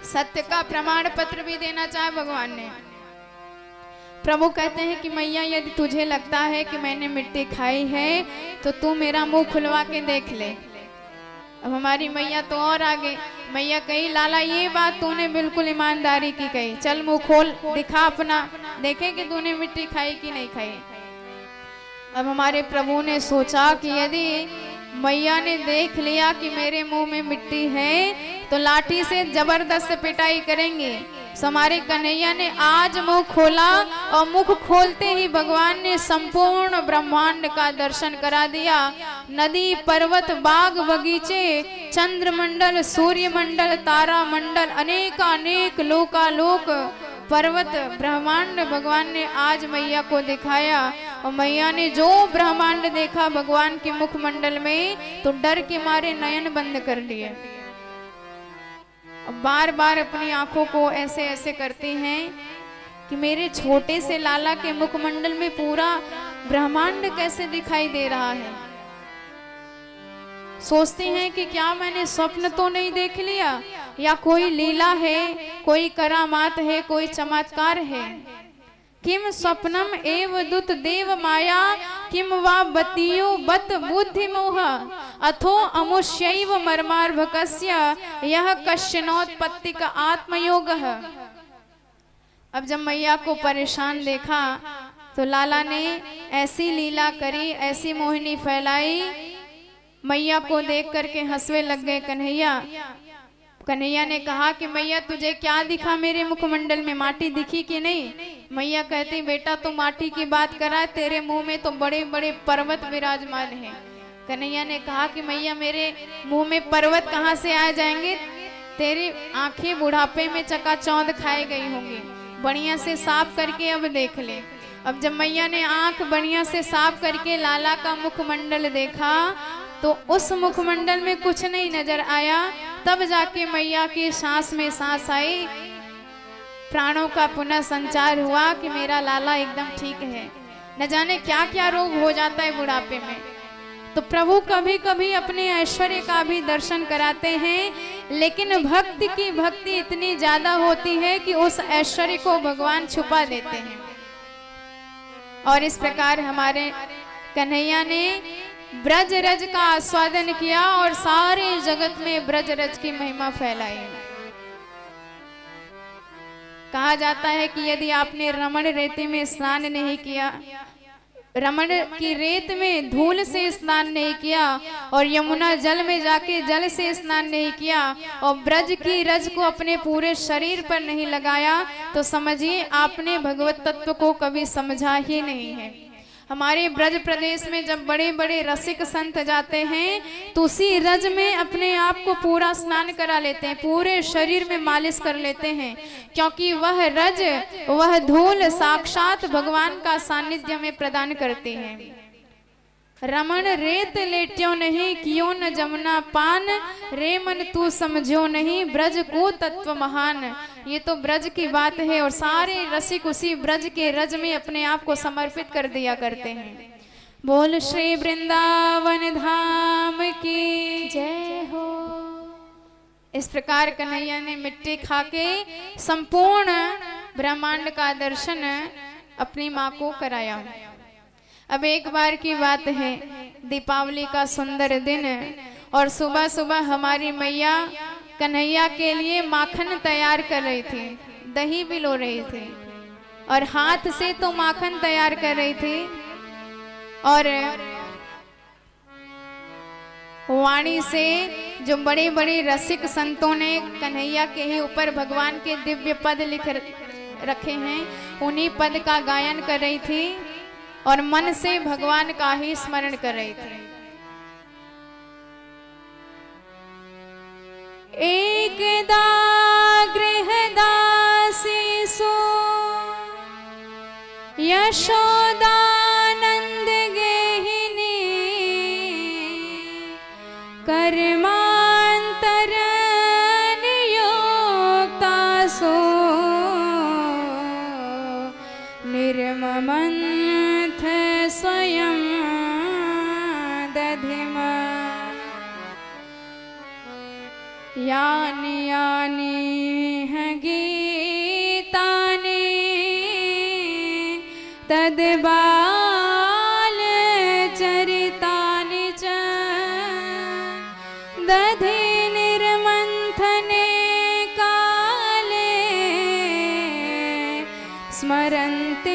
सत्य का प्रमाण पत्र भी देना चाहे भगवान ने। प्रभु कहते हैं कि मैया यदि तुझे लगता है कि मैंने मिट्टी खाई है तो तू मेरा मुंह खुलवा के देख ले। अब हमारी मैया तो और आगे, मैया कही, लाला ये बात तूने बिल्कुल ईमानदारी की कही, चल मुंह खोल दिखा अपना, देखे कि तूने मिट्टी खाई कि नहीं खाई। अब हमारे प्रभु ने सोचा कि यदि मैया ने देख लिया कि मेरे मुंह में मिट्टी है तो लाठी से जबरदस्त पिटाई करेंगे। सो हमारे कन्हैया ने आज मुंह खोला, और मुख खोलते ही भगवान ने संपूर्ण ब्रह्मांड का दर्शन करा दिया। नदी, पर्वत, बाग, बगीचे, चंद्रमंडल, सूर्यमंडल, तारा मंडल, अनेक लोकालोक, पर्वत, ब्रह्मांड भगवान ने आज मैया को दिखाया। और मैया ने जो ब्रह्मांड देखा भगवान के मुखमंडल में, तो डर के मारे नयन बंद कर लिए। बार बार अपनी आंखों को ऐसे ऐसे करती हैं कि मेरे छोटे से लाला के मुखमंडल में पूरा ब्रह्मांड कैसे दिखाई दे रहा है। सोचती हैं कि क्या मैंने स्वप्न तो नहीं देख लिया, या कोई लीला है, कोई करामात है, कोई चमत्कार है। किम स्वप्नम एव दुत देव माया, किम वा बतियो बत बुद्धि मोह, अथो अमुष्यैव मर्मार्भकस्य यह कश्चिनोत्पत्ति का आत्मयोग। अब जब मैया को परेशान देखा तो लाला ने ऐसी लीला करी, ऐसी मोहिनी फैलाई, मैया को देख करके हंसवे लग गए कन्हैया। कन्हैया ने कहा कि मैया तुझे क्या दिखा, मेरे मुखमंडल में माटी दिखी कि नहीं? मैया कहती, बेटा तू माटी की बात करा, तेरे मुंह में तो बड़े बड़े पर्वत विराजमान हैं। कन्हैया ने कहा कि मैया मेरे मुंह में पर्वत कहाँ से आ जाएंगे, तेरी आंखें बुढ़ापे में चकाचौंध खाई गई होंगी, बढ़िया से साफ करके अब देख ले। अब जब मैया ने आंख बढ़िया से साफ करके लाला का मुखमंडल देखा तो उस मुखमंडल में कुछ नहीं नजर आया। तब जाके मैया की सांस में सांस आई, प्राणों का पुनः संचार हुआ कि मेरा लाला एकदम ठीक है। न जाने क्या क्या रोग हो जाता है बुढ़ापे में। तो प्रभु कभी कभी अपने ऐश्वर्य का भी दर्शन कराते हैं, लेकिन भक्ति की भक्ति इतनी ज्यादा होती है कि उस ऐश्वर्य को भगवान छुपा देते हैं। और इस प्रकार हमारे कन्हैया ने ब्रज रज का आस्वादन किया और सारे जगत में ब्रज रज की महिमा फैलाई। कहा जाता है कि यदि आपने रमण रेती में स्नान नहीं किया, रमण की रेत में धूल से स्नान नहीं किया और यमुना जल में जाके जल से स्नान नहीं किया और ब्रज की रज को अपने पूरे शरीर पर नहीं लगाया तो समझिए आपने भगवत तत्व को कभी समझा ही नहीं है। हमारे ब्रज प्रदेश में जब बड़े बड़े रसिक संत जाते हैं तो उसी रज में अपने आप को पूरा स्नान करा लेते हैं, पूरे शरीर में मालिश कर लेते हैं, क्योंकि वह रज, वह धूल साक्षात भगवान का सानिध्य हमें प्रदान करती है। रमण रेत लेट्यो नहीं कियो न जमुना पान, रे मन तू समझो नहीं ब्रज को तत्व महान। ये तो ब्रज की बात है और सारे रसिक उसी ब्रज के रज में अपने आप को समर्पित कर दिया करते हैं। बोल श्री वृंदावन धाम की जय हो। इस प्रकार कन्हैया ने मिट्टी खाके संपूर्ण ब्रह्मांड का दर्शन अपनी माँ को कराया। अब एक बार की बात है, दीपावली का सुंदर दिन और सुबह सुबह हमारी मैया कन्हैया के लिए माखन तैयार कर रही थी, दही बिलो रही थी और हाथ से तो माखन तैयार कर रही थी और वाणी से जो बड़े बड़े रसिक संतों ने कन्हैया के ही ऊपर भगवान के दिव्य पद लिख रखे हैं, उन्हीं पद का गायन कर रही थी और मन से भगवान का ही स्मरण कर रही थी। एकदा गृहदासी सो यशोदानंद गेहिनी, कर्मांतर नियोक्ता सो निर्ममंथ स्वयं दधिमा। यानि यानि हैं गीतानि तद्बाल चरितानि च, दधि निर्मंथने काले स्मरन्ति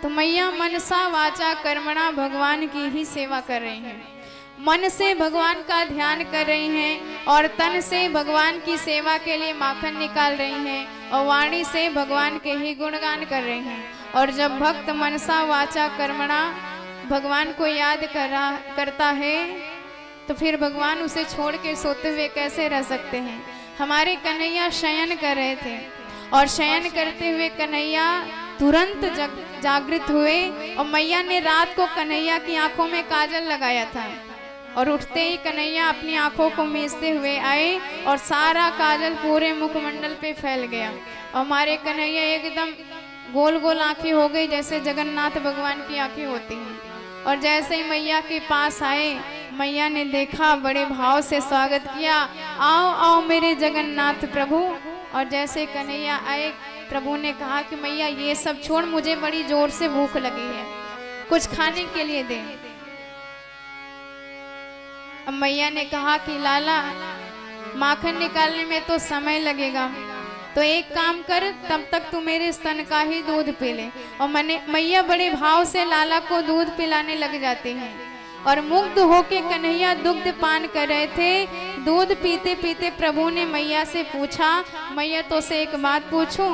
तो मैया मनसा वाचा कर्मणा भगवान की ही सेवा कर रही हैं, मन से भगवान का ध्यान कर रही हैं और तन से भगवान की सेवा के लिए माखन निकाल रही हैं और वाणी से भगवान के ही गुणगान कर रही हैं। और जब भक्त मनसा वाचा कर्मणा भगवान को याद करता है तो फिर भगवान उसे छोड़ के सोते हुए कैसे रह सकते हैं। हमारे कन्हैया शयन कर रहे थे और शयन करते हुए कन्हैया तुरंत जागृत हुए और मैया ने रात को कन्हैया की आंखों में काजल लगाया था और उठते ही कन्हैया अपनी आंखों को मीचते हुए आए और सारा काजल पूरे मुखमंडल पे फैल गया और हमारे कन्हैया एकदम गोल गोल आंखें हो गई जैसे जगन्नाथ भगवान की आंखें होती हैं। और जैसे ही मैया के पास आए, मैया ने देखा, बड़े भाव से स्वागत किया, आओ आओ मेरे जगन्नाथ प्रभु। और जैसे कन्हैया आए, प्रभु ने कहा कि मैया ये सब छोड़, मुझे बड़ी जोर से भूख लगी है, कुछ खाने के लिए दे। अब मैया ने कहा कि लाला माखन निकालने में तो समय लगेगा, तो एक काम कर, तब तक तू मेरे स्तन का ही दूध पी ले। और मैया बड़े भाव से लाला को दूध पिलाने लग जाती हैं और मुग्ध होके कन्हैया दुग्ध पान कर रहे थे। दूध पीते पीते प्रभु ने मैया से पूछा, मैया तो से एक बात पूछूं?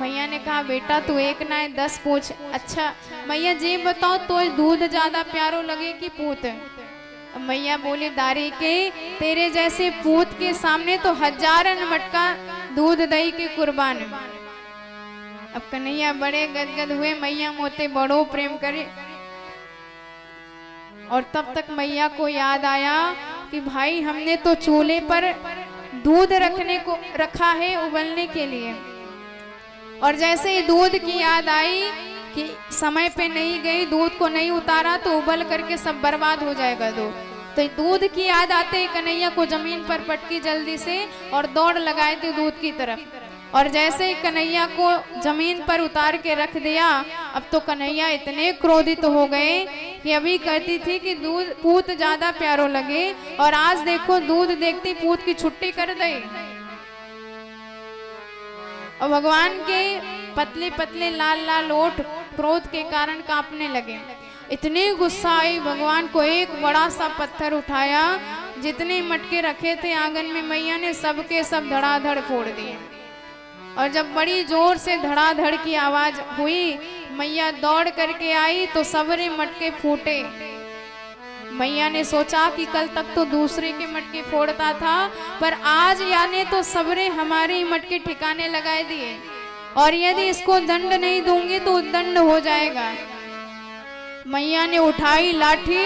मैया ने कहा बेटा तू एक ना 10 पूछ। अच्छा मैया जी बताओ, तो दूध ज्यादा प्यारो लगे कि पूत? मैया बोली दारी के तेरे जैसे पूत के सामने तो हजारन मटका दूध दही के कुर्बान। अब कन्हैया बड़े गदगद हुए, मैया मोते बड़ो प्रेम करे। और तब तक मैया को याद आया कि भाई हमने तो चूल्हे पर दूध रखा है उबलने के लिए। और जैसे ही दूध की याद आई कि समय पे नहीं गई, दूध को नहीं उतारा तो उबल करके सब बर्बाद हो जाएगा दूध। तो दूध की याद आते ही कन्हैया को जमीन पर पटकी जल्दी से और दौड़ लगाए थे दूध की तरफ। और जैसे ही कन्हैया को जमीन पर उतार के रख दिया, अब तो कन्हैया इतने क्रोधित हो गए कि अभी कहती थी कि दूध पूत ज्यादा प्यारो लगे, और आज देखो दूध देखती पूत की छुट्टी कर दे। और भगवान के पतले पतले लाल लाल ओठ क्रोध के कारण कांपने लगे। इतनी गुस्सा आई भगवान को, एक बड़ा सा पत्थर उठाया, जितने मटके रखे थे आंगन में मैया ने सबके सब धड़ाधड़ फोड़ दिए। और जब बड़ी जोर से धड़ाधड़ की आवाज हुई, मैया दौड़ करके आई तो सबरे मटके फूटे। मैया ने सोचा कि कल तक तो दूसरे के मटके फोड़ता था, पर आज याने तो सबरे हमारे मटके ठिकाने लगाए दिए, और यदि इसको दंड नहीं दूंगी तो दंड हो जाएगा। मैया ने उठाई लाठी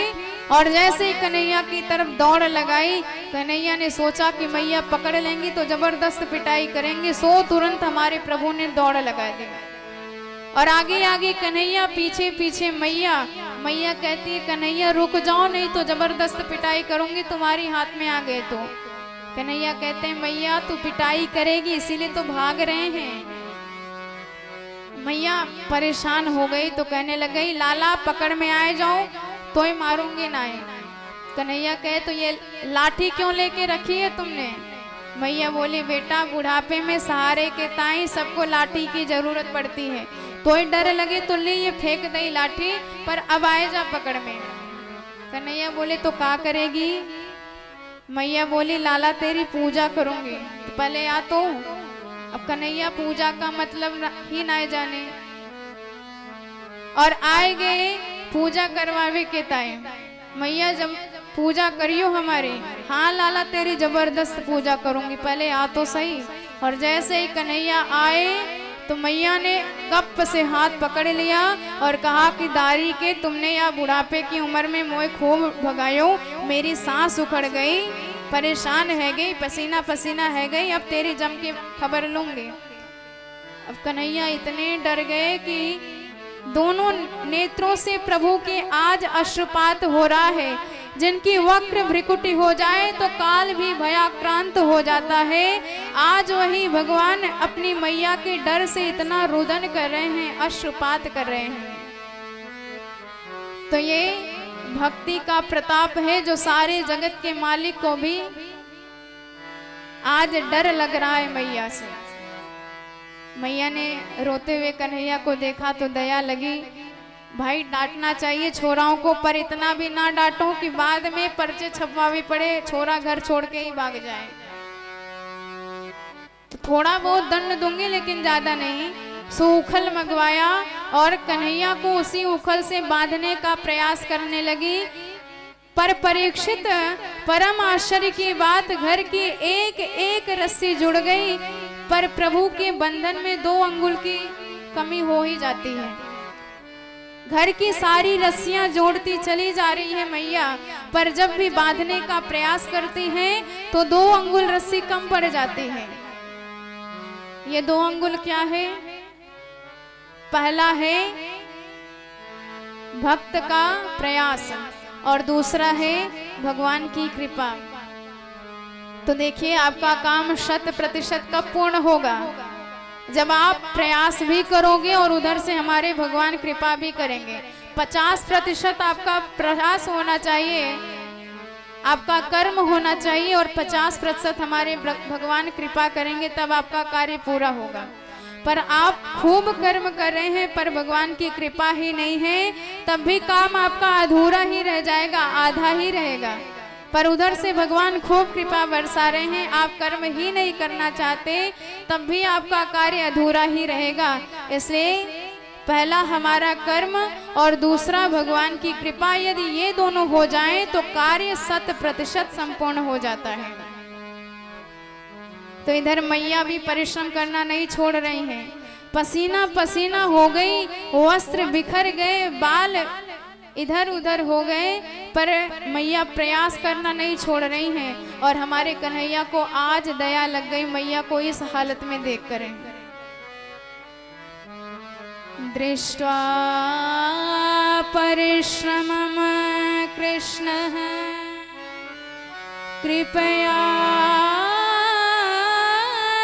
और जैसे कन्हैया की तरफ दौड़ लगाई। कन्हैया ने सोचा कि मैया पकड़ लेंगी तो जबरदस्त पिटाई करेंगे, सो तुरंत हमारे प्रभु ने दौड़ लगा दी। और आगे आगे कन्हैया, पीछे पीछे मैया। मैया कहती है कन्हैया रुक जाओ, नहीं तो जबरदस्त पिटाई करूंगी, तुम्हारी हाथ में आ गए तो। कन्हैया कहते हैं मैया तू पिटाई करेगी इसीलिए तो भाग रहे हैं। मैया परेशान हो गई तो कहने लग गई लाला पकड़ में आए जाओ तो ही मारूंगी ना। कन्हैया कहे तो ये लाठी क्यों लेके रखी है तुमने? मैया बोली बेटा बुढ़ापे में सहारे के ताई सबको लाठी की जरूरत पड़ती है, तो ही डर लगे तो ले ये फेंक दई लाठी, पर अब आए जा पकड़ में। कन्हैया बोले तो क्या करेगी? मैया बोली लाला तेरी पूजा करूंगी, तो पहले आ तो। अब कन्हैया पूजा का मतलब ही ना जाने, और आए गए पूजा करवावे के ताए। मैया जब पूजा करियो हमारी, हाँ लाला तेरी जबरदस्त पूजा करूंगी, पहले आ तो सही। और जैसे ही कन्हैया आए तो मैया ने गप से हाथ पकड़ लिया और कहा कि दारी के तुमने या बुढ़ापे की उम्र में मोए खूब भगायो, मेरी सांस उखड़ गई, परेशान है गई, पसीना पसीना है गई, अब तेरी जम के खबर लूंगी। अब कन्हैया इतने डर गए कि दोनों नेत्रों से प्रभु के आज अश्रुपात हो रहा है। जिनकी वक्र भ्रिकुटी हो जाए तो काल भी भयाक्रांत हो जाता है। आज वही भगवान अपनी मैया के डर से इतना रुदन कर रहे हैं, अश्रुपात कर रहे हैं। तो ये भक्ति का प्रताप है जो सारे जगत के मालिक को भी आज डर लग रहा है मैया से। मैया ने रोते हुए कन्हैया को देखा तो दया लगी। भाई डांटना चाहिए छोराओं को, पर इतना भी ना डांटो कि बाद में पर्चे छपवावे पड़े, छोरा घर छोड़ के ही भाग जाए। तो थोड़ा बहुत दंड दूंगी लेकिन ज्यादा नहीं। सो उखल मंगवाया और कन्हैया को उसी उखल से बांधने का प्रयास करने लगी। पर परीक्षित परम आश्चर्य की बात, घर की एक एक रस्सी जुड़ गई, पर प्रभु के बंधन में 2 अंगुल की कमी हो ही जाती है। घर की सारी रस्सियां जोड़ती चली जा रही है मैया, पर जब भी बांधने का प्रयास करती हैं तो 2 अंगुल रस्सी कम पड़ जाती है। ये 2 अंगुल क्या है? पहला है भक्त का प्रयास और दूसरा है भगवान की कृपा। तो देखिए आपका काम 100% कब पूर्ण होगा? जब आप प्रयास भी करोगे और उधर से हमारे भगवान कृपा भी करेंगे। 50% आपका प्रयास होना चाहिए, आपका कर्म होना चाहिए, और 50% हमारे भगवान कृपा करेंगे, तब आपका कार्य पूरा होगा। पर आप खूब कर्म कर रहे हैं पर भगवान की कृपा ही नहीं है, तब भी काम आपका अधूरा ही रह जाएगा, आधा ही रहेगा। पर उधर से भगवान खूब कृपा बरसा रहे हैं, आप कर्म ही नहीं करना चाहते, तब भी आपका कार्य अधूरा ही रहेगा। इसलिए पहला हमारा कर्म और दूसरा भगवान की कृपा, यदि ये दोनों हो जाएं तो कार्य 100% संपूर्ण हो जाता है। तो इधर मैया भी परिश्रम करना नहीं छोड़ रही हैं। पसीना पसीना हो गई, वस्त्र बिखर गए, बाल इधर उधर हो गए, पर मैया प्रयास करना नहीं छोड़ रही हैं। और हमारे कन्हैया को आज दया लग गई मैया को इस हालत में देख कर। दृष्ट्वा परिश्रमम् कृष्णः कृपया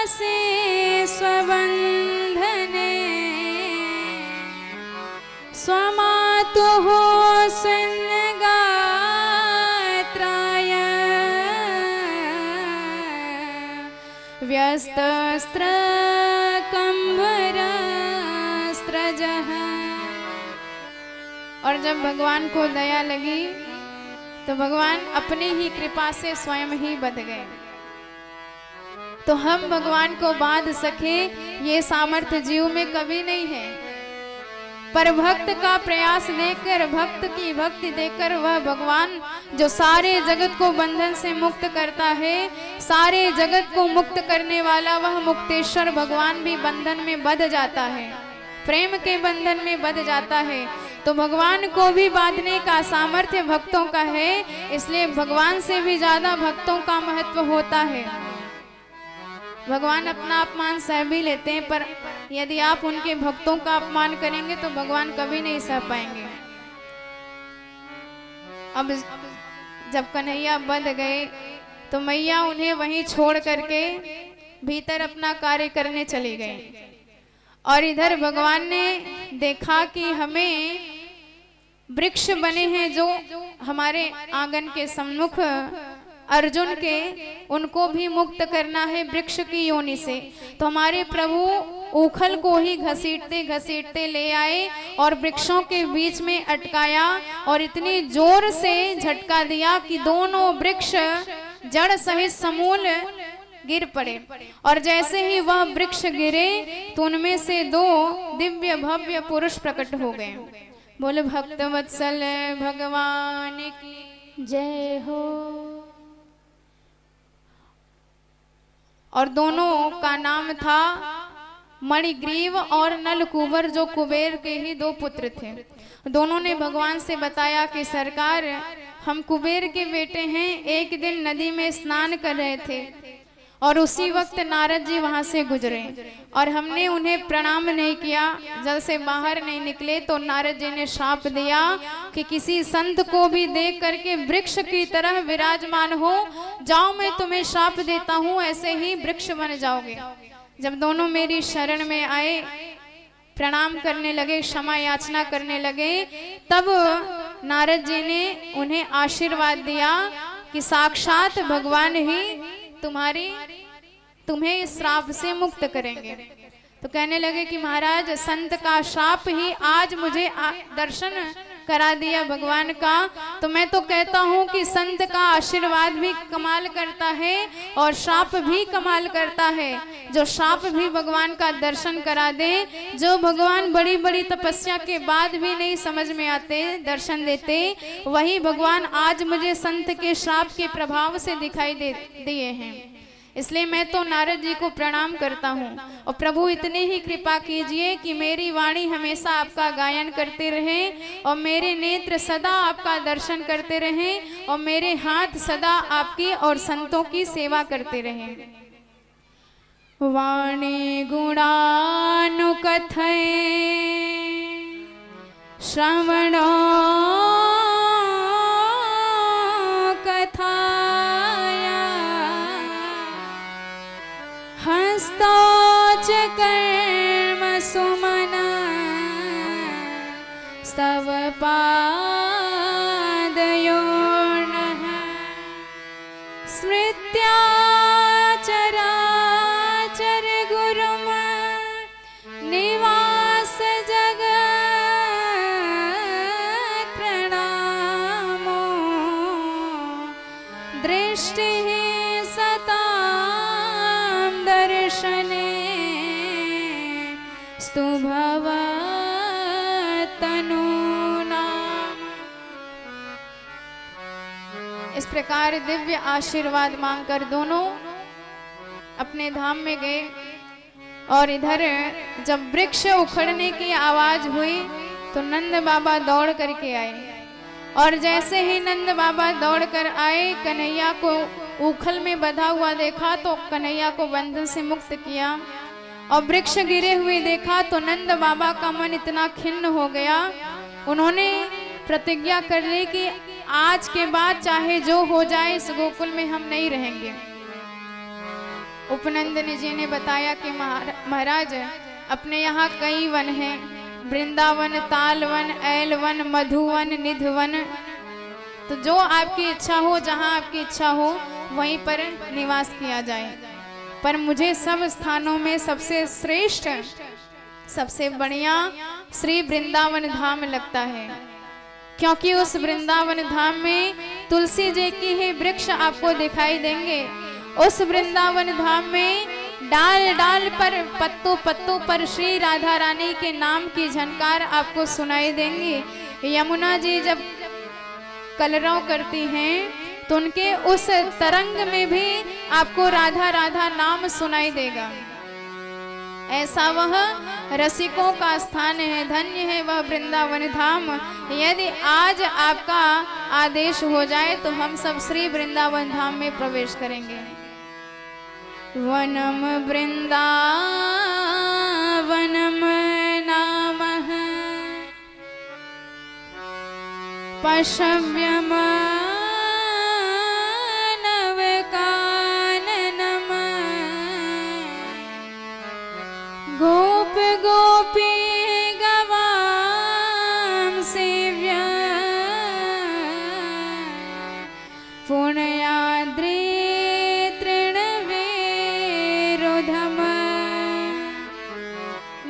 से स्वबन्धने स्वमातुः व्यस्तस्त्रकम्बरस्त्रजः। और जब भगवान को दया लगी तो भगवान अपनी ही कृपा से स्वयं ही बध गए। तो हम भगवान को बांध सके ये सामर्थ्य जीव में कभी नहीं है, पर भक्त का प्रयास देकर, भक्त की भक्ति देकर वह भगवान जो सारे जगत को बंधन से मुक्त करता है, सारे जगत को मुक्त करने वाला वह मुक्तेश्वर भगवान भी बंधन में बंध जाता है, प्रेम के बंधन में बंध जाता है। तो भगवान को भी बांधने का सामर्थ्य भक्तों का है, इसलिए भगवान से भी ज्यादा भक्तों का महत्व होता है। भगवान अपना अपमान सह भी लेते हैं, पर यदि आप उनके भक्तों का अपमान करेंगे तो भगवान कभी नहीं सह पाएंगे। अब जब कन्हैया बंध गए तो मैया उन्हें वहीं छोड़ करके भीतर अपना कार्य करने चली गई। और इधर भगवान ने देखा कि हमें वृक्ष बने हैं जो हमारे आंगन के सम्मुख अर्जुन के, उनको भी मुक्त करना है वृक्ष की योनि से। तो हमारे प्रभु ऊखल को ही घसीटते घसीटते ले आए और वृक्षों के बीच में अटकाया और इतनी जोर से झटका दिया कि दोनों वृक्ष जड़ सहित समूल गिर पड़े। और जैसे ही वह वृक्ष गिरे तो उनमें से दो दिव्य भव्य पुरुष प्रकट हो गए। बोले भक्तवत्सल भगवान की जय हो। और दोनों का नाम था मणिग्रीव और नलकूबर, जो कुबेर के ही दो पुत्र थे। दोनों ने भगवान से बताया कि सरकार, हम कुबेर के बेटे हैं। एक दिन नदी में स्नान कर रहे थे और उसी वक्त नारद जी वहां से गुजरे और हमने उन्हें प्रणाम नहीं किया, जल से बाहर नहीं निकले तो नारद जी ने शाप दिया कि किसी संत को भी देख करके वृक्ष की तरह विराजमान हो जाओ, मैं तुम्हें शाप देता हूँ, ऐसे ही वृक्ष बन जाओगे। जब दोनों मेरी शरण में आए, प्रणाम करने लगे, क्षमा याचना करने लगे, तब नारद जी ने उन्हें आशीर्वाद दिया कि साक्षात भगवान ही तुम्हें इस श्राप से मुक्त करेंगे। तो कहने लगे कि महाराज, संत का शाप ही आज मुझे दर्शन करा दिया भगवान का, तो मैं तो कहता हूँ कि संत का आशीर्वाद भी कमाल करता है और शाप भी कमाल करता है। जो शाप भी भगवान का दर्शन करा दे, जो भगवान बड़ी बड़ी तपस्या के बाद भी नहीं समझ में आते, दर्शन देते, वही भगवान आज मुझे संत के शाप के प्रभाव से दिखाई दिए हैं। इसलिए मैं तो नारद जी को प्रणाम करता हूँ और प्रभु इतनी ही कृपा कीजिए कि मेरी वाणी हमेशा आपका गायन करते रहे और मेरे नेत्र सदा आपका दर्शन करते रहें और मेरे हाथ सदा आपकी और संतों की सेवा करते रहें। वाणी गुणानुकथय श्रवणो हस्तोच कर्म सुमन स्तव पादयोर्नः स्मृत्या चराचर गुरुम निवास जगत् प्रणामो दृष्टि दर्शने स्तु भवतनूनाम्। इस प्रकार दिव्य आशीर्वाद मांगकर दोनों अपने धाम में गए। और इधर जब वृक्ष उखड़ने की आवाज हुई तो नंद बाबा दौड़ करके आए और जैसे ही नंद बाबा दौड़ कर आए, कन्हैया को ऊखल में बंधा हुआ देखा तो कन्हैया को बंधन से मुक्त किया और वृक्ष गिरे हुए देखा तो नंद बाबा का मन इतना खिन्न हो गया, उन्होंने प्रतिज्ञा कर ली कि आज के बाद चाहे जो हो जाए इस गोकुल में हम नहीं रहेंगे। उपनंदन जी ने बताया कि महाराज, अपने यहाँ कई वन हैं, वृंदावन, तालवन, ऐलवन, मधुवन, निधवन, तो जो आपकी इच्छा हो, जहाँ आपकी इच्छा हो वहीं पर निवास किया जाए। पर मुझे सब स्थानों में सबसे श्रेष्ठ, सबसे बढ़िया श्री वृंदावन धाम लगता है, क्योंकि उस वृंदावन धाम में तुलसी जी की ही वृक्ष आपको दिखाई देंगे। उस वृंदावन धाम में डाल डाल पर, पत्तों पत्तों पर श्री राधा रानी के नाम की झनकार आपको सुनाई देंगी। यमुना जी जब कलरव करती हैं तो उनके उस तरंग में भी आपको राधा राधा नाम सुनाई देगा। ऐसा वह रसिकों का स्थान है, धन्य है वह वृंदावन धाम। यदि आज आपका आदेश हो जाए तो हम सब श्री वृंदावन धाम में प्रवेश करेंगे। वनम वृंदावनम नामः पशव्यम गोप गोपी गवाम सेव्य पुण्याद्रि तृणवेरुधम।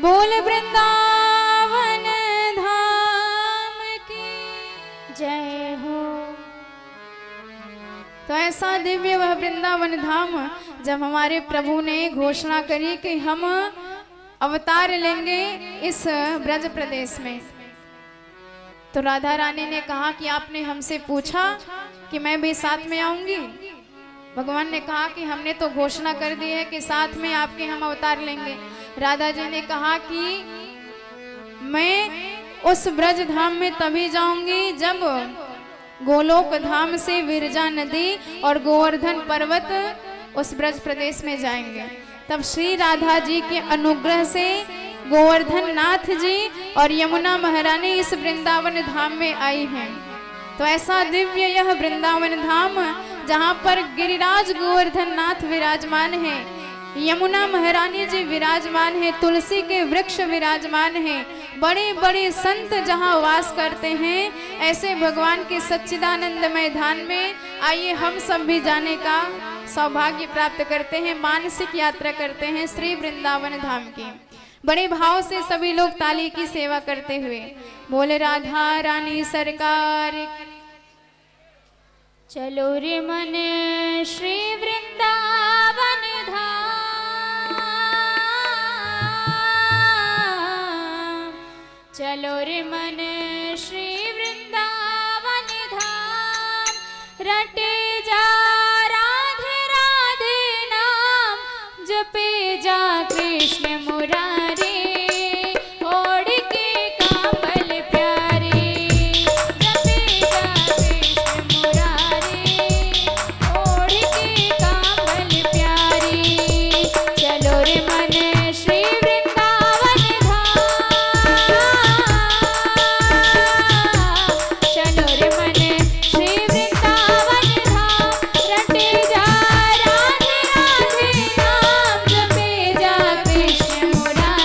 बोल वृंदावन धाम की जय हो। तो ऐसा दिव्य वह वृंदावन धाम जब हमारे प्रभु ने घोषणा करी कि हम अवतार लेंगे इस ब्रज प्रदेश में, तो राधा रानी ने कहा कि आपने हमसे पूछा कि मैं भी साथ में आऊंगी। भगवान ने कहा कि हमने तो घोषणा कर दी है कि साथ में आपके हम अवतार लेंगे। राधा जी ने कहा कि मैं उस ब्रज धाम में तभी जाऊंगी जब गोलोक धाम से विरजा नदी और गोवर्धन पर्वत उस ब्रज प्रदेश में जाएंगे। तब श्री राधा जी के अनुग्रह से गोवर्धन नाथ जी और यमुना महारानी इस वृंदावन धाम में आई हैं। तो ऐसा दिव्य यह वृंदावन धाम जहाँ पर गिरिराज गोवर्धन नाथ विराजमान है, यमुना महारानी जी विराजमान है, तुलसी के वृक्ष विराजमान है, बड़े बड़े संत जहाँ वास करते हैं, ऐसे भगवान के सच्चिदानंदमय धाम में आइए हम सब भी जाने का सौभाग्य प्राप्त करते हैं, मानसिक यात्रा करते हैं श्री वृंदावन धाम की। बड़े भाव से सभी लोग ताली की सेवा करते हुए बोले राधा रानी सरकार। चलो रे मन श्री वृंदावन धाम, चलो रे मन श्री वृंदावन धाम। रटे जा राधे राधे नाम, जपे जा कृष्ण मुरारी, ओढ़ के कांवल प्यारे। जपे जा कृष्ण मुरारी, ओढ़ के कांवल प्यारे। चलो रे मन श्री वृंदावन धाम, चलो रे मन श्री वृंदावन धाम। रटे जा राधे राधे नाम, जपे जा कृष्ण मुरारी,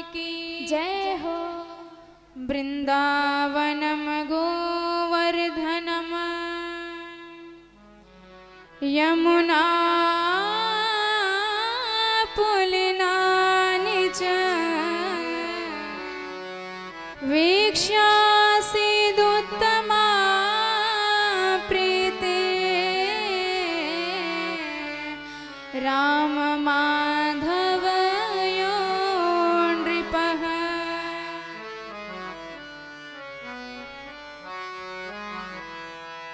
की जय हो। वृंदावनम गोवर्धनम यमुना पुलिनानि च वीक्ष्यासीदुत्तमा प्रीते राम माधवयो नृपः।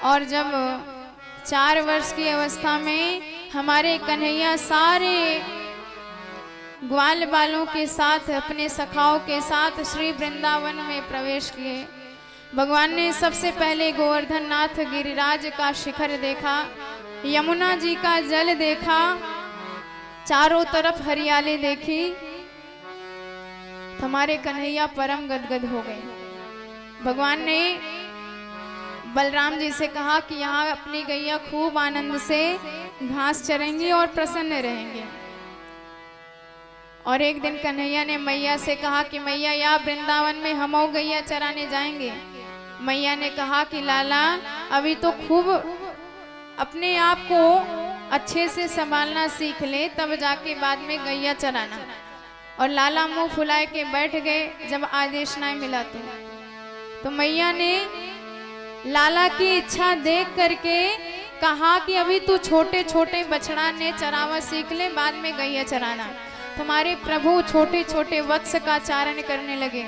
और जब 4 वर्ष की अवस्था में हमारे कन्हैया सारे ग्वाल बालों के साथ अपने सखाओं के साथ श्री वृंदावन में प्रवेश किए, भगवान ने सबसे पहले गोवर्धन नाथ गिरिराज का शिखर देखा, यमुना जी का जल देखा, चारों तरफ हरियाली देखी। हमारे कन्हैया परम गदगद हो गए। भगवान ने बलराम जी से कहा कि यहाँ अपनी गैया खूब आनंद से घास चरेंगी और प्रसन्न रहेंगे। और एक दिन कन्हैया ने मैया से कहा कि मैया यहाँ वृंदावन में हम गैया चराने जाएंगे। मैया ने कहा कि लाला अभी तो खूब अपने आप को अच्छे से संभालना सीख ले, तब जाके बाद में गैया चराना। और लाला मुंह फुलाए के बैठ गए जब आदेश नहीं मिला तो मैया ने लाला की इच्छा देख करके कहा कि अभी तू छोटे छोटे बछड़ा ने चरावा सीख ले, बाद में गैया चराना। तुम्हारे प्रभु छोटे छोटे वत्स का चारण करने लगे।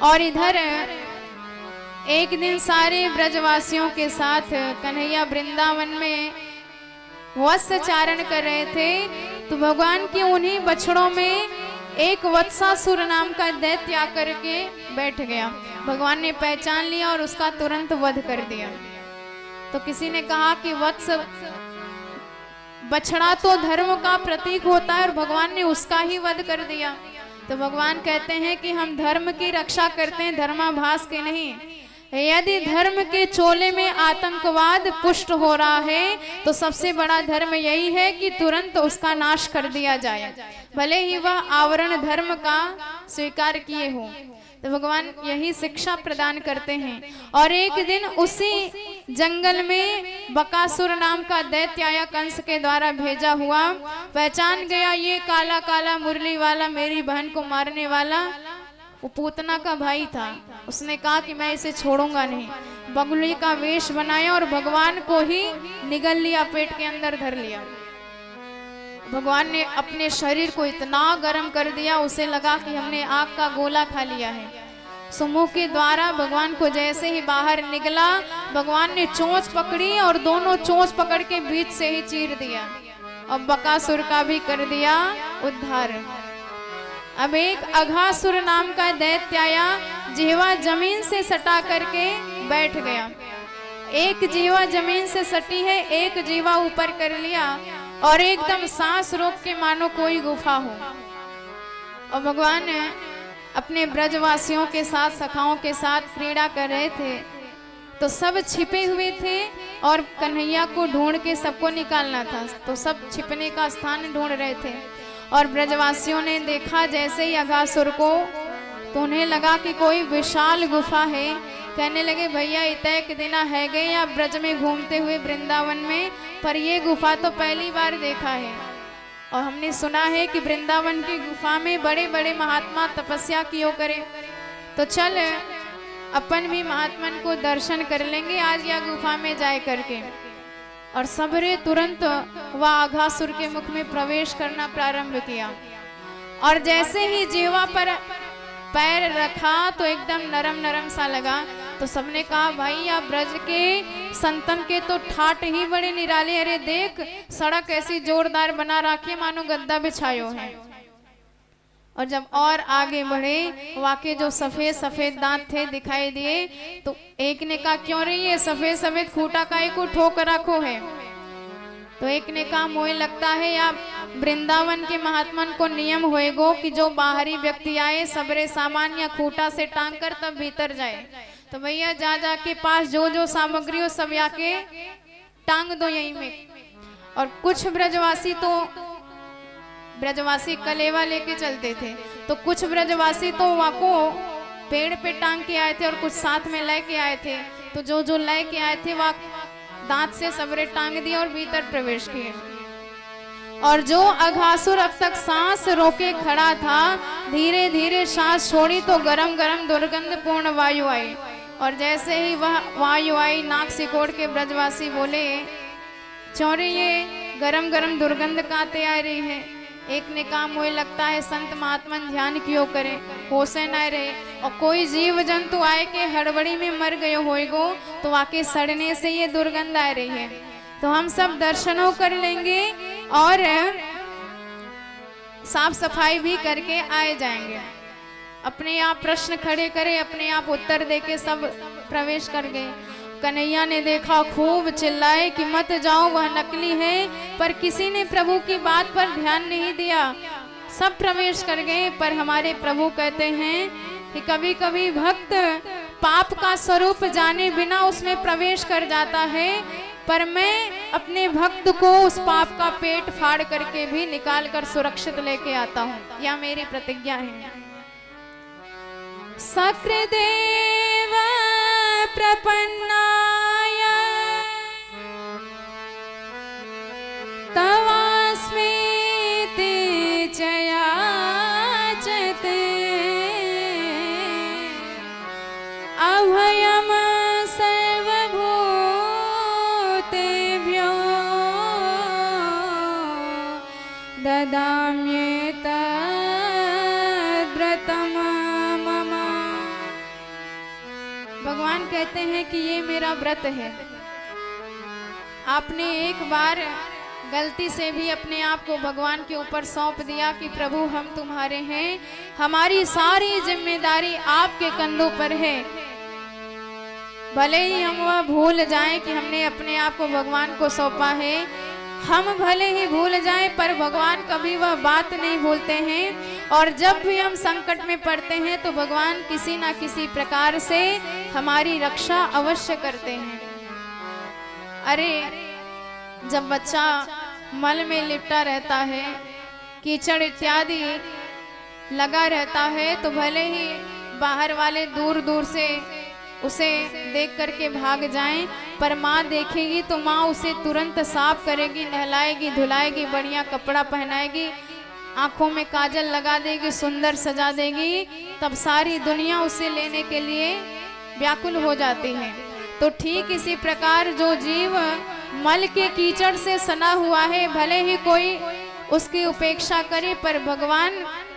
और इधर एक दिन सारे ब्रजवासियों के साथ कन्हैया वृंदावन में वत्स चारण कर रहे थे, तो भगवान के उन्हीं बछड़ों में एक वत्सासुर नाम का दैत्य आकर के बैठ गया। भगवान ने पहचान लिया और उसका तुरंत वध कर दिया। तो किसी ने कहा कि वत्स बछड़ा तो धर्म का प्रतीक होता है और भगवान ने उसका ही वध कर दिया। तो भगवान कहते हैं कि हम धर्म की रक्षा करते हैं, धर्माभास के नहीं। यदि धर्म के चोले में आतंकवाद पुष्ट हो रहा है तो सबसे बड़ा धर्म यही है कि तुरंत उसका नाश कर दिया जाए, भले ही वह आवरण धर्म का स्वीकार किए हो। तो भगवान यही शिक्षा प्रदान करते हैं। और एक दिन उसी जंगल में बकासुर नाम का दैत्य आया, कंस के द्वारा भेजा हुआ, पहचान गया ये काला काला मुरली वाला मेरी बहन को मारने वाला वो पूतना का भाई था। उसने कहा कि मैं इसे छोड़ूंगा नहीं। बगुली का वेश बनाया और भगवान को ही निगल लिया, पेट के अंदर धर लिया। भगवान ने अपने शरीर को इतना गर्म कर दिया, उसे लगा कि हमने आग का गोला खा लिया है। सुमुह के द्वारा भगवान को जैसे ही बाहर निकला, भगवान ने चोंच पकड़ी और दोनों चोंच पकड़ के बीच से ही चीर दिया और बकासुर का भी कर दिया उद्धार। अब एक अघासुर नाम का दैत्य आया, जिह्वा जमीन से सटा करके बैठ गया। एक जिह्वा जमीन से सटी है, एक जिह्वा ऊपर कर लिया और एकदम सांस रोक के मानो कोई गुफा हो। और भगवान अपने ब्रजवासियों के साथ, सखाओं के साथ क्रीड़ा कर रहे थे, तो सब छिपे हुए थे और कन्हैया को ढूंढ के सबको निकालना था, तो सब छिपने का स्थान ढूंढ रहे थे। और ब्रजवासियों ने देखा जैसे ही अघासुर को, तो उन्हें लगा कि कोई विशाल गुफा है। कहने लगे भैया इतने के दिना है गए या ब्रज में घूमते हुए वृंदावन में, पर ये गुफा तो पहली बार देखा है। और हमने सुना है कि वृंदावन की गुफा में बड़े बड़े महात्मा तपस्या कियो करे, तो चल अपन भी महात्मन को दर्शन कर लेंगे आज या गुफा में जाए करके। और सबरे तुरंत वह अघासुर के मुख में प्रवेश करना प्रारंभ किया। और जैसे ही जिह्वा पर पैर रखा तो एकदम नरम नरम सा लगा। तो सबने कहा भाई आप ब्रज के संतन के तो ठाट ही बड़े निराले, अरे देख सड़क ऐसी जोरदार बना रखी है मानो गद्दा बिछायो है। और जब और आगे बढ़े, वाकई जो सफेद सफेद दांत थे दिखाई दिए। तो एक ने कहा क्यों रे ये सफेद सफेद खूटा काहे को ठोक रखो है। तो एक ने कहा मोहे लगता है आप वृंदावन के महात्मन को नियम होएगो कि जो बाहरी व्यक्ति आए सबरे सामान या खूटा से टांग कर तब भीतर जाए। तो भैया जा जा के पास जो जो सामग्री हो सब आके टांग दो यहीं में। और कुछ ब्रजवासी कलेवा लेके चलते थे, तो कुछ ब्रजवासी तो वहाँ को पेड़ पे टांग के आए थे और कुछ साथ में लेके आए थे। तो जो जो लेके आए थे वह दांत से सबरे टांग दिए और भीतर प्रवेश किए। और जो अघासुर अब तक सांस रोके खड़ा था, धीरे धीरे सांस छोड़ी तो गरम गरम दुर्गंध पूर्ण वायु आई। और जैसे ही वह वायु आई, नाक सिकोड़ के ब्रजवासी बोले, चौरे ये गरम गरम दुर्गंध काते आ रही है। एक ने कहा मुझे लगता है संत महात्मा ध्यान क्यों करे, होशे न रहे, और कोई जीव जंतु आए के हड़बड़ी में मर गए होएगो तो वाकई सड़ने से ये दुर्गंध आ रही है। तो हम सब दर्शनों कर लेंगे और साफ सफाई भी करके आए जाएंगे। अपने आप प्रश्न खड़े करे, अपने आप उत्तर देके सब प्रवेश कर गए। कन्हैया ने देखा, खूब चिल्लाए कि मत जाओ, वह नकली है, पर किसी ने प्रभु की बात पर ध्यान नहीं दिया। सब प्रवेश कर गए, पर हमारे प्रभु कहते हैं कि कभी कभी भक्त पाप का स्वरूप जाने बिना उसमें प्रवेश कर जाता है, पर मैं अपने भक्त को उस पाप का पेट फाड़ करके भी निकाल कर सुरक्षित लेके आता हूँ। यह मेरी प्रतिज्ञा है। सकृदेव प्रपन्नाय तवास्मीति जयाचते अभयम सर्वभूतेभ्यो ददाम्येतद्व्रतम् मम। भगवान कहते हैं कि ये मेरा व्रत है। आपने एक बार गलती से भी अपने आप को भगवान के ऊपर सौंप दिया कि प्रभु हम तुम्हारे हैं, हमारी सारी जिम्मेदारी आपके कंधों पर है। भले ही हम वह भूल जाएं कि हमने अपने आप को भगवान को सौंपा है, हम भले ही भूल जाएं, पर भगवान कभी वह बात नहीं भूलते हैं। और जब भी हम संकट में पड़ते हैं तो भगवान किसी ना किसी प्रकार से हमारी रक्षा अवश्य करते हैं। अरे जब बच्चा मल में लिपटा रहता है, कीचड़ इत्यादि लगा रहता है, तो भले ही बाहर वाले दूर दूर से उसे देख करके भाग जाएं, पर माँ देखेगी तो माँ उसे तुरंत साफ करेगी, नहलाएगी, धुलाएगी, बढ़िया कपड़ा पहनाएगी, आंखों में काजल लगा देगी, सुंदर सजा देगी। तब सारी दुनिया उसे लेने के लिए व्याकुल हो जाती है। तो ठीक इसी प्रकार जो जीव मल के कीचड़ से सना हुआ है, भले ही कोई उसकी उपेक्षा करे, पर भगवान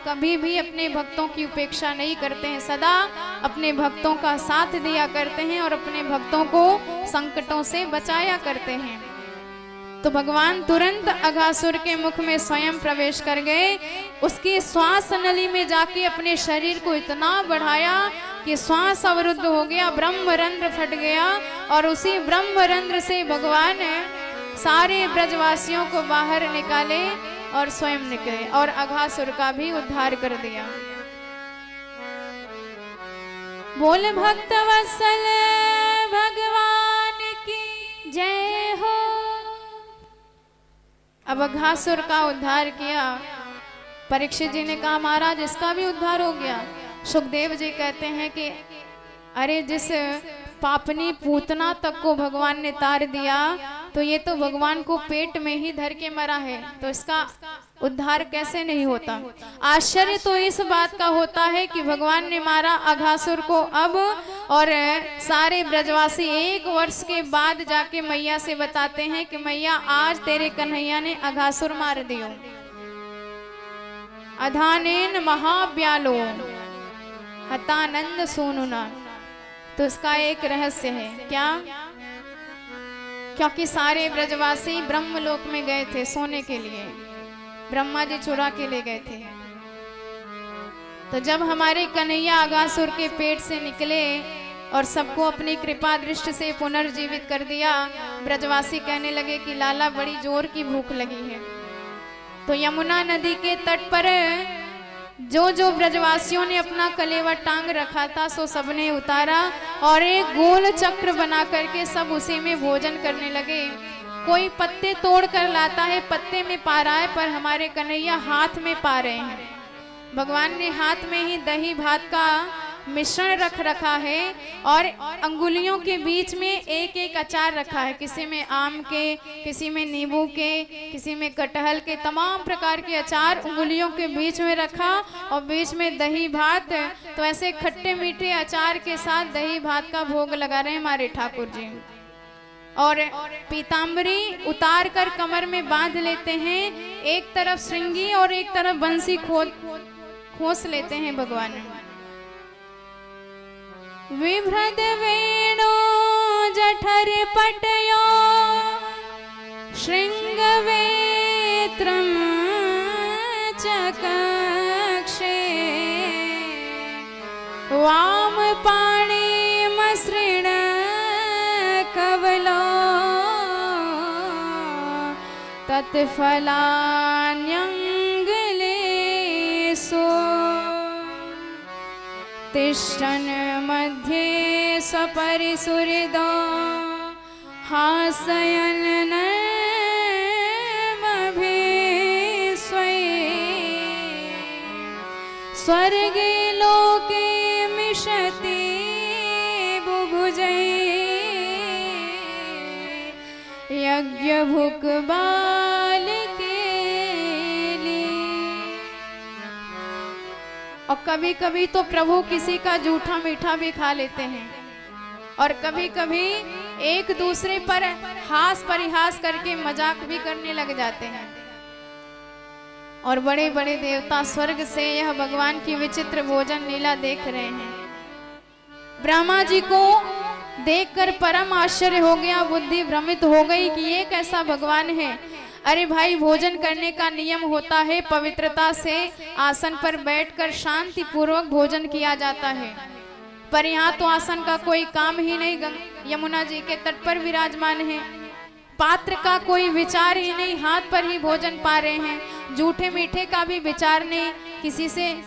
कभी भी अपने भक्तों की उपेक्षा नहीं करते हैं, सदा अपने भक्तों का साथ दिया करते हैं और अपने भक्तों को संकटों से बचाया करते हैं। तो भगवान तुरंत अघासुर के मुख में स्वयं प्रवेश कर गए। उसकी श्वास नली में जाके अपने शरीर को इतना बढ़ाया कि श्वास अवरुद्ध हो गया, ब्रह्मरंध्र फट गया, और उसी ब्रह्मरंध्र से भगवान सारे ब्रजवासियों को बाहर निकाले और स्वयं निकले और अघासुर का भी उद्धार कर दिया। बोल भक्त वत्सल भगवान की जय हो। अब अघासुर का उद्धार किया। परीक्षित जी ने कहा महाराज इसका भी उद्धार हो गया। सुखदेव जी कहते हैं कि अरे जिस पापनी पूतना तक को भगवान ने तार दिया, तो ये तो भगवान को पेट में ही धर के मरा है, तो इसका उद्धार कैसे नहीं होता। आश्चर्य तो इस बात का होता है कि भगवान ने मारा अघासुर को अब, और सारे ब्रजवासी 1 वर्ष के बाद जाके मैया से बताते हैं कि मैया आज तेरे कन्हैया ने अघासुर मार दियो। अधानेन महाव्यालो हतानंद सोनुना। तो इसका एक रहस्य है, क्या? क्योंकि सारे ब्रजवासी ब्रह्मलोक में गए थे सोने के लिए, ब्रह्मा जी चुरा के ले गए थे। तो जब हमारे कन्हैया अघासुर के पेट से निकले और सबको अपनी कृपा दृष्टि से पुनर्जीवित कर दिया, ब्रजवासी कहने लगे कि लाला बड़ी जोर की भूख लगी है। तो यमुना नदी के तट पर जो जो ब्रजवासियों ने अपना कलेवा टांग रखा था सो सबने उतारा और एक गोल चक्र बना करके सब उसी में भोजन करने लगे। कोई पत्ते तोड़ कर लाता है, पत्ते में पा रहा है, पर हमारे कन्हैया हाथ में पा रहे हैं। भगवान ने हाथ में ही दही भात का मिश्रण रख रखा है और अंगुलियों के बीच में एक एक अचार रखा है, किसी में आम के, किसी में नींबू के, किसी में कटहल के, तमाम प्रकार के अचार अंगुलियों के बीच में रखा और बीच में दही भात। तो ऐसे खट्टे मीठे अचार के साथ दही भात का भोग लगा रहे हैं हमारे ठाकुर जी। और पीताम्बरी उतार कर कमर में बांध लेते हैं, एक तरफ श्रृंगी और एक तरफ बंसी खोस लेते हैं भगवान। विभ्रद वेणु जठर पटयो श्रृंग वेत्रम चकक्षे वाम पाणी मसृण कवलो तत्फलान्यंगलेसु तिष्ठन् मध्ये स्वपरिसुहृदो हासयन् नर्मभिस्वये स्वर्गे लोके मिषति बुभुजै यज्ञभुक् बालिके और कभी कभी तो प्रभु किसी का जूठा मीठा भी खा लेते हैं और कभी कभी एक दूसरे पर हास परिहास करके मजाक भी करने लग जाते हैं। और बड़े बड़े देवता स्वर्ग से यह भगवान की विचित्र भोजन लीला देख रहे हैं। ब्रह्मा जी को देखकर परम आश्चर्य हो गया, बुद्धि भ्रमित हो गई कि ये कैसा भगवान है। अरे भाई, भोजन करने का नियम होता है, पवित्रता से आसन पर बैठकर शांति पूर्वक भोजन किया जाता है, पर यहाँ तो आसन का कोई काम ही नहीं। यमुना जी के तट पर विराजमान है, पात्र का कोई विचार ही नहीं, हाथ पर ही भोजन पा रहे हैं। जूठे मीठे का भी विचार नहीं, किसी से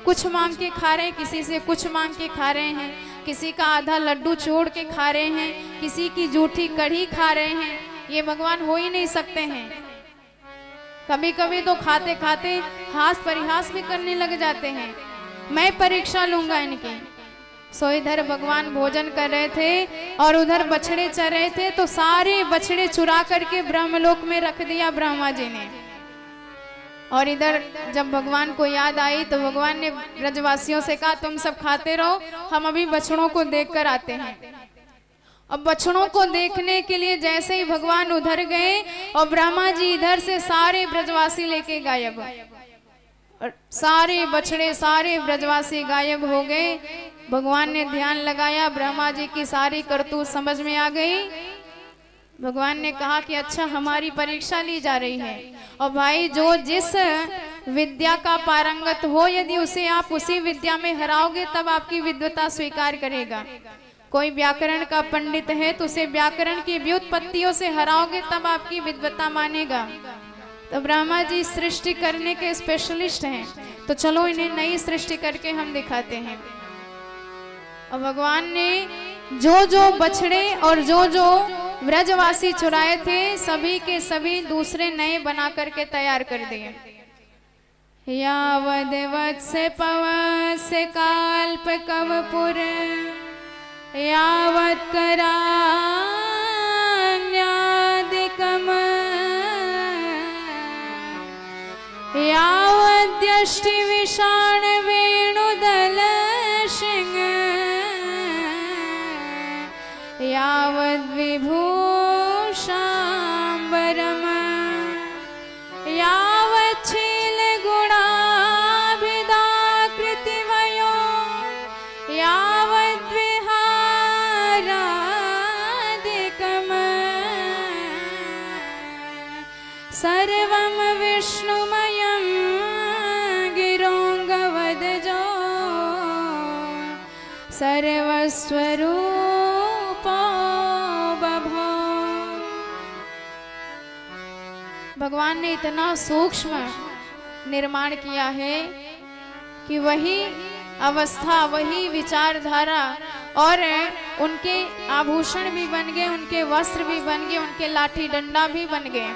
कुछ मांग के खा रहे हैं, किसी से कुछ मांग के खा रहे हैं, किसी का आधा लड्डू छोड़ के खा रहे हैं, किसी की जूठी कढ़ी खा रहे हैं। ये भगवान हो ही नहीं सकते हैं। कभी कभी तो खाते खाते हास परिहास भी करने लग जाते हैं। मैं परीक्षा लूंगा इनकी। सो इधर भगवान भोजन कर रहे थे और उधर बछड़े चर रहे थे, तो सारे बछड़े चुरा करके ब्रह्मलोक में रख दिया ब्रह्मा जी ने। और इधर जब भगवान को याद आई तो भगवान ने ब्रजवासियों से कहा, तुम सब खाते रहो, हम अभी बछड़ों को देख कर आते हैं। अब बछड़ों को देखने के लिए जैसे ही भगवान उधर गए और ब्रह्मा जी इधर से सारे ब्रजवासी लेके गायब, और सारे बछड़े सारे ब्रजवासी गायब हो गए। भगवान ने ध्यान लगाया, ब्रह्मा जी की सारी करतूत समझ में आ गई। भगवान ने कहा कि अच्छा, हमारी परीक्षा ली जा रही है, और भाई जो जिस विद्या का पारंगत हो, यदि उसे आप उसी विद्या में हराओगे तब आपकी विद्वता स्वीकार करेगा। कोई व्याकरण का पंडित है तो उसे व्याकरण की व्युत्पत्तियों से हराओगे तब आपकी विद्वता मानेगा। तो ब्रह्मा जी सृष्टि करने के स्पेशलिस्ट हैं, तो चलो इन्हें नई सृष्टि करके हम दिखाते हैं। और भगवान ने जो जो बछड़े और जो जो ब्रजवासी चुराए थे, सभी के सभी दूसरे नए बना करके तैयार कर दिए। यावद वत्स पवस काल्प कवपुर यावत् करान्यादिकम् यावद्यष्टि विषाण वेणुदल सिंह यावद्विभूषाम्बरम् यावच्छील गुणाभिधाकृतिवयो यावद्विहारादिकम् सर्वं विष्णुमयं गिरोङ्गवदजो सर्वस्वरूपो बभो। भगवान ने इतना सूक्ष्म निर्माण किया है कि वही अवस्था, वही विचारधारा, और उनके आभूषण भी बन गए, उनके वस्त्र भी बन गए, उनके लाठी डंडा भी बन गए।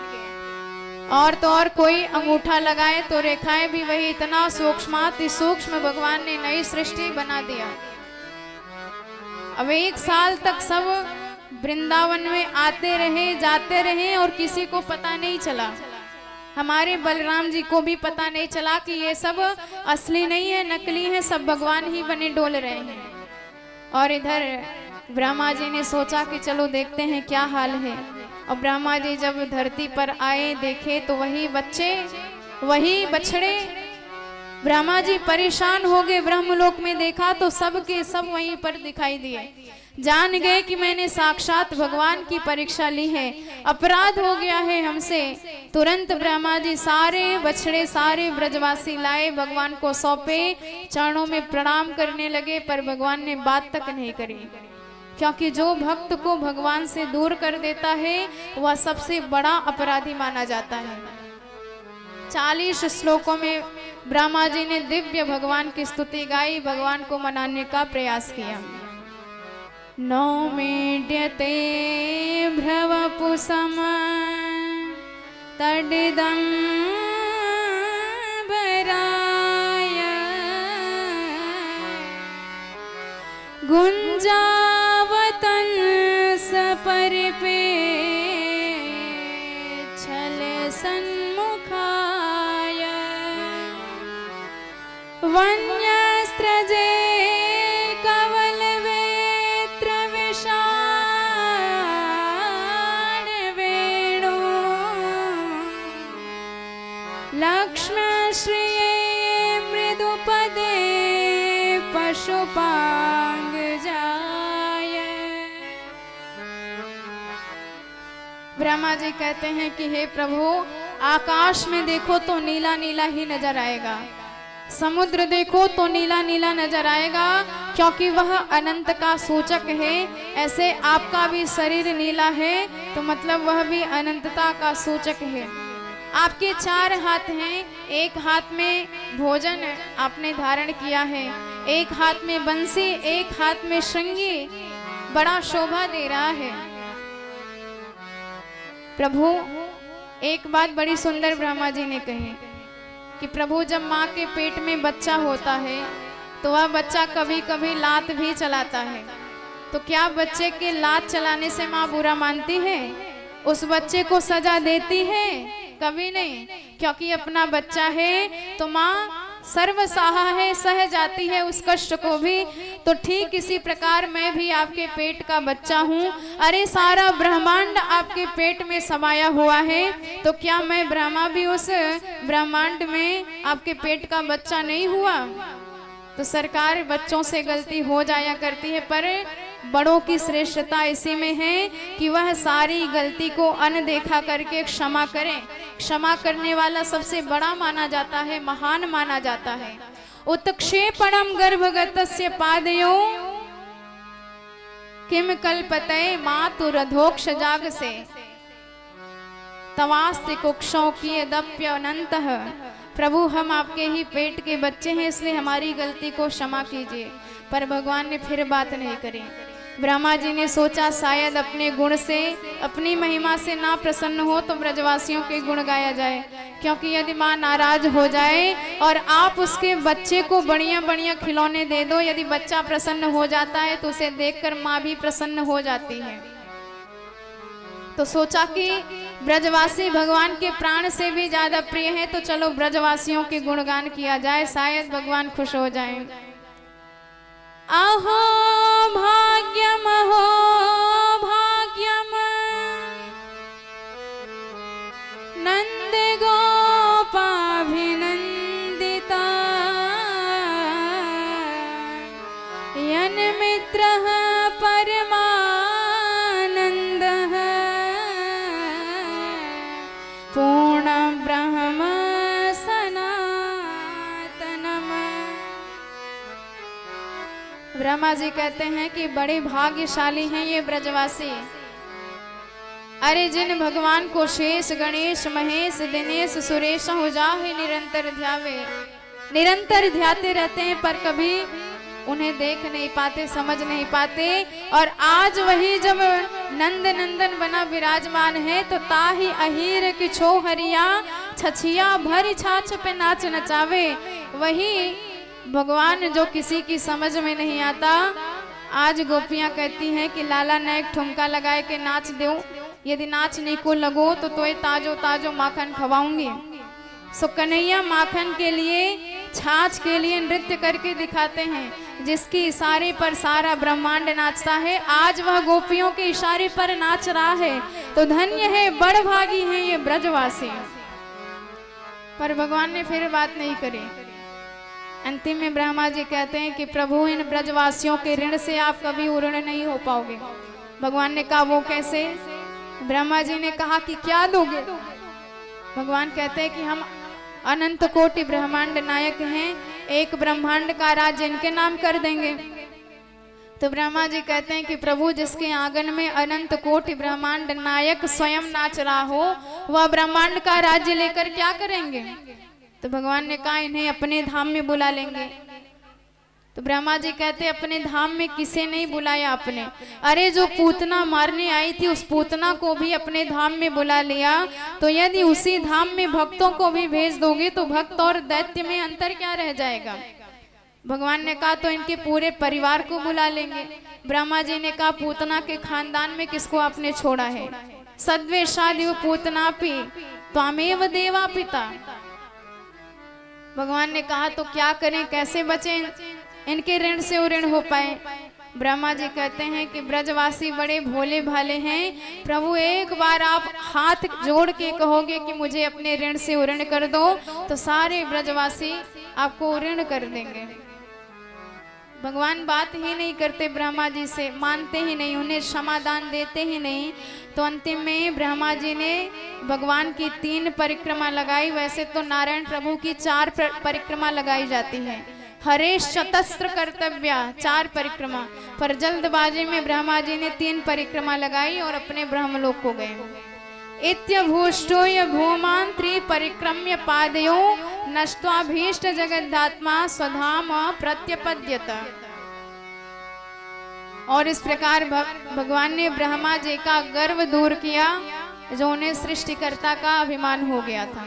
और तो और कोई अंगूठा लगाए तो रेखाएं भी वही, इतना सूक्ष्माति सूक्ष्म भगवान ने नई सृष्टि बना दिया। अब 1 साल तक सब वृंदावन में आते रहे जाते रहे और किसी को पता नहीं चला। हमारे बलराम जी को भी पता नहीं चला कि ये सब असली नहीं है, नकली है, सब भगवान ही बने डोल रहे हैं। और इधर ब्रह्मा जी ने सोचा कि चलो देखते हैं क्या हाल है। और ब्रह्मा जी जब धरती पर आए, देखे तो वही बच्चे, वही बछड़े। ब्रह्मा जी परेशान हो गए, ब्रह्मलोक में देखा तो सब के सब वहीं पर दिखाई दिए। जान गए कि मैंने साक्षात भगवान की परीक्षा ली है, अपराध हो गया है हमसे। तुरंत ब्रह्मा जी सारे बछड़े सारे ब्रजवासी लाए, भगवान को सौंपे, चरणों में प्रणाम करने लगे, पर भगवान ने बात तक नहीं करी। क्योंकि जो भक्त को भगवान से दूर कर देता है वह सबसे बड़ा अपराधी माना जाता है। 40 श्लोकों में ब्रह्मा जी ने दिव्य भगवान की स्तुति गाई, भगवान को मनाने का प्रयास किया। नौमीड्यते भ्रवपुसम तडिदं बराय गुंजावतन सपरिपे छले सन्मुखाय वन्यस्त्रजे लक्ष्मश्रिये मृदुपदे पशुपांग जाय। ब्रह्मा जी कहते हैं कि हे प्रभु, आकाश में देखो तो नीला नीला ही नजर आएगा, समुद्र देखो तो नीला नीला नजर आएगा, क्योंकि वह अनंत का सूचक है। ऐसे आपका भी शरीर नीला है तो मतलब वह भी अनंतता का सूचक है। आपके 4 हाथ हैं, एक हाथ में भोजन आपने धारण किया है, एक हाथ में बंसी, एक हाथ में श्रृंगी, बड़ा शोभा दे रहा है। प्रभु एक बात बड़ी सुंदर ब्रह्मा जी ने कही कि प्रभु जब माँ के पेट में बच्चा होता है तो वह बच्चा कभी कभी लात भी चलाता है, तो क्या बच्चे के लात चलाने से माँ बुरा मानती है? उस बच्चे को सजा देती है? कभी नहीं, क्योंकि अपना बच्चा है तो माँ सर्वसाहा है, सह जाती है उस कष्ट को भी। तो ठीक इसी प्रकार मैं भी आपके पेट का बच्चा हूँ। अरे सारा ब्रह्मांड आपके पेट में समाया हुआ है, तो क्या मैं ब्रह्मा भी उस ब्रह्मांड में आपके पेट का बच्चा नहीं हुआ? तो सरकार, बच्चों से गलती हो जाया करती है, पर बड़ों की श्रेष्ठता इसी में है कि वह सारी गलती को अनदेखा करके क्षमा करें। क्षमा करने वाला सबसे बड़ा माना जाता है, महान माना जाता है। उत्क्षेपणम गर्भगतस्य पादयों किम कल्पते मातुरधोक्ष जाग से तवास्ति कुक्षों की दप्य अनंतः। प्रभु हम आपके ही पेट के बच्चे हैं, इसलिए हमारी गलती को क्षमा कीजिए। पर भगवान ने फिर बात नहीं करी। ब्रह्मा जी ने सोचा शायद अपने गुण से, अपनी महिमा से ना प्रसन्न हो तो ब्रजवासियों के गुण गाया जाए, क्योंकि यदि माँ नाराज हो जाए और आप उसके बच्चे को बढ़िया बढ़िया खिलौने दे दो, यदि बच्चा प्रसन्न हो जाता है तो उसे देखकर माँ भी प्रसन्न हो जाती है। तो सोचा कि ब्रजवासी भगवान के प्राण से भी ज्यादा प्रिय है, तो चलो ब्रजवासियों के गुणगान किया जाए, शायद भगवान खुश हो जाएं। अहो भाग्यम हो भाग्यम नंद गोपाभिनंदिता यन मित्रः परमानंदः पूर्ण ब्रह्म ब्रह्मा जी कहते हैं कि बड़े भाग्यशाली हैं ये ब्रजवासी। अरे जिन भगवान को शेष गणेश महेश दिनेश सुरेश हो जाहे निरंतर ध्यावे, निरंतर ध्याते रहते हैं पर कभी उन्हें देख नहीं पाते, समझ नहीं पाते। और आज वही जब नंद नंदन बना विराजमान है, तो ताही अहीर की छो हरिया, छछिया भरी छाछ पे नाच नचावे। वही भगवान जो किसी की समझ में नहीं आता, आज गोपियां कहती हैं कि लाला ने एक ठुमका लगाए के नाच दो, यदि नाच नहीं को लगो तो तोय ताजो ताजो माखन खवाऊंगी। सो कन्हैया माखन के लिए, छाछ के लिए नृत्य करके दिखाते हैं, जिसकी इशारे पर सारा ब्रह्मांड नाचता है। आज वह गोपियों के इशारे पर नाच रहा है, तो धन्य है, बड़ भागी है ये ब्रजवासी। पर भगवान ने फिर बात नहीं करी। अंतिम में ब्रह्मा जी कहते हैं कि प्रभु, इन ब्रजवासियों के ऋण से आप कभी उऋण नहीं हो पाओगे। भगवान ने कहा वो कैसे? ब्रह्मा जी ने कहा कि क्या दोगे? भगवान कहते हैं कि हम अनंत कोटि ब्रह्मांड नायक हैं, एक ब्रह्मांड का राज्य इनके नाम कर देंगे। तो ब्रह्मा जी कहते हैं कि प्रभु, जिसके आंगन में अनंत कोटि ब्रह्मांड नायक स्वयं नाच रहा हो, वह ब्रह्मांड का राज्य लेकर क्या करेंगे? तो भगवान ने कहा इन्हें अपने धाम में बुला लेंगे। तो ब्रह्मा जी कहते अपने धाम में किसे नहीं बुलाया आपने? अरे जो पूतना मारने आई थी, उस पूतना को भी अपने धाम में बुला लिया, तो यदि उसी धाम में भक्तों को भी भेज दोगे तो भक्त और दैत्य में अंतर क्या रह जाएगा? भगवान ने कहा तो इनके पूरे परिवार को बुला लेंगे। ब्रह्मा जी ने कहा पूतना के खानदान में किसको आपने छोड़ा है? सद्वेषादिव पूतनापि त्वामेव देवा पिता। भगवान ने कहा तो क्या करें, कैसे बचें, इनके ऋण से ऋण हो पाए? ब्रह्मा जी कहते हैं कि ब्रजवासी बड़े भोले भाले हैं, प्रभु एक बार आप हाथ जोड़ के कहोगे कि मुझे अपने ऋण से ऋण कर दो, तो सारे ब्रजवासी आपको ऋण कर देंगे। भगवान बात ही नहीं करते ब्रह्मा जी से, मानते ही नहीं, उन्हें क्षमादान देते ही नहीं। तो अंतिम में ब्रह्मा जी ने भगवान की 3 परिक्रमा लगाई। वैसे तो नारायण प्रभु की 4 परिक्रमा लगाई जाती है, हरेश चतस्त्र कर्तव्य 4 परिक्रमा, पर जल्दबाजी में ब्रह्मा जी ने 3 परिक्रमा लगाई और अपने ब्रह्मलोक को गए। इत्यभूष्टोय भूमान त्रिपरिक्रम्य पादयो नष्ट्वाभीष्ट जगद्धात्मा स्वधाम प्रत्यपद्यत। और इस प्रकार भगवान ने ब्रह्मा जी का गर्व दूर किया, जो उन्हें सृष्टिकर्ता का अभिमान हो गया था।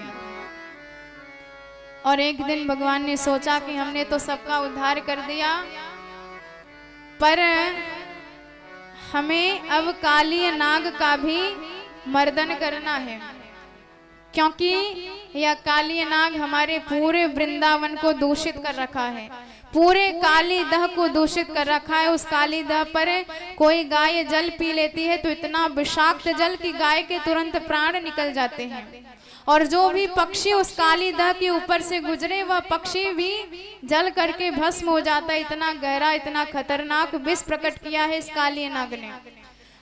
और एक दिन भगवान ने सोचा कि हमने तो सबका उद्धार कर दिया, पर हमें अब काली नाग का भी मर्दन करना है, क्योंकि यह काली नाग हमारे पूरे वृंदावन को दूषित कर रखा है, पूरे काली दह को दूषित कर रखा है। उस काली दह पर कोई गाय जल पी लेती है तो इतना विषाक्त जल कि गाय के तुरंत प्राण निकल जाते हैं, और जो भी पक्षी उस काली दह के ऊपर से गुजरे वह पक्षी भी जल करके भस्म हो जाता है। इतना गहरा, इतना खतरनाक विष प्रकट किया है इस काली नाग ने।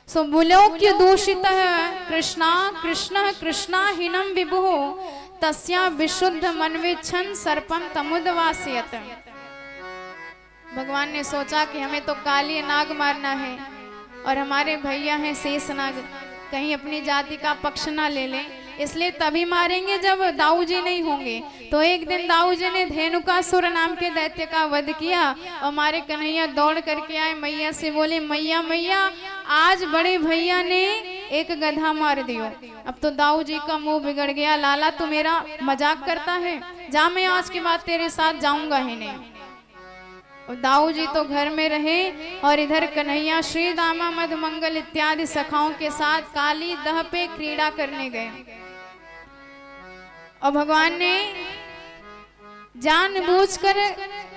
सो बुलोक्य दूषित कृष्णा कृष्ण कृष्णाहीनम विभु तस्या विशुद्ध मनवेच्छन सर्पम तमुदवासयत। भगवान ने सोचा कि हमें तो काली नाग मारना है, और हमारे भैया हैं शेष नाग, कहीं अपनी जाति का पक्ष ना ले लें, इसलिए तभी मारेंगे जब दाऊ जी नहीं होंगे। तो एक दिन दाऊ जी ने धेनुकासुर नाम के दैत्य का वध किया, और हमारे कन्हैया दौड़ करके आए, मैया से बोले मैया मैया आज बड़े भैया ने एक गधा मार दियो। अब तो दाऊ जी का मुंह बिगड़ गया, लाला तू मेरा मजाक करता है, जा मैं आज के बाद तेरे साथ जाऊंगा ही नहीं। और दाऊ जी तो घर में रहे, और इधर कन्हैया श्री दामा मधुमंगल इत्यादि सखाओं के साथ काली दह पे क्रीड़ा करने गए। और भगवान ने जानबूझकर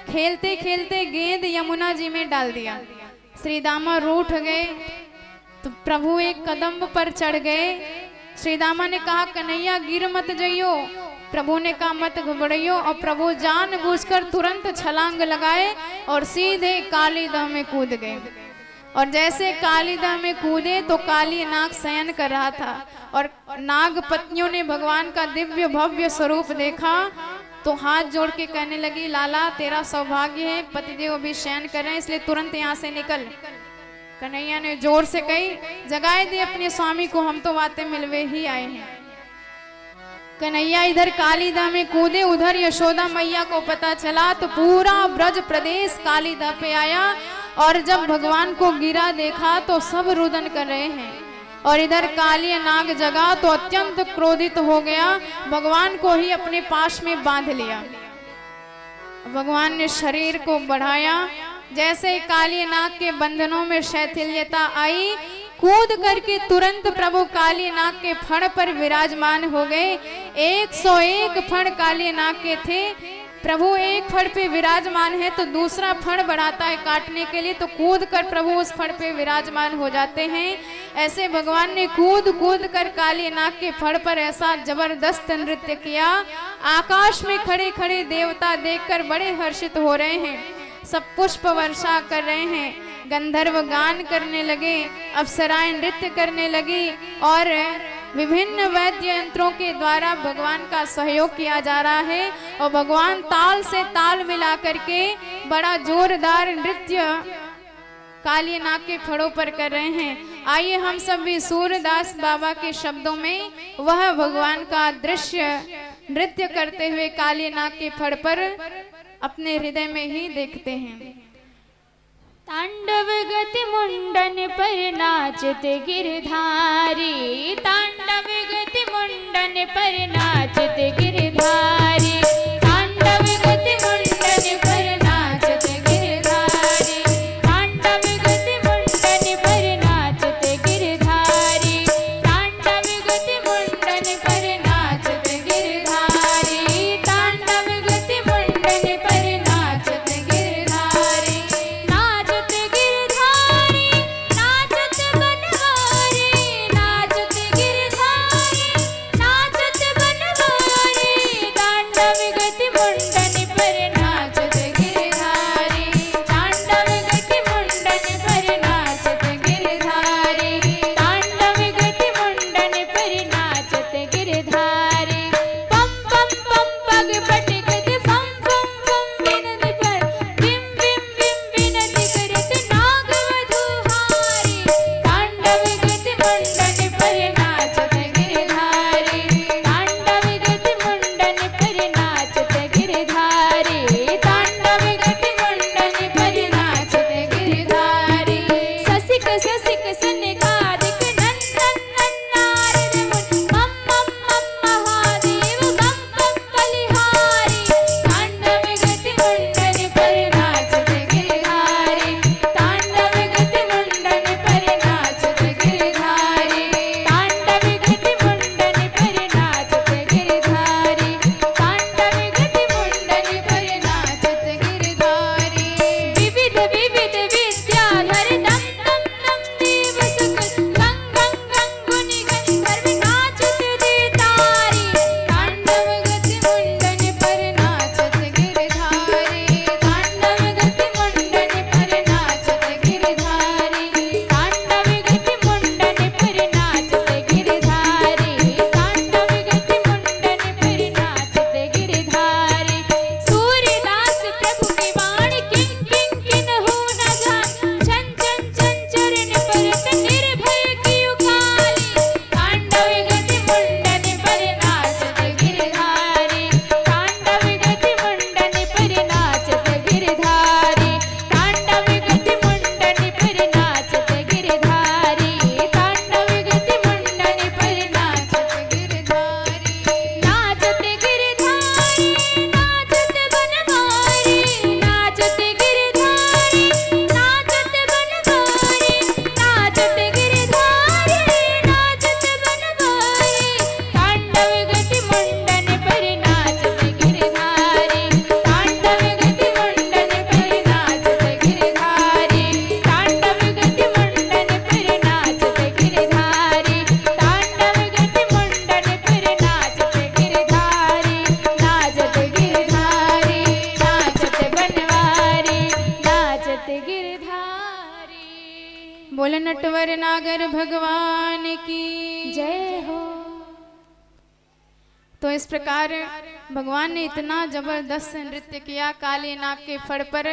खेलते खेलते गेंद यमुना जी में डाल दिया। श्री दामा रूठ गए, तो प्रभु एक कदम पर चढ़ गए। श्री दामा ने कहा कन्हैया गिर मत जाइयो, प्रभु ने कहा मत घबराइयो, और प्रभु जानबूझकर तुरंत छलांग लगाए और सीधे काली दह में कूद गए। और जैसे काली दह में कूदे तो काली नाग शयन कर रहा था, और नाग पत्नियों ने भगवान का दिव्य भव्य स्वरूप देखा तो हाथ जोड़ के कहने लगी लाला तेरा सौभाग्य है, पतिदेव अभी शयन कर रहे हैं, इसलिए तुरंत यहाँ से निकल। कन्हैया ने जोर से कही जगाए दे अपने स्वामी को, हम तो बातें मिलवे ही आए हैं। कन्हैया इधर कालीदह में कूदे, उधर यशोदा मैया को पता चला तो पूरा ब्रज प्रदेश कालीदह पे आया, और जब भगवान को गिरा देखा तो सब रुदन कर रहे हैं। और इधर काली नाग जगा तो अत्यंत क्रोधित हो गया, भगवान को ही अपने पास में बांध लिया। भगवान ने शरीर को बढ़ाया, जैसे काली नाग के बंधनों में शिथिलता आई, कूद करके तुरंत प्रभु काली नाग के फण पर विराजमान हो गए। 101 फण काली नाग के थे। प्रभु एक फण पे विराजमान है तो दूसरा फण बढ़ाता है काटने के लिए, तो कूद कर प्रभु उस फण पे विराजमान हो जाते हैं। ऐसे भगवान ने कूद कूद कर काली नाग के फण पर ऐसा जबरदस्त नृत्य किया। आकाश में खड़े खड़े देवता देखकर बड़े हर्षित हो रहे हैं, सब पुष्प वर्षा कर रहे हैं, गंधर्व गान करने लगे, अप्सराएं नृत्य करने लगी और विभिन्न वाद्य यंत्रों के द्वारा भगवान का सहयोग किया जा रहा है। और भगवान ताल से ताल मिला करके बड़ा जोरदार नृत्य काली नाग के फड़ों पर कर रहे हैं। आइए हम सब भी सूरदास बाबा के शब्दों में वह भगवान का दृश्य नृत्य करते हुए काली नाग के फड़ पर अपने हृदय में ही देखते हैं। तांडव गति मुंडन पर नाचत गिरधारी, तांडव गति मुंडन पर नाचत गिरधारी, तांडव गति मुंडन पर नाचत गिरधारी, तांडव गति मुंडन पर नाचत गिरधारी, तांडव गति मुंडन पर नाचत गिरधारी, तांडव गति मुंडन पर नाचत गिरधारी, नाचत गिरधारी, नाचत बनवारी, नाचत गिरधारी, नाचत बनवारी, तांडव गति मुंडन पर नाचत गिरधारी, तांडव गति मुंडन पर नाचत गिरधारी, तांडव गति मुंडन पर नाचत गिरधारी। पम पम पम पग पटकत फम फम फम विनति पर बिम बिम बिम विनति करत नाग वधूहारी, तांडव गति मुंडन पर नाचत गिरधारी, तांडव गति मुंडन पर नाचत गिरधारी, तांडव गति मुंडन पर नाचत गिरधारी। ससिक ससिक सनकादिक नंदन नन्नारद मुनि मम मम मम महादेव बम बम बलिहारी, तांडव गति मुंडन पर नाचत गिरधारी, तांडव गति मुंडन पर नाचत गिरधारी, तांडव गति मुंडन पर नाचत गिरधारी, तांडव गति मुंडन पर नाचत गिरधारी। विविध विविध विद्याधर दम दम दम देव सकल गंग गंग गंगुनि गंधर्व नाचत देतारी, तांडव गति मुंडन पर नाचत गिरधारी, तांडव गति मुंडन पर नाचत गिरधारी, तांडव गति मुंडन पर नाचत गिरधारी, तांडव गति मुंडन पर नाचत गिरधारी। सूरदास प्रभु की वाणी किं किं किन्हु न जान, छन छन छन चरण परत निर्भय कियो काली, तांडव गति मुंडन पर नाचत गिरधारी, तांडव गति मुंडन पर नाचत गिरधारी, तांडव गति मुंडन पर नाचत गिरधारी, तांडव गति मुंडन पर नाचत गिरधारी। नाचत गिरधारी, नाचत बनवारी, नाचत गिरधारी, नाचत बनवारी, नाचत गिरधारी, नाचत बनवारी, तांडव गति मुंडन पर नाचत गिरधारी, तांडव गति मुंडन पर नाचत गिरधारी, तांडव गति मुंडन पर नाचत गिरधारी, तांडव गति मुंडन पर नाचत गिरधारी, नाचत गिरधारी, नाचत बनवारी, नाचत गिरधारी। बोले नटवर नागर भगवान की जय हो। तो इस प्रकार भगवान ने इतना जबरदस्त नृत्य किया काली नाग के फड़ पर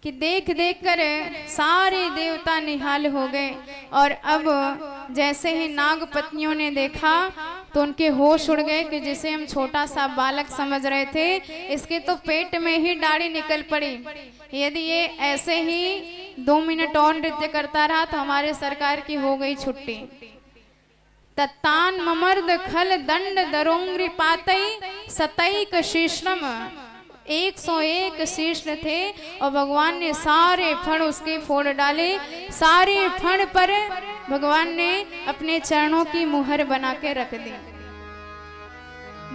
कि देख देख कर सारे देवता निहाल हो गए। और अब जैसे ही नाग पत्नियों ने देखा तो उनके होश उड़ गए कि जिसे हम छोटा सा बालक समझ रहे थे, इसके तो पेट में ही दाढ़ी निकल पड़ी। यदि ये ऐसे ही 2 मिनट और नृत्य करता रहा तो हमारे सरकार की हो गई छुट्टी। तत्तान ममर्द खल दंड दरोंग्री पातई सतैक शीश्रम, 101 शीश थे और भगवान ने सारे फण उसके फोड़ डाले। सारे फण पर भगवान ने अपने चरणों की मुहर बना के रख दी।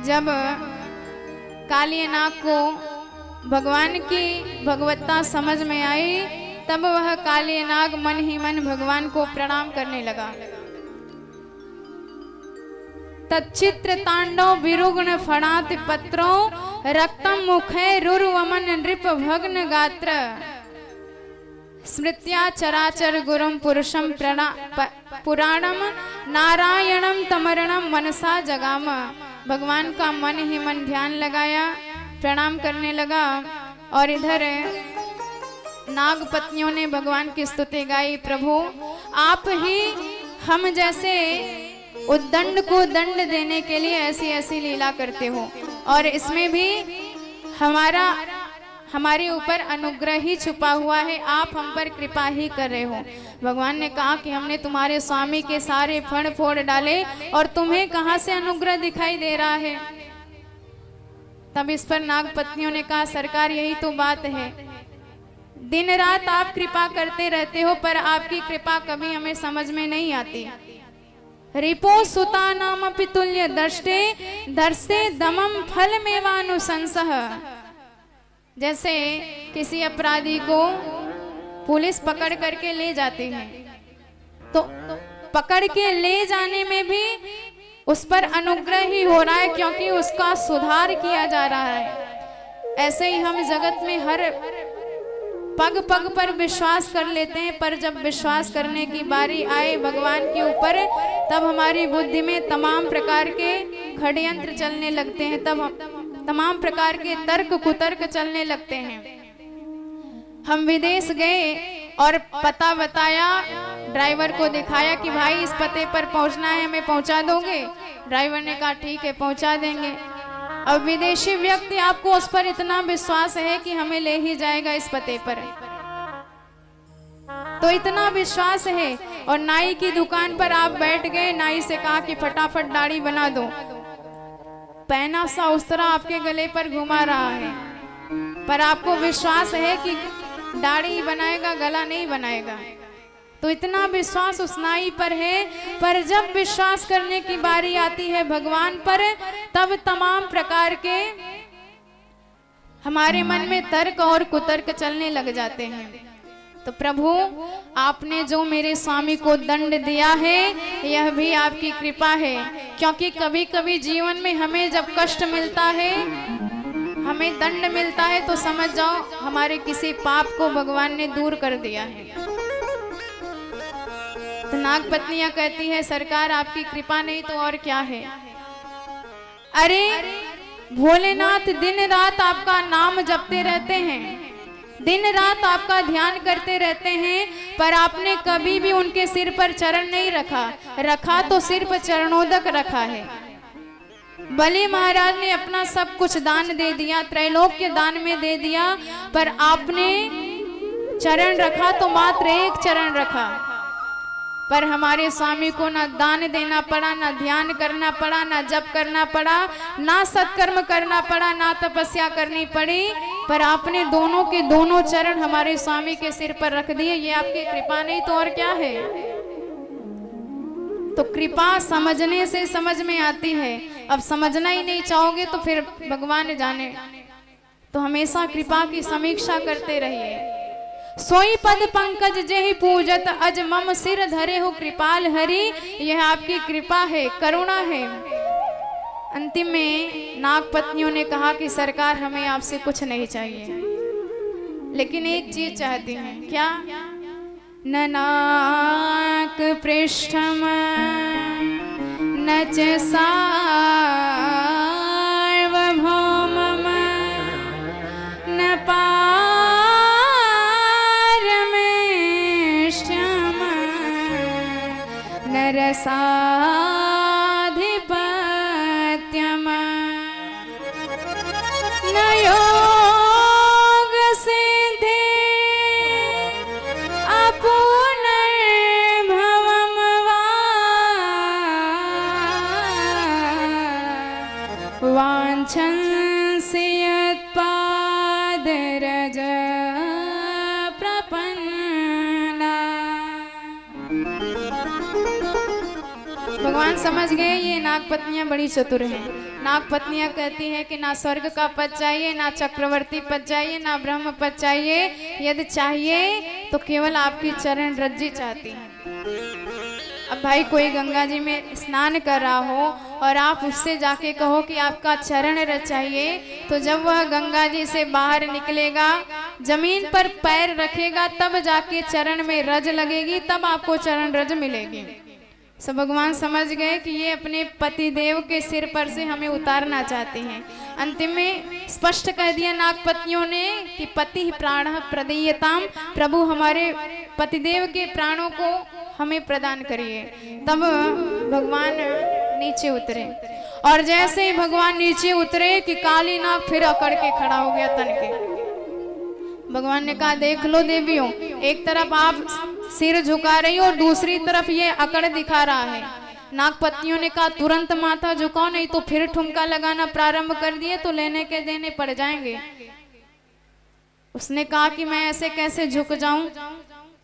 जब कालियानाग को भगवान की भगवत्ता समझ में आई, तब वह कालियानाग मन ही मन भगवान को प्रणाम करने लगा। तच्चित्र तांडव विरुग्ण फणात पत्रों, रक्तम मुखे रुर्वमन नृप भग्न गात्र, स्मृत्या चराचर गुरुम पुरुषम पुराणम, नारायणम तमरणम मनसा जगाम। भगवान का मन ही मन ध्यान लगाया, प्रणाम करने लगा। और इधर नाग पत्नियों ने भगवान की स्तुति गाई। प्रभु आप ही हम जैसे उद्दंड को दंड देने के लिए ऐसी ऐसी लीला करते हो, और इसमें भी हमारे ऊपर अनुग्रह ही छुपा हुआ है, आप हम पर कृपा ही कर रहे हो। भगवान ने कहा कि हमने तुम्हारे स्वामी के सारे फण फोड़ डाले और तुम्हें कहां से अनुग्रह दिखाई दे रहा है। तब इस पर नाग पत्नियों ने कहा, सरकार यही तो बात है, दिन रात आप कृपा करते रहते हो पर आपकी कृपा कभी हमें समझ में नहीं आती। रिपो सुता नाम पितुल्य दृष्टे दर्शे दमम फल मेवानुशंसः। जैसे किसी अपराधी को पुलिस पकड़ करके ले जाती है, तो पकड़ के ले जाने में भी उस पर अनुग्रह ही हो रहा है, क्योंकि उसका सुधार किया जा रहा है। ऐसे ही हम जगत में हर पग पग पर विश्वास कर लेते हैं, पर जब विश्वास करने की बारी आए भगवान के ऊपर, तब हमारी बुद्धि में तमाम प्रकार के षड्यंत्र चलने लगते हैं, तब तमाम प्रकार के तर्क कुतर्क चलने लगते हैं। हम विदेश गए और पता बताया, ड्राइवर को दिखाया कि भाई इस पते पर पहुंचना है, हमें पहुंचा दोगे? ड्राइवर ने कहा ठीक है पहुंचा देंगे। अब विदेशी व्यक्ति आपको उस पर इतना विश्वास है कि हमें ले ही जाएगा इस पते पर, तो इतना विश्वास है। और नाई की दुकान पर आप बैठ गए, नाई से कहा कि फटाफट दाढ़ी बना दो, पहना सा उस तरह आपके गले पर घुमा रहा है, पर आपको विश्वास है कि दाढ़ी बनाएगा, गला नहीं बनाएगा। तो इतना विश्वास उस नाई पर है, पर जब विश्वास करने की बारी आती है भगवान पर, तब तमाम प्रकार के हमारे मन में तर्क और कुतर्क चलने लग जाते हैं। तो प्रभु आपने जो मेरे स्वामी को दंड दिया है, यह भी आपकी कृपा है, क्योंकि कभी कभी जीवन में हमें जब कष्ट मिलता है, हमें दंड मिलता है, तो समझ जाओ हमारे किसी पाप को भगवान ने दूर कर दिया है। तो नाग पत्नियां कहती है, सरकार आपकी कृपा नहीं तो और क्या है। अरे भोलेनाथ दिन रात आपका नाम जपते रहते हैं, दिन रात आपका ध्यान करते रहते हैं, पर आपने कभी भी उनके सिर पर चरण नहीं रखा तो सिर्फ चरणोदक रखा है। बलि महाराज ने अपना सब कुछ दान दे दिया, त्रैलोक्य दान में दे दिया, पर आपने चरण रखा तो मात्र एक चरण रखा। पर हमारे स्वामी को ना दान देना पड़ा, ना ध्यान करना पड़ा, ना जप करना पड़ा, ना सत्कर्म करना पड़ा, ना तपस्या करनी पड़ी, पर आपने दोनों के दोनों चरण हमारे स्वामी के सिर पर रख दिए। ये आपकी कृपा नहीं तो और क्या है। तो कृपा समझने से समझ में आती है, अब समझना ही नहीं चाहोगे तो फिर भगवान जाने। तो हमेशा कृपा की समीक्षा करते रहिए। सोई पद पंकज जेहि पूजत अज मम सिर धरे हो कृपाल हरि। यह आपकी कृपा है, करुणा है। अंतिम में नाग पत्नियों ने कहा कि सरकार हमें आपसे कुछ नहीं चाहिए, लेकिन एक चीज चाहती हैं। क्या? न नाक पृष्ठम न च सार्वभौमम न पारमेष्ठ्यम न रसाधिपत्यम् भगवान समझ गए ये नागपत्नियां बड़ी चतुर हैं। नागपत्नियां कहती हैं कि ना स्वर्ग का पद चाहिए, ना चक्रवर्ती पद चाहिए, ना ब्रह्म पद चाहिए, यदि चाहिए तो केवल आपकी चरण रज्जी चाहती हैं। अब भाई कोई गंगा जी में स्नान कर रहा हो और आप उससे जाके कहो कि आपका चरण रज चाहिए, तो जब वह गंगा जी से बाहर निकलेगा, जमीन पर पैर रखेगा, तब जाके चरण में रज लगेगी, तब आपको चरण रज मिलेगी। सब भगवान समझ गए कि ये अपने पति देव के सिर पर से हमें उतारना चाहते हैं। अंतिम में स्पष्ट कह दिया नागपत्नियों ने कि पति प्राण प्रदीयताम, प्रभु हमारे पतिदेव के प्राणों को हमें प्रदान करिए। तब भगवान नीचे उतरे और जैसे ही भगवान नीचे उतरे कि काली नाग फिर अकड़ के खड़ा हो गया तन के। भगवान ने कहा देख लो देवियों, एक तरफ आप सिर झुका रही हो और दूसरी तरफ ये अकड़ दिखा रहा है। नागपत्नियों ने कहा तुरंत माथा झुकाओ, नहीं तो फिर ठुमका लगाना प्रारंभ कर दिए तो लेने के देने पड़ जाएंगे। उसने कहा कि मैं ऐसे कैसे झुक जाऊं,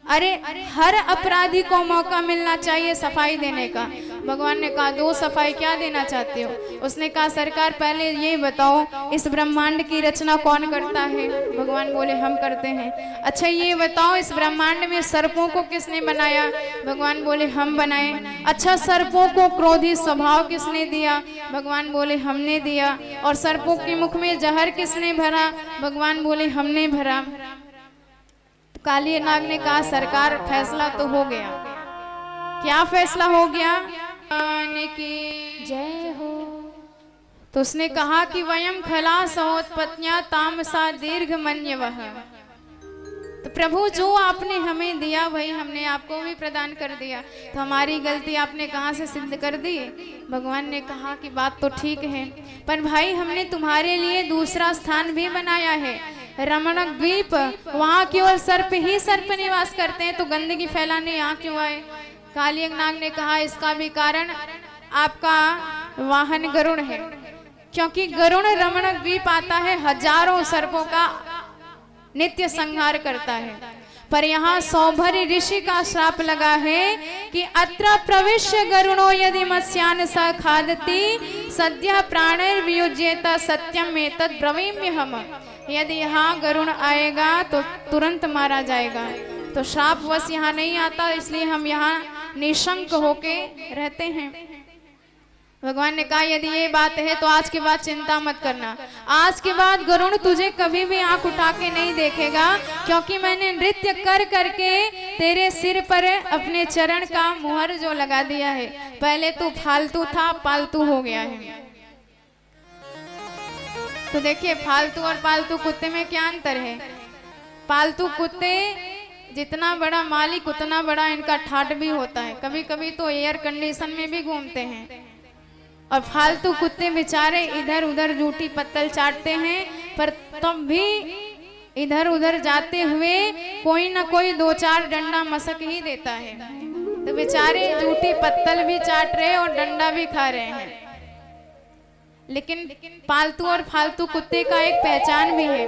अरे हर अपराधी को मौका मिलना चाहिए सफाई देने का। भगवान ने कहा दो सफाई क्या देना चाहते हो? उसने कहा सरकार पहले ये बताओ इस ब्रह्मांड की रचना कौन करता है? भगवान बोले हम करते हैं। अच्छा ये बताओ इस ब्रह्मांड में सर्पों को किसने बनाया? भगवान बोले हम बनाए। अच्छा सर्पों को क्रोधी स्वभाव किसने दिया? भगवान बोले हमने दिया। और सर्पों के मुख में जहर किसने भरा? भगवान बोले हमने भरा। काली नाग ने कहा सरकार फैसला तो हो गया। क्या फैसला हो गया? की जय हो। तो उसने कहा कि वयम खला सहोत्पत्न्या तामसा दीर्घ मन्यवः। तो प्रभु जो आपने हमें दिया वही हमने आपको भी प्रदान कर दिया, तो हमारी गलती आपने कहाँ से सिद्ध कर दी? भगवान ने कहा कि बात तो ठीक है, पर भाई हमने तुम्हारे लिए दूसरा स्थान भी बनाया है, रमणक द्वीप। वहाँ केवल सर्प ही सर्प निवास करते हैं, तो गंदगी फैलाने यहाँ क्यों आए? काली नाग ने कहा इसका भी कारण आपका वाहन गरुण है, क्योंकि गरुण रमणक द्वीप आता है, हजारों सर्पों का नित्य संहार करता है। पर यहाँ सौभर ऋषि का श्राप लगा है कि अत्र प्रविश्य गरुणो यदि मत्स्यान स खादति सद्य प्राणैर्वियुज्येत सत्यम एतद् ब्रवीम्यहम्। यदि यहाँ गरुण आएगा तो तुरंत मारा जाएगा। तो श्राप वश यहाँ नहीं आता, इसलिए हम यहाँ निशंक होके रहते हैं। भगवान ने कहा यदि ये बात है तो आज के बाद चिंता मत करना, आज के बाद गरुण तुझे कभी भी आंख उठा के नहीं देखेगा, क्योंकि मैंने नृत्य कर करके तेरे सिर पर अपने चरण का मुहर जो लगा दिया है। पहले तू फालतू था, पालतू हो गया है। तो देखिए फालतू और पालतू कुत्ते में क्या अंतर है? पालतू कुत्ते जितना बड़ा मालिक उतना बड़ा इनका ठाट भी होता है, कभी कभी तो एयर कंडीशन में भी घूमते हैं। और फालतू कुत्ते बेचारे इधर उधर जूठी पत्तल चाटते हैं, पर तब भी इधर उधर जाते हुए कोई ना कोई दो चार डंडा मसक ही देता है। तो बेचारे जूठी पत्तल भी चाट रहे और डंडा भी खा रहे हैं। लेकिन पालतू और फालतू कुत्ते का एक पहचान भी है।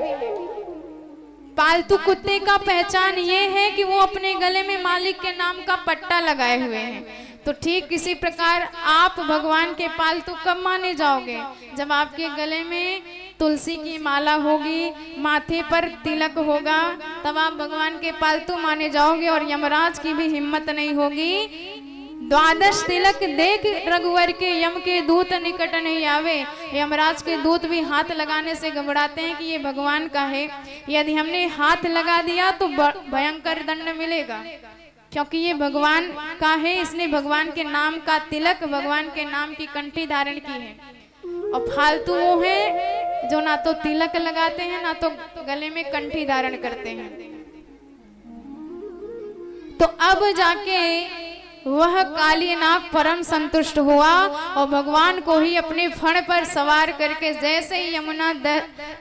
पालतू कुत्ते का पहचान ये है कि वो अपने गले में मालिक के नाम का पट्टा लगाए हुए हैं। तो ठीक किसी प्रकार आप भगवान के पालतू कब माने जाओगे? जब आपके गले में तुलसी की माला होगी, माथे पर तिलक होगा, तब आप भगवान के पालतू माने जाओगे। और यमराज की भी हिम्मत नहीं होगी। द्वादश तिलक देख रघुवर के यम के दूत निकट नहीं आवे। यमराज के दूत भी हाथ लगाने से घबराते हैं कि ये भगवान का है, यदि हमने हाथ लगा दिया तो भयंकर दंड मिलेगा, क्योंकि ये भगवान का है। इसने भगवान के नाम का तिलक, भगवान के नाम की कंठी धारण की है। और फालतू वो है जो ना तो तिलक लगाते हैं ना तो गले में कंठी धारण करते हैं। तो अब जाके वह काली नाग परम संतुष्ट हुआ और भगवान को ही अपने फण पर सवार करके जैसे ही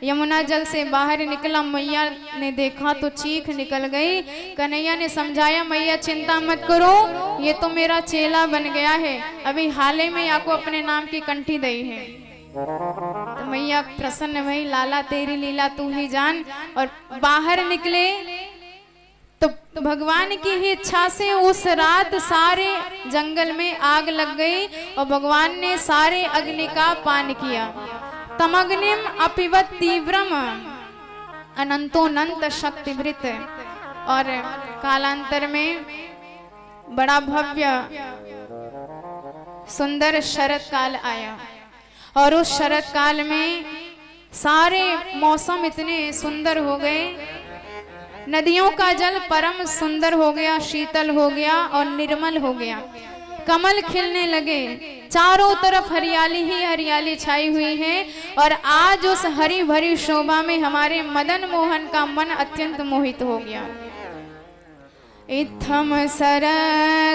यमुना जल से बाहर निकला, मैया ने देखा तो चीख निकल गई। कन्हैया ने समझाया मैया चिंता मत करो, ये तो मेरा चेला बन गया है, अभी हाल ही में आपको अपने नाम की कंठी दी है। तो मैया प्रसन्न भई, लाला तेरी लीला तू ही जान। और बाहर निकले तो तो भगवान की ही इच्छा से उस रात सारे जंगल में आग लग गई और भगवान ने सारे अग्नि का पान किया। तमग्निम अपिवत तीव्रम अनंतोनंत शक्तिभृत। और कालांतर में बड़ा भव्य सुंदर शरद काल आया और उस शरद काल में सारे मौसम इतने सुंदर हो गए, नदियों का जल परम सुंदर हो गया, शीतल हो गया और निर्मल हो गया। कमल खिलने लगे, चारों तरफ हरियाली ही हरियाली छाई हुई है। और आज उस हरी भरी शोभा में हमारे मदन मोहन का मन अत्यंत मोहित हो गया। इत्थम सर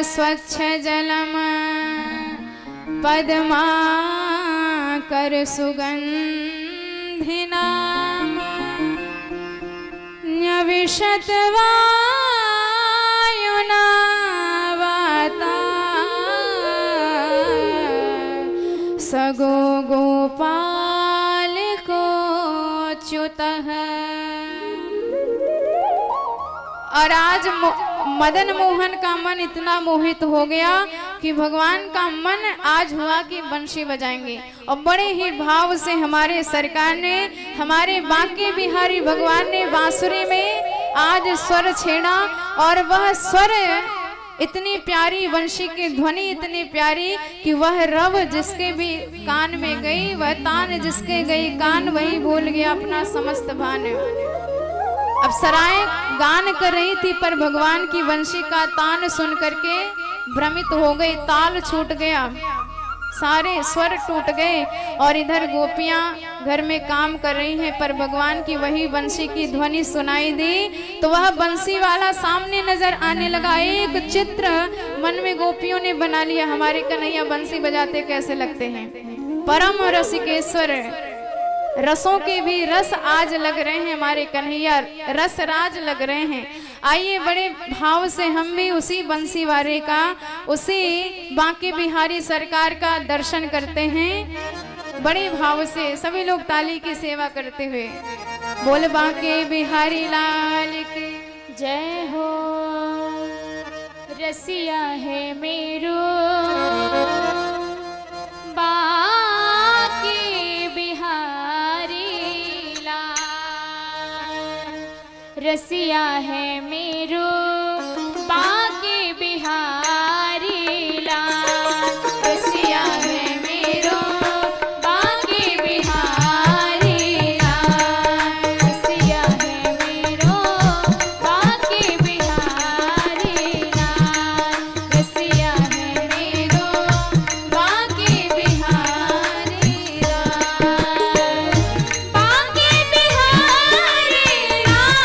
स्वच्छ जलम पद्मा कर सुगंधि नाम न्यविशत वायुना वाता सगो गोपाल को च्युतः। और आज मदन मोहन का मन इतना मोहित हो गया कि भगवान का मन आज हुआ कि बंशी बजाएंगे। और बड़े ही भाव से हमारे सरकार ने, हमारे बांके बिहारी भगवान ने बांसुरी में आज स्वर छेड़ा। और वह स्वर इतनी प्यारी, वंशी की ध्वनि इतनी प्यारी कि वह रव जिसके भी कान में गई, वह तान जिसके गई कान, वही भूल गया अपना समस्त भान। अब सराय गान कर रही थी पर भगवान की वंशी का तान सुन करके भ्रमित हो गई, ताल छूट गया, सारे स्वर टूट गए। और इधर गोपियां घर में काम कर रही हैं पर भगवान की वही बंसी की ध्वनि सुनाई दी। तो वह बंसी वाला सामने नजर आने लगा। एक चित्र मन में गोपियों ने बना लिया, हमारे कन्हैया बंसी बजाते कैसे लगते हैं। परम रसिकेश्वर, रसों के भी रस आज लग रहे हैं, हमारे कन्हैया रस राज लग रहे हैं। आइए बड़े भाव से हम भी उसी बंसी वाले का, उसी बांके बिहारी सरकार का दर्शन करते हैं। बड़े भाव से सभी लोग ताली की सेवा करते हुए बोल बांके बिहारी लाल की जय हो। रसिया है मेरो बांके बिहारी लाल, रसिया है मेरो बांके बिहारी लाल, रसिया है मेरो बांके बिहारी लाल, रसिया है मेरो बांके बिहारी लाल, रसिया है मेरो बांके बिहारी लाल। बांके बिहारी लाल,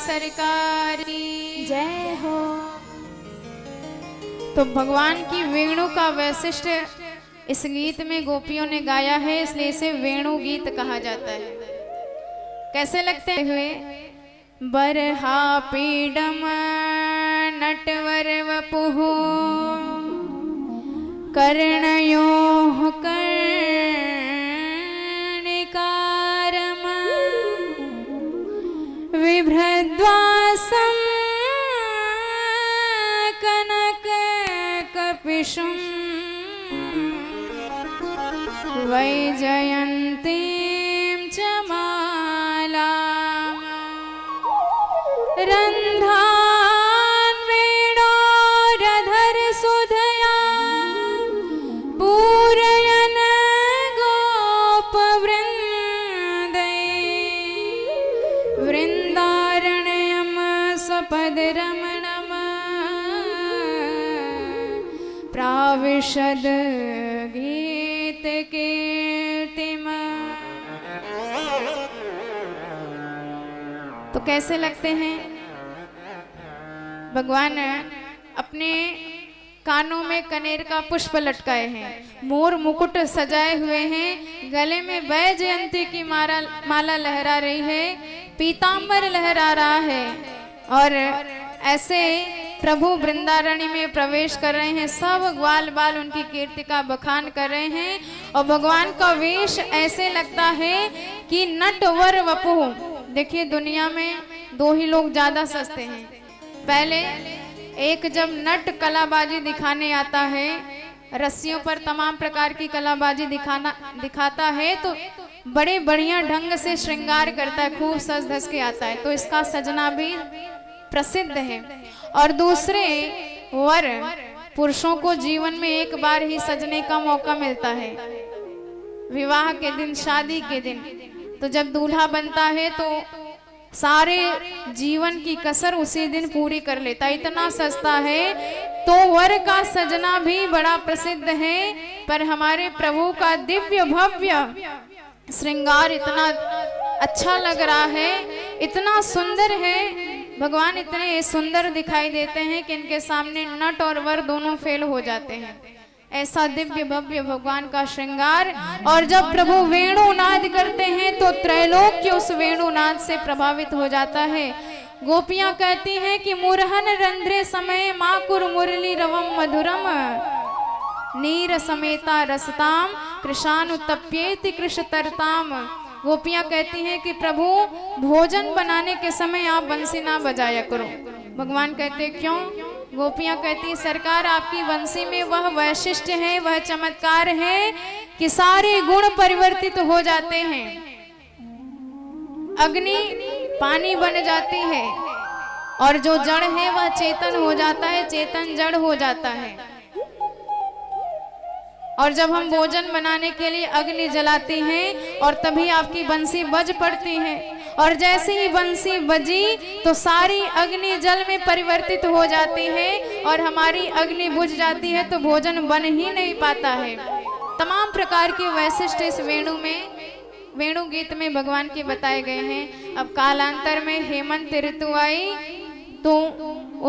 सरकार की जय हो। तो भगवान की वेणु का वैशिष्ट इस गीत में गोपियों ने गाया है, इसलिए इसे वेणु गीत कहा जाता है। कैसे लगते हुए? बरहा पीडम नटवर वपुः कर्णयोः कर्णिकारम् बिभ्रद्वासं कनककपिशुं वैजयन्तीं च मालाम् रन्ध्रान् वेणोरधर सुधया पूरयन् गोपवृन्दै वृन्दारण्यं स्वपदरमणम् प्राविशद गीतकीर्तिम्। तो कैसे लगते हैं? भगवान अपने कानों में कनेर का पुष्प लटकाए हैं, मोर मुकुट सजाए हुए हैं, गले में वैजयंती की माला लहरा रही है, पीतांबर लहरा रहा है और ऐसे प्रभु वृंदारण्य में प्रवेश कर रहे हैं। सब ग्वाल बाल उनकी कीर्ति का बखान कर रहे हैं और भगवान का वेश ऐसे लगता है कि नटवर वपुः। देखिए दुनिया में दो ही लोग ज्यादा सस्ते हैं। पहले एक जब नट कलाबाजी दिखाने आता है, रस्सियों पर तमाम प्रकार की कलाबाजी दिखाता है तो बड़े बढ़िया ढंग से श्रृंगार करता है, खूब सज धज के आता है, तो इसका सजना भी प्रसिद्ध है। और दूसरे वर पुरुषों को जीवन में एक बार ही सजने का मौका मिलता है, विवाह के दिन, शादी के दिन। तो जब दूल्हा बनता है तो सारे जीवन की कसर उसी दिन पूरी कर लेता है, इतना सस्ता है। तो वर का सजना भी बड़ा प्रसिद्ध है, पर हमारे प्रभु का दिव्य भव्य श्रृंगार इतना अच्छा लग रहा है, इतना सुंदर है। भगवान इतने सुंदर दिखाई देते हैं कि इनके सामने नट और वर दोनों फेल हो जाते हैं। ऐसा दिव्य भव्य भगवान का श्रृंगार। और जब प्रभु वेणुनाद करते हैं तो त्रैलोक्य उस वेणुनाद से प्रभावित हो जाता है। गोपियां कहती हैं कि मुरहन रंध्रे समय माकुर मुरली रवम मधुरम नीर समेता रसताम कृशानुतप्येति कृशतरताम। गोपियां कहती हैं कि प्रभु भोजन बनाने के समय आप बंसी ना बजाया करो। भगवान कहते क्यों? गोपियां कहती सरकार आपकी बंसी में वह वैशिष्ट्य है, वह चमत्कार है कि सारे गुण परिवर्तित हो जाते हैं। अग्नि पानी बन जाती है और जो जड़ है वह चेतन हो जाता है, चेतन जड़ हो जाता है। और जब हम भोजन बनाने के लिए अग्नि जलाते हैं और तभी आपकी बंसी बज पड़ती है, और जैसे ही बंसी बजी तो सारी अग्नि जल में परिवर्तित हो जाती है और हमारी अग्नि बुझ जाती है, तो भोजन बन ही नहीं पाता है। तमाम प्रकार के वैशिष्ट इस वेणु गीत में भगवान के बताए गए हैं। अब कालांतर में हेमंत ऋतु आई तो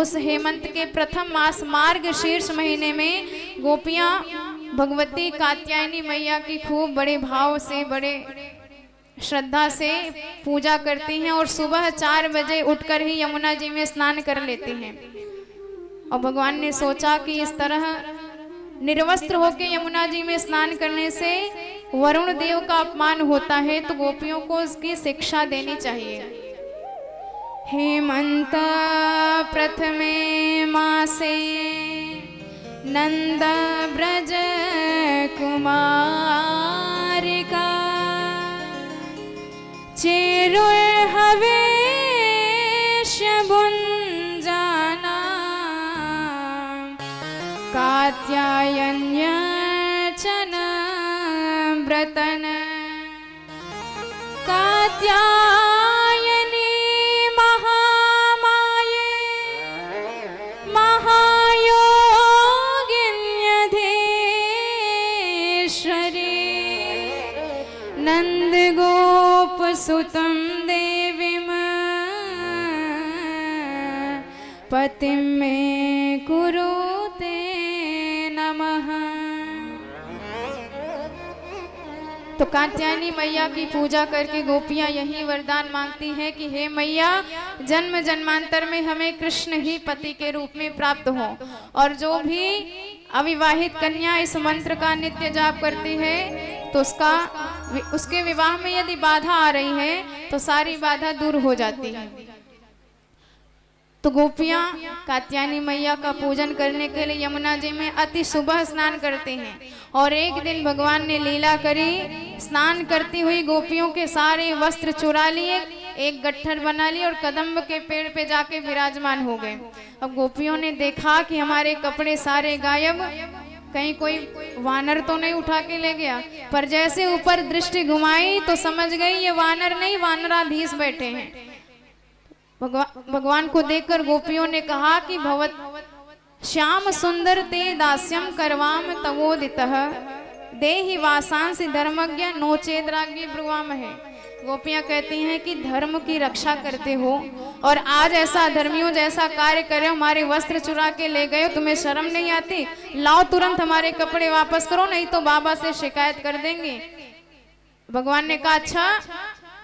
उस हेमंत के प्रथम मास मार्ग शीर्ष महीने में गोपियां भगवती कात्यायनी मैया की खूब बड़े भाव से, बड़े श्रद्धा से पूजा करती हैं और सुबह 4 बजे उठकर ही यमुना जी में स्नान कर लेती हैं। और भगवान ने सोचा कि इस तरह निर्वस्त्र होकर यमुना जी में स्नान करने से वरुण देव का अपमान होता है, तो गोपियों को उसकी शिक्षा देनी चाहिए। हेमंत प्रथमे मासे नंद ब्रज कुमारिका चेरुर हवेश बुंजाना कात्यायन्यर्चन व्रतन कात्यायनी महामाये महायोगिन्यधीश्वरी नंद गोप सुतं देवीं पतिं मे कुरुते नमः। तो कात्यायनी मैया की पूजा करके गोपियां यही वरदान मांगती हैं कि हे मैया, जन्म जन्मांतर में हमें कृष्ण ही पति के रूप में प्राप्त हो, और जो भी अविवाहित कन्या इस मंत्र का नित्य जाप करती है तो उसके विवाह में यदि बाधा आ रही है तो सारी बाधा दूर हो जाती है। तो गोपियां कात्यायनी मैया का पूजन करने के लिए यमुना जी में अति सुबह स्नान करते हैं। और एक दिन भगवान ने लीला करी, स्नान करती हुई गोपियों के सारे वस्त्र चुरा लिए, एक गट्ठर बना ली और कदम्ब के पेड़ पे जाके विराजमान हो गए। अब गोपियों ने देखा कि हमारे कपड़े सारे गायब, कहीं कोई वानर तो नहीं उठा के ले गया। पर जैसे ऊपर दृष्टि घुमाई तो समझ गई ये वानर नहीं, वानराधीश बैठे हैं। भगवान को देखकर गोपियों ने कहा कि भवत श्याम सुंदर ते दास्यम करवाम तवोदितः देहि वासांसि धर्मज्ञ नोचेद्राग्नि ब्रुवाम है। गोपियां कहती हैं कि धर्म की रक्षा करते हो और आज ऐसा धर्मियों जैसा कार्य करे, हमारे वस्त्र चुरा के ले गए, तुम्हें शर्म नहीं आती? लाओ तुरंत हमारे कपड़े वापस करो, नहीं तो बाबा से शिकायत कर देंगे। भगवान ने कहा अच्छा,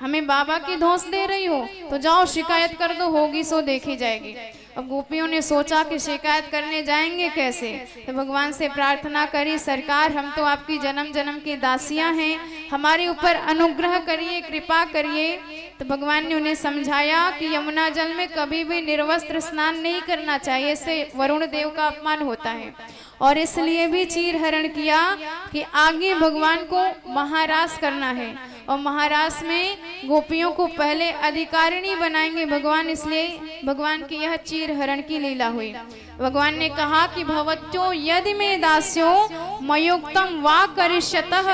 हमें बाबा की धौंस दे रही हो तो जाओ शिकायत कर दो, होगी सो देखी जाएगी। अब गोपियों ने सोचा कि शिकायत करने जाएंगे कैसे, तो भगवान से प्रार्थना करी, सरकार हम तो आपकी जन्म जन्म की दासियां हैं, हमारे ऊपर अनुग्रह करिए, कृपा करिए। तो भगवान ने उन्हें समझाया कि यमुना जल में कभी भी निर्वस्त्र स्नान नहीं करना चाहिए, इससे वरुण देव का अपमान होता है। और इसलिए भी चीर हरण किया कि आगे भगवान को महारास करना है और महारास में गोपियों को पहले अधिकारिणी बनाएंगे भगवान, इसलिए भगवान की यह चीर हरण की लीला हुई। भगवान ने कहा कि भवत्यो यदि में दास्यो मयोक्तम वा करिष्यतः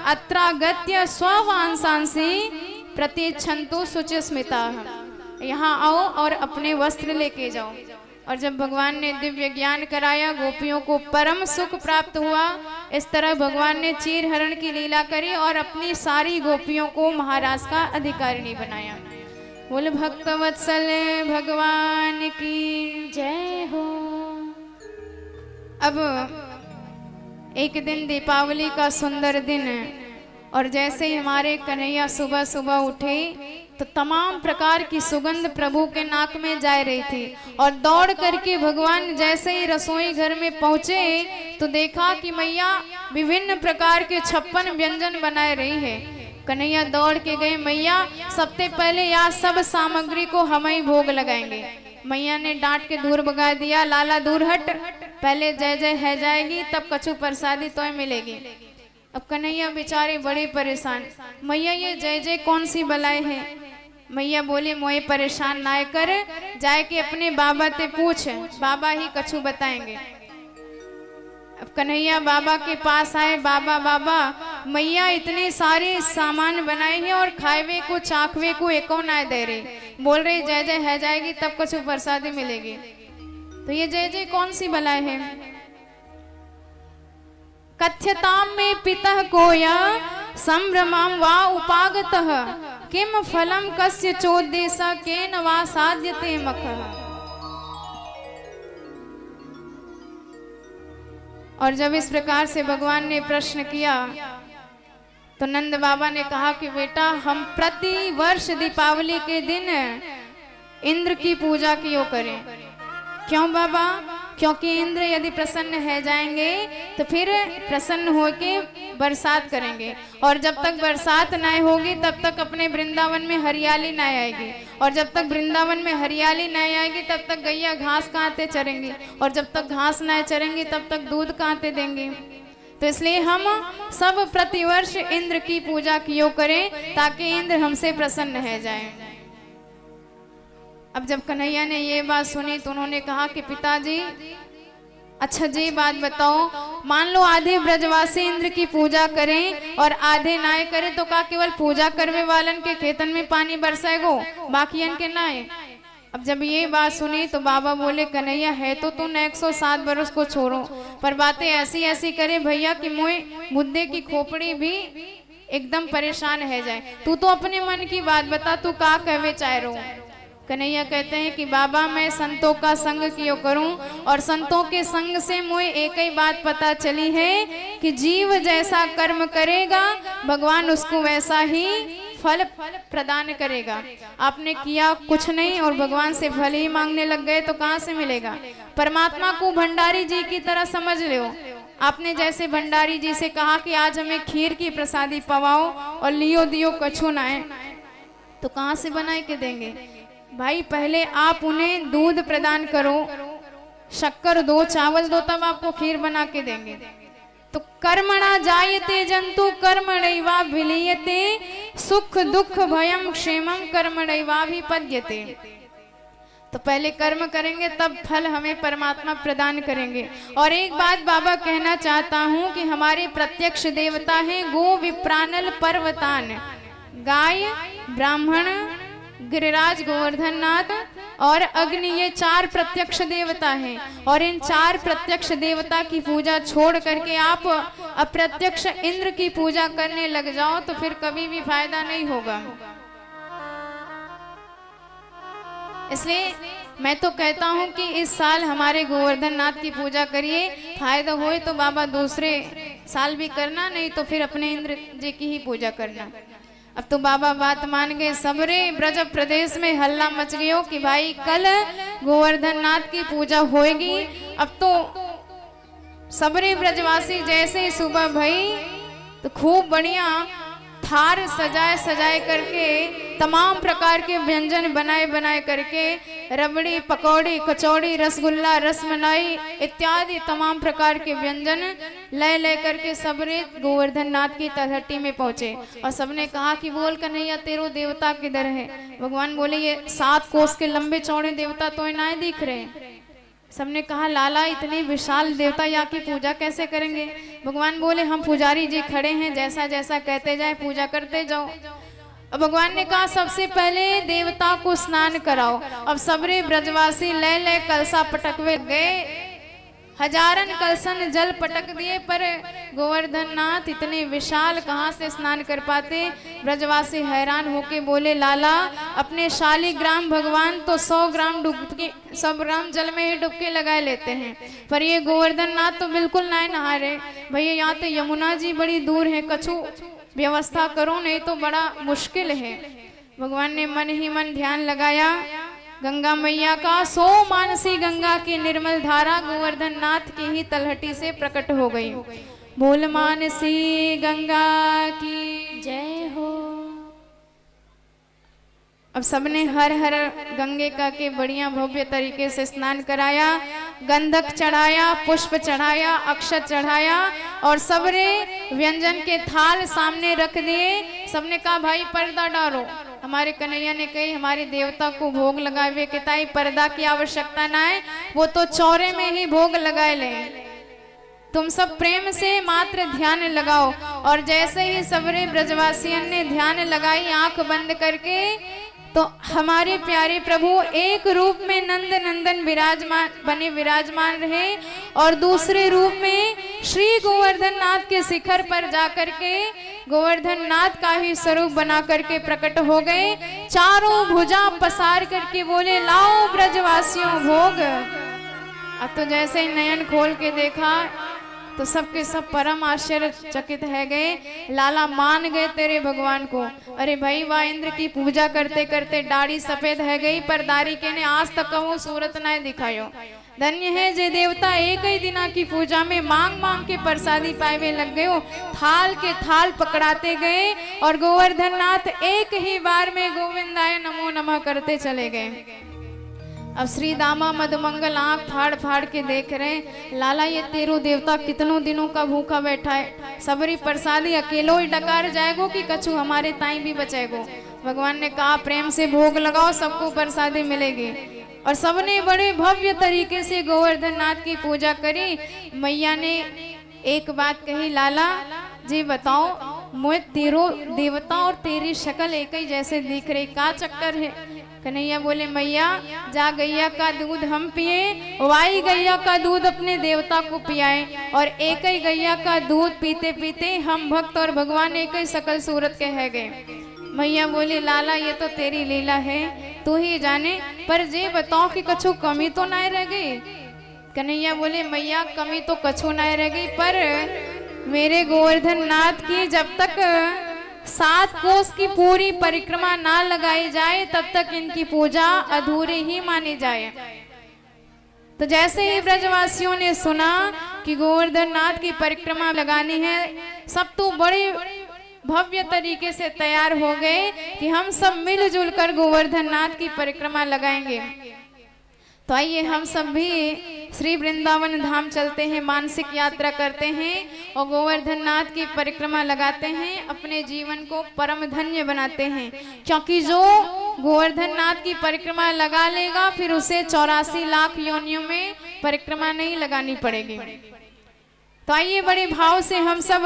अत्रागत्य स्ववांसांसि प्रतिच्छन्तु शुचिस्मिता। यहाँ आओ और अपने वस्त्र लेके जाओ। और जब भगवान ने दिव्य ज्ञान कराया, गोपियों को परम सुख प्राप्त हुआ। इस तरह भगवान ने चीर हरण की लीला करी और अपनी सारी गोपियों को महाराज का अधिकारिणी बनाया। बोल भक्तवत्सल भगवान की जय हो। अब एक दिन दीपावली का सुंदर दिन, और जैसे ही हमारे कन्हैया सुबह सुबह उठे तो तमाम प्रकार की सुगंध प्रभु के नाक में जा रही थी। और दौड़ करके भगवान जैसे ही रसोई घर में पहुंचे तो देखा कि मैया विभिन्न प्रकार के 56 व्यंजन बनाए रही है। कन्हैया दौड़ के गए, मैया सबसे पहले यह सब सामग्री को हम ही भोग लगाएंगे। मैया ने डांट के दूर भगा दिया, लाला दूर हट, पहले जय जय है जाएगी तब कछु प्रसादी तो मिलेगी। अब कन्हैया बेचारे बड़े परेशान, मैया ये जय जय कौन सी बलाए है? मैया बोले मोए परेशान ना कर, जाए के अपने बाबा ते पूछ, बाबा ही कछु बताएंगे। अब कन्हैया बाबा के पास आए, बाबा बाबा मैया इतने सारे सामान बनाए हैं और खाएवे को चाकवे को एको ना दे रही, बोल रही जय जय है जाएगी तब कछु प्रसादी मिलेगी। तो ये जय जय कौन सी बलाए है? कथ्यताम में पितः कोया संभ्रमाम वा उपागतः किम फलम कस्य चोद्देश केन वा साध्यते मखः। और जब इस प्रकार से भगवान ने प्रश्न किया तो नंद बाबा ने कहा कि बेटा हम प्रति वर्ष दीपावली के दिन इंद्र की पूजा क्यों करें? क्यों बाबा? क्योंकि इंद्र यदि प्रसन्न है जाएंगे तो फिर प्रसन्न होके बरसात करेंगे, और जब तक बरसात ना होगी तब तक अपने वृंदावन में हरियाली ना आएगी, और जब तक वृंदावन में हरियाली ना आएगी तब तक गैया घास कहाँ ते चरेंगी, और जब तक घास ना चरेंगी तब तक दूध कहाँ ते देंगे। तो इसलिए हम सब प्रतिवर्ष इंद्र की पूजा क्यों करें, ताकि इंद्र हमसे प्रसन्न है जाए। अब जब कन्हैया ने ये बात सुनी तो उन्होंने कहा कि पिताजी अच्छा जी बात बताओ, मान लो आधे ब्रजवासी इंद्र की पूजा करें और आधे नाय करें तो का केवल पूजा करने वालन के खेतन में पानी बरसाएगो, बाकी के नाय। अब जब ये बात सुनी तो बाबा बोले कन्हैया है तो तुम 107 बरस को छोड़ो, पर बातें ऐसी ऐसी करे भैया कि मोए मुद्दे की खोपड़ी भी एकदम परेशान है जाए। तू तो अपने मन की बात बता, तू का कहवे चाह रहो। कन्हैया कहते हैं कि बाबा मैं संतों का संग क्यों करूं, और संतों के संग से मुझे एक ही बात पता चली है कि जीव जैसा कर्म करेगा भगवान उसको वैसा ही फल प्रदान करेगा। आपने किया कुछ नहीं और भगवान से फल ही मांगने लग गए तो कहाँ से मिलेगा। परमात्मा को भंडारी जी की तरह समझ लो। आपने जैसे भंडारी जी से कहा कि आज हमें खीर की प्रसादी पवाओ और लियो दियो कछु ना है, तो कहाँ से बना के देंगे भाई। पहले आप उन्हें दूध प्रदान करो, शक्कर दो, चावल दो, तब आपको खीर बना के देंगे। तो कर्मणा जायते जंतु कर्मणैवा विलीयते, सुख दुख भयम क्षेमम कर्मणैवाभिपद्यते। तो पहले कर्म करेंगे तब फल हमें परमात्मा प्रदान करेंगे। और एक बात बाबा कहना चाहता हूँ कि हमारे प्रत्यक्ष देवता हैं गो विप्रानल पर्वतान, गाय, ब्राह्मण, गिरिराज गोवर्धन नाथ और अग्नि, ये 4 प्रत्यक्ष देवता हैं। और इन 4 प्रत्यक्ष देवता की पूजा छोड़ करके आप अप्रत्यक्ष इंद्र की पूजा करने लग जाओ तो फिर कभी भी फायदा नहीं होगा। इसलिए मैं तो कहता हूं कि इस साल हमारे गोवर्धन नाथ की पूजा करिए, फायदा होए तो बाबा दूसरे साल भी करना, नहीं तो फिर अपने इंद्र जी की ही पूजा करना। अब तो बाबा बात मान गए, सबरे ब्रज प्रदेश में हल्ला मच गयो कि भाई कल गोवर्धन नाथ की पूजा होएगी। अब तो सबरे ब्रजवासी जैसे ही सुबह भई तो खूब बढ़िया थार सजाए सजाए करके तमाम प्रकार के व्यंजन बनाए बनाए करके रबड़ी, पकौड़ी, कचौड़ी, रसगुल्ला, रसमलाई इत्यादि तमाम प्रकार के व्यंजन ले ले करके सबरे गोवर्धन नाथ की तलहटी में पहुंचे। और सबने कहा कि बोल कन्हैया तेरो देवता किधर है। भगवान बोले ये 7 कोस के लंबे चौड़े देवता तो ना दिख रहे। सबने कहा लाला इतने विशाल देवता यहाँ की पूजा कैसे करेंगे। भगवान बोले हम पुजारी जी खड़े हैं, जैसा जैसा कहते जाए पूजा करते जाओ। अब भगवान ने कहा सबसे पहले देवता को स्नान कराओ। अब सबरे ब्रजवासी ले ले कलसा पटकवे गए, हजारन कलसन जल पटक दिए, पर गोवर्धन नाथ इतने विशाल कहाँ से स्नान कर पाते। ब्रजवासी हैरान होके बोले लाला अपने शालिग्राम भगवान तो 100 ग्राम जल में ही डुबके लगाए लेते हैं, पर ये गोवर्धन नाथ तो बिल्कुल ना नहा रहे। भैया यहाँ तो यमुना जी बड़ी दूर है, कछु व्यवस्था करो नहीं तो बड़ा मुश्किल है। भगवान ने मन ही मन ध्यान लगाया, गंगा मैया का 100 मानसी गंगा की निर्मल धारा गोवर्धन नाथ की ही तलहटी से प्रकट हो गई। बोल मानसी गंगा की जय हो। अब सबने हर हर गंगे का के बढ़िया भव्य तरीके से स्नान कराया, गंधक चढ़ाया, पुष्प चढ़ाया, अक्षत चढ़ाया और सबरे व्यंजन के थाल सामने रख दिए। सबने कहा भाई पर्दा डालो। हमारे कन्हैया ने कही हमारे देवता को भोग लगाए के ताई पर्दा की आवश्यकता ना है, वो तो चौरे में ही भोग लगाए ले। तुम सब प्रेम से मात्र ध्यान लगाओ। और जैसे ही सबरे ब्रजवासियों ने ध्यान लगाई आंख बंद करके, तो हमारे प्यारे प्रभु एक रूप में नंद नंदन विराजमान रहे और दूसरे रूप में श्री गोवर्धन नाथ के शिखर पर जाकर के गोवर्धन नाथ का ही स्वरूप बना करके प्रकट हो गए। चारों भुजा पसार करके बोले लाओ ब्रजवासियों भोग। अब तो जैसे ही नयन खोल के देखा तो सबके सब परम आश्चर्यचकित है गए। लाला मान गए तेरे भगवान को। अरे भाई वाह, इंद्र की पूजा करते करते दाढ़ी सफेद है गई, पर दाढ़ी के ने आज तक वो सूरत न दिखायो। धन्य है जे देवता एक ही दिना की पूजा में मांग मांग के प्रसादी पाए लग गए। थाल के थाल पकड़ाते गए और गोवर्धन नाथ एक ही बार में गोविंदाय नमो नमः करते चले गए। अब श्री दामा मधुमंगल आंख फाड़ फाड़ के देख रहे, लाला ये तेरो देवता कितनों दिनों का भूखा बैठा है, सबरी प्रसादी अकेलो ही डकार जाएगो कि कछु हमारे ताई भी बचेगो। भगवान ने कहा प्रेम से भोग लगाओ, सबको प्रसादी मिलेगी। और सबने बड़े भव्य तरीके से गोवर्धन नाथ की पूजा करी। मैया ने एक बात कही, लाला जी बताओ मुझे तेरो देवता और तेरी शक्ल एक ही जैसे दिख रही, का चक्कर है। कन्हैया बोले मैया जा गैया का दूध हम पिए, वाई गैया का दूध अपने देवता को पियाए, और एक ही गैया का दूध पीते पीते हम भक्त और भगवान एक ही सकल सूरत के है गए। मैया बोली लाला ये तो तेरी लीला है, तू ही जाने। पर जे बताओ कि कछु कमी तो ना रह गई। कन्हैया बोले मैया कमी तो कछु ना रह गई, पर मेरे गोवर्धन नाथ की जब तक 7 कोस की पूरी परिक्रमा ना लगाई जाए तब तक इनकी पूजा अधूरी ही मानी जाए। तो जैसे ही ब्रजवासियों ने सुना कि गोवर्धन नाथ की परिक्रमा लगानी है, सब तो बड़े भव्य तरीके से तैयार हो गए कि हम सब मिलजुल कर गोवर्धन नाथ की परिक्रमा लगाएंगे। तो आइए हम सब भी श्री वृंदावन धाम चलते हैं, मानसिक यात्रा करते हैं और गोवर्धन नाथ की परिक्रमा लगाते हैं, अपने जीवन को परम धन्य बनाते हैं। क्योंकि जो गोवर्धन नाथ की परिक्रमा लगा लेगा फिर उसे 84 लाख योनियों में परिक्रमा नहीं लगानी पड़ेगी। तो आइए बड़े भाव से हम सब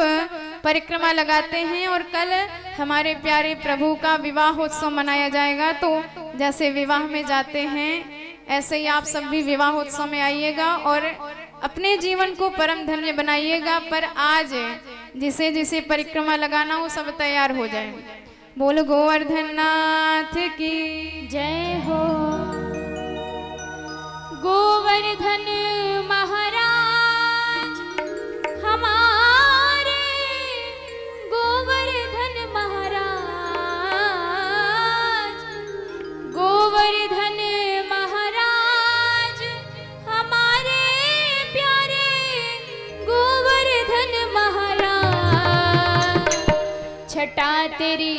परिक्रमा लगाते हैं और कल हमारे प्यारे प्रभु का विवाह उत्सव मनाया जाएगा। तो जैसे विवाह में जाते हैं ऐसे ही आप सब भी विवाह उत्सव में आइएगा और अपने जीवन को परम धन्य बनाइएगा। पर आज जिसे जिसे परिक्रमा लगाना हो सब तैयार हो जाए। बोल गोवर्धन नाथ की जय हो। गोवर्धन महाराज हमारे, गोवर्धन महाराज, गोवर्धन महाराज हमारे प्यारे, गोवर्धन महाराज। छटा तेरी,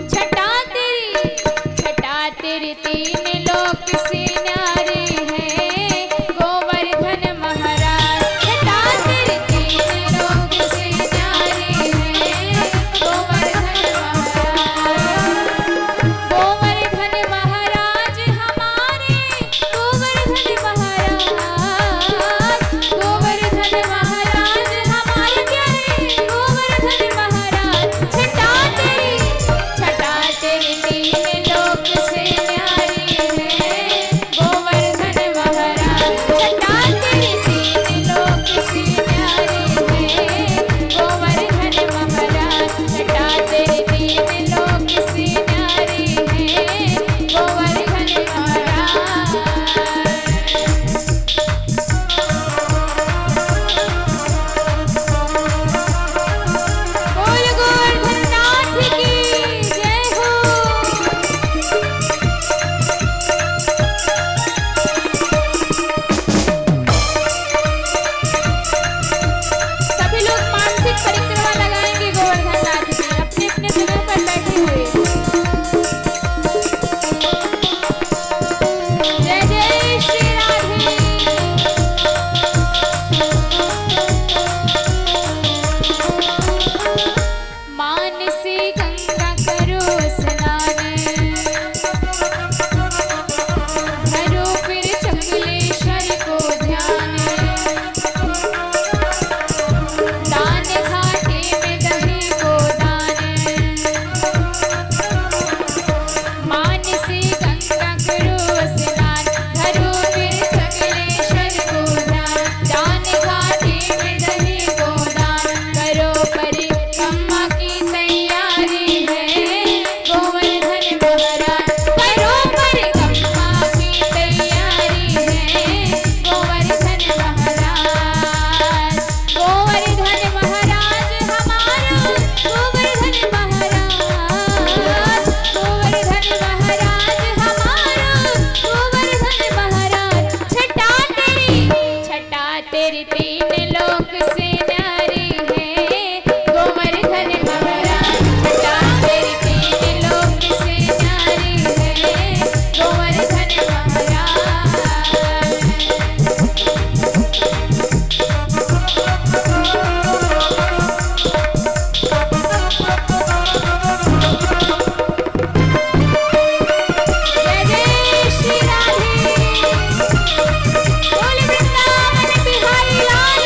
छटा तेरी, छटा तेरी तीन लोक से न्यारे हैं गोवर्धन महाराज। छटा तेरी तीन लोक से न्यारे हैं गोवर्धन महाराज। गोवर्धन महाराज हमारे, गोवर्धन महाराज, गोवर्धन महाराज हमारे प्यारे, गोवर्धन महाराज। छटा तेरी तीन लोक से न्यारी है गोवर्धन महाराज। छटा तेरी तीन लोक से न्यारी है गोवर्धन महाराज। छटा तेरी तीन लोक से न्यारी है गोवर्धन महाराज। बोल गोवर्धन नाथ की जय हो। सभी लोग मानसिक परिक्रमा लगाएंगे गोवर्धन नाथ की, अपने अपने जगह पर बैठे हुए। जय जय श्री राधे। मानसी गंगा करो स्नान, धरो फिर चंगलेश्वर को ध्यान। दान घाटे में दही को दान, मानसी गंगा करो स्नान, धरो फिर चंगलेश्वर को ध्यान। दान घाटे में दही को दान, करो परिक्रमा की तैयारी है गोवर्धन महाराज। करो परिक्रमा की तैयारी है गोवर्धन महाराज। गोवर्धन महाराज हमारा, गोवर्धन महाराज, गोवर्धन महाराज हमारा, गोवर्धन महाराज। छटा तेरी तीन लोक से न्यारी है गोवर्धन महाराज। छटा तेरी तीन लोक से न्यारी है गोवर्धन महाराज। जय जय श्री राधे। बोल वृंदावन बिहारी लाल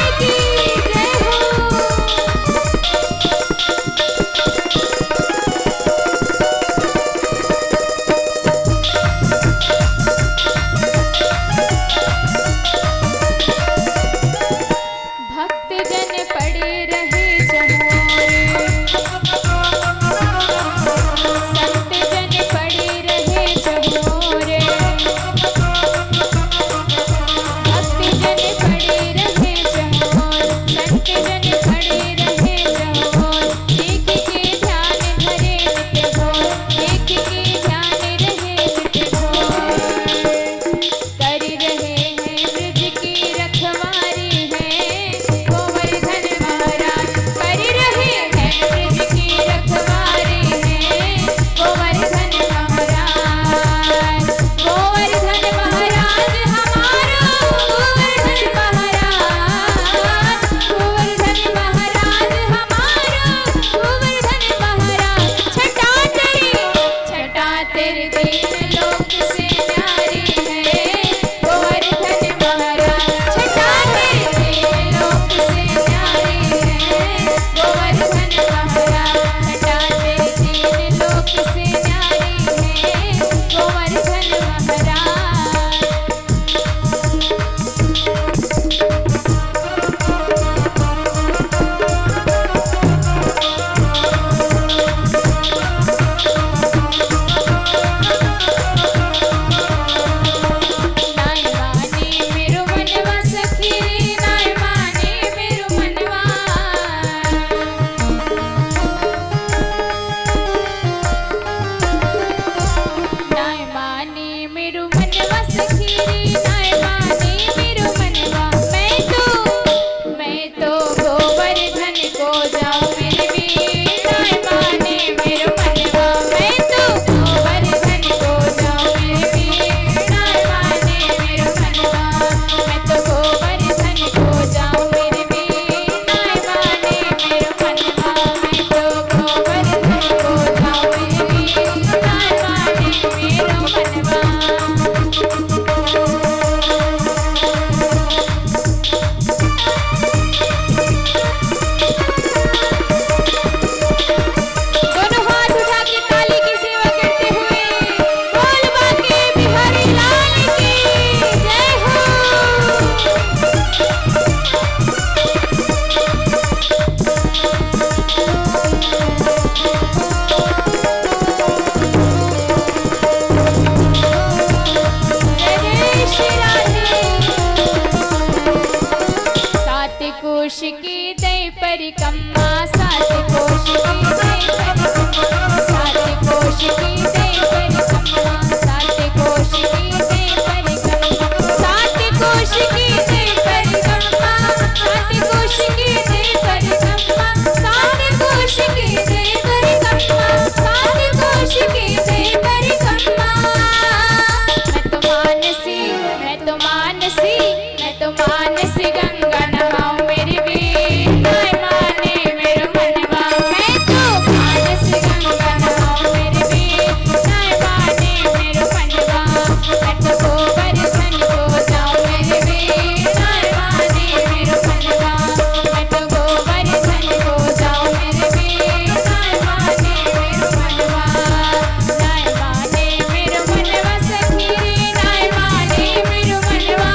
कोश की दे परिक्रमा, सात कोश की दे परिक्रमा, सात कोश की दे परिक्रमा, सात कोश की दे परिक्रमा, सात कोश की दे परिक्रमा, सात कोश की दे परिक्रमा, सात कोश की दे परिक्रमा, सात कोश की दे परिक्रमा। मैं तो मानसी, मैं तो मानसी गंगा नहाऊं मेरी वीर, नाय माने मेरो मनवा। मैं तो मानसी गंगा नहाऊं मेरी वीर, नाय माने मेरो मनवा। मैं तो गोवर्धन को जाऊं मेरी वीर, नाय माने मेरो मनवा। मैं तो गोवर्धन को जाऊं मेरी वीर, नाय माने मेरो मनवा। नाय माने मेरो मनवा सखी, नाय माने मेरो मनवा,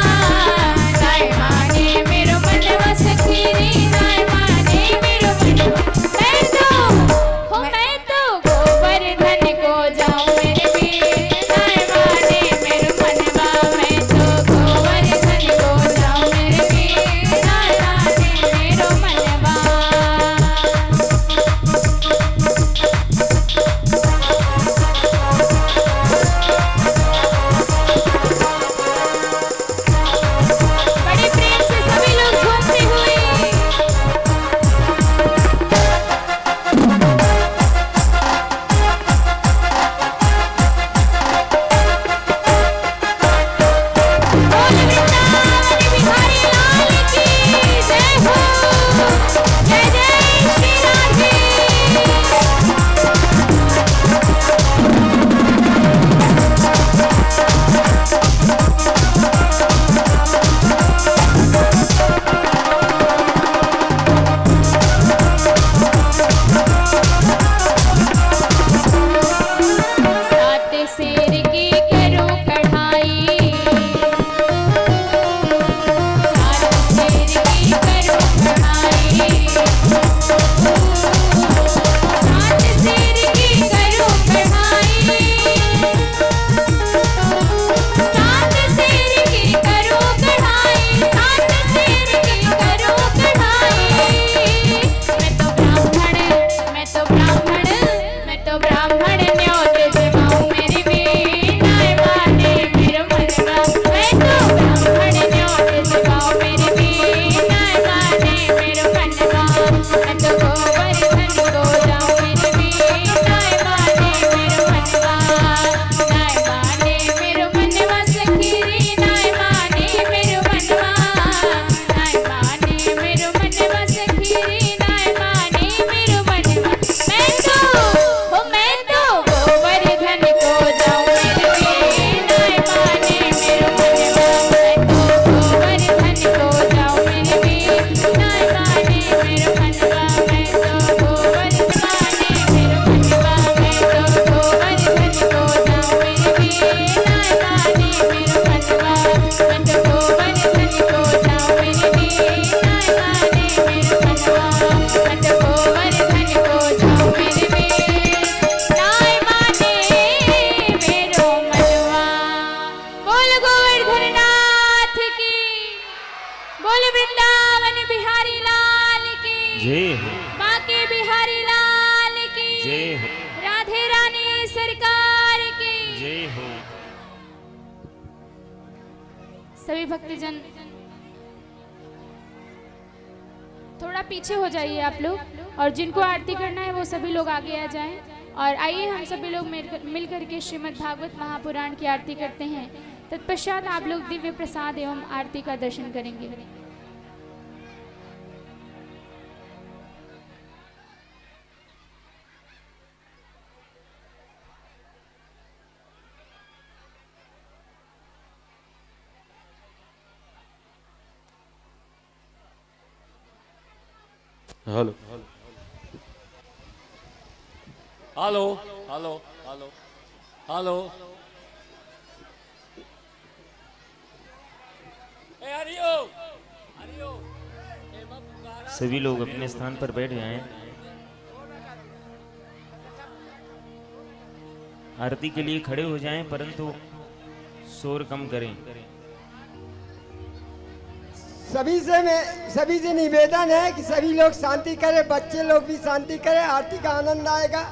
नाय माने मेरो मनवा सखी, नाय माने मेरो मनवा। मैं तो गोवर्धन को जाऊं मेरे वीर, नाय माने मेरो मनवा। मैं तो गोवर्धन को जाऊं मेरे वीर, नाय माने मेरो मनवा। बड़े प्रेम से सभी लोग झूमते हुए बोल वृंदावन बिहारी लाल की जय हो। जय जय श्री राधे। सात शेर की करूं कढ़ाई, सात शेर की करूं कढ़ाई, सात शेर की करूं कढ़ाई, सात शेर की करूं कढ़ाई, सात शेर की करूं कढ़ाई। मैं तो ब्राह्मण, मैं तो ब्राह्मण, मैं तो ब्राह्मण न्योत जगाऊं मेरी वीर, नाय माने मेरो मनवा। मैं तो ब्राह्मण न्योत जगाऊं मेरी वीर, नाय माने मेरो मनवा। मैं तो गोवर्धन को जाऊं मेरी वीर, नाय माने मेरो मनवा। नाय माने मेरो मनवा सखी, नाय माने मेरो मनवा, नाय माने मेरो मनवा सखी, नाय माने मेरो मनवा। मैं तो गोवर्धन को जाऊं मेरे वीर, नाय माने मेरो मनवा। मैं तो गोवर्धन को जाऊं मेरे वीर, नाय माने मेरो मनवा। मैं तो गोवर्धन माने मेरो मनवा। मैं तो गोवर्धन को जाऊं मेरे वीर, नाय माने मेरो मनवा। मैं तो गोवर्धन को जाऊं मेरे वीर, नाय माने मेरो मनवा। मैं तो गोवर्धन को जाऊं मेरे वीर, नाय माने मेरो मनवा। बोल गोवर्धन नाथ की, बोल वृंदावन बिहारी लाल की, जय हो, बांके बिहारी लाल की, जय हो, राधे रानी सरकार की। जय हो। सभी भक्तजन थोड़ा पीछे हो जाइए आप लोग, और जिनको आरती करना है वो सभी लोग आगे आ जाएं। और आइए हम सभी लोग मिल करके श्रीमद् भागवत महापुराण की आरती करते हैं। तत्पश्चात आप लोग दिव्य प्रसाद एवं आरती का दर्शन करेंगे। Hello hello hello hello hello ए हरिओ हरिओ ए मत सभी लोग अपने स्थान पर बैठ जाएं। आरती के लिए खड़े हो जाएं, परंतु शोर कम करें। सभी से निवेदन है कि सभी लोग शांति करें, बच्चे लोग भी शांति करें, आरती का आनंद आएगा।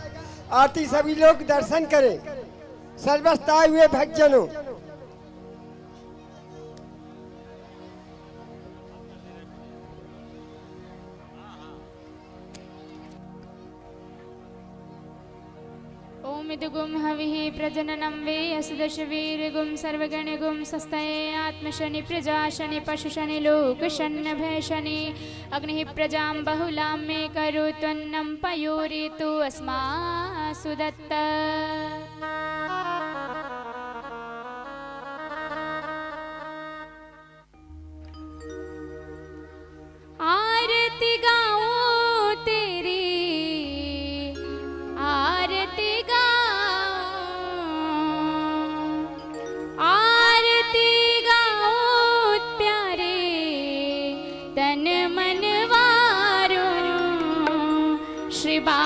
आरती सभी लोग दर्शन करें, सर्वस्ताए हुए भक्तजनों। ओम इदुगुम हविः प्रजननं वे असुदशवीरगुम सर्वगणगुम सस्तये आत्मशनि प्रजा शनि पशु शनि लोक शन्न भय शनि अग्निः प्रजां बहुलां मे करोत्वन्नं पयोरितु अस्मासु दत्त। आरती गाऊं तेरी आरती आरती गाऊं प्यारे तन मन वारों श्री बा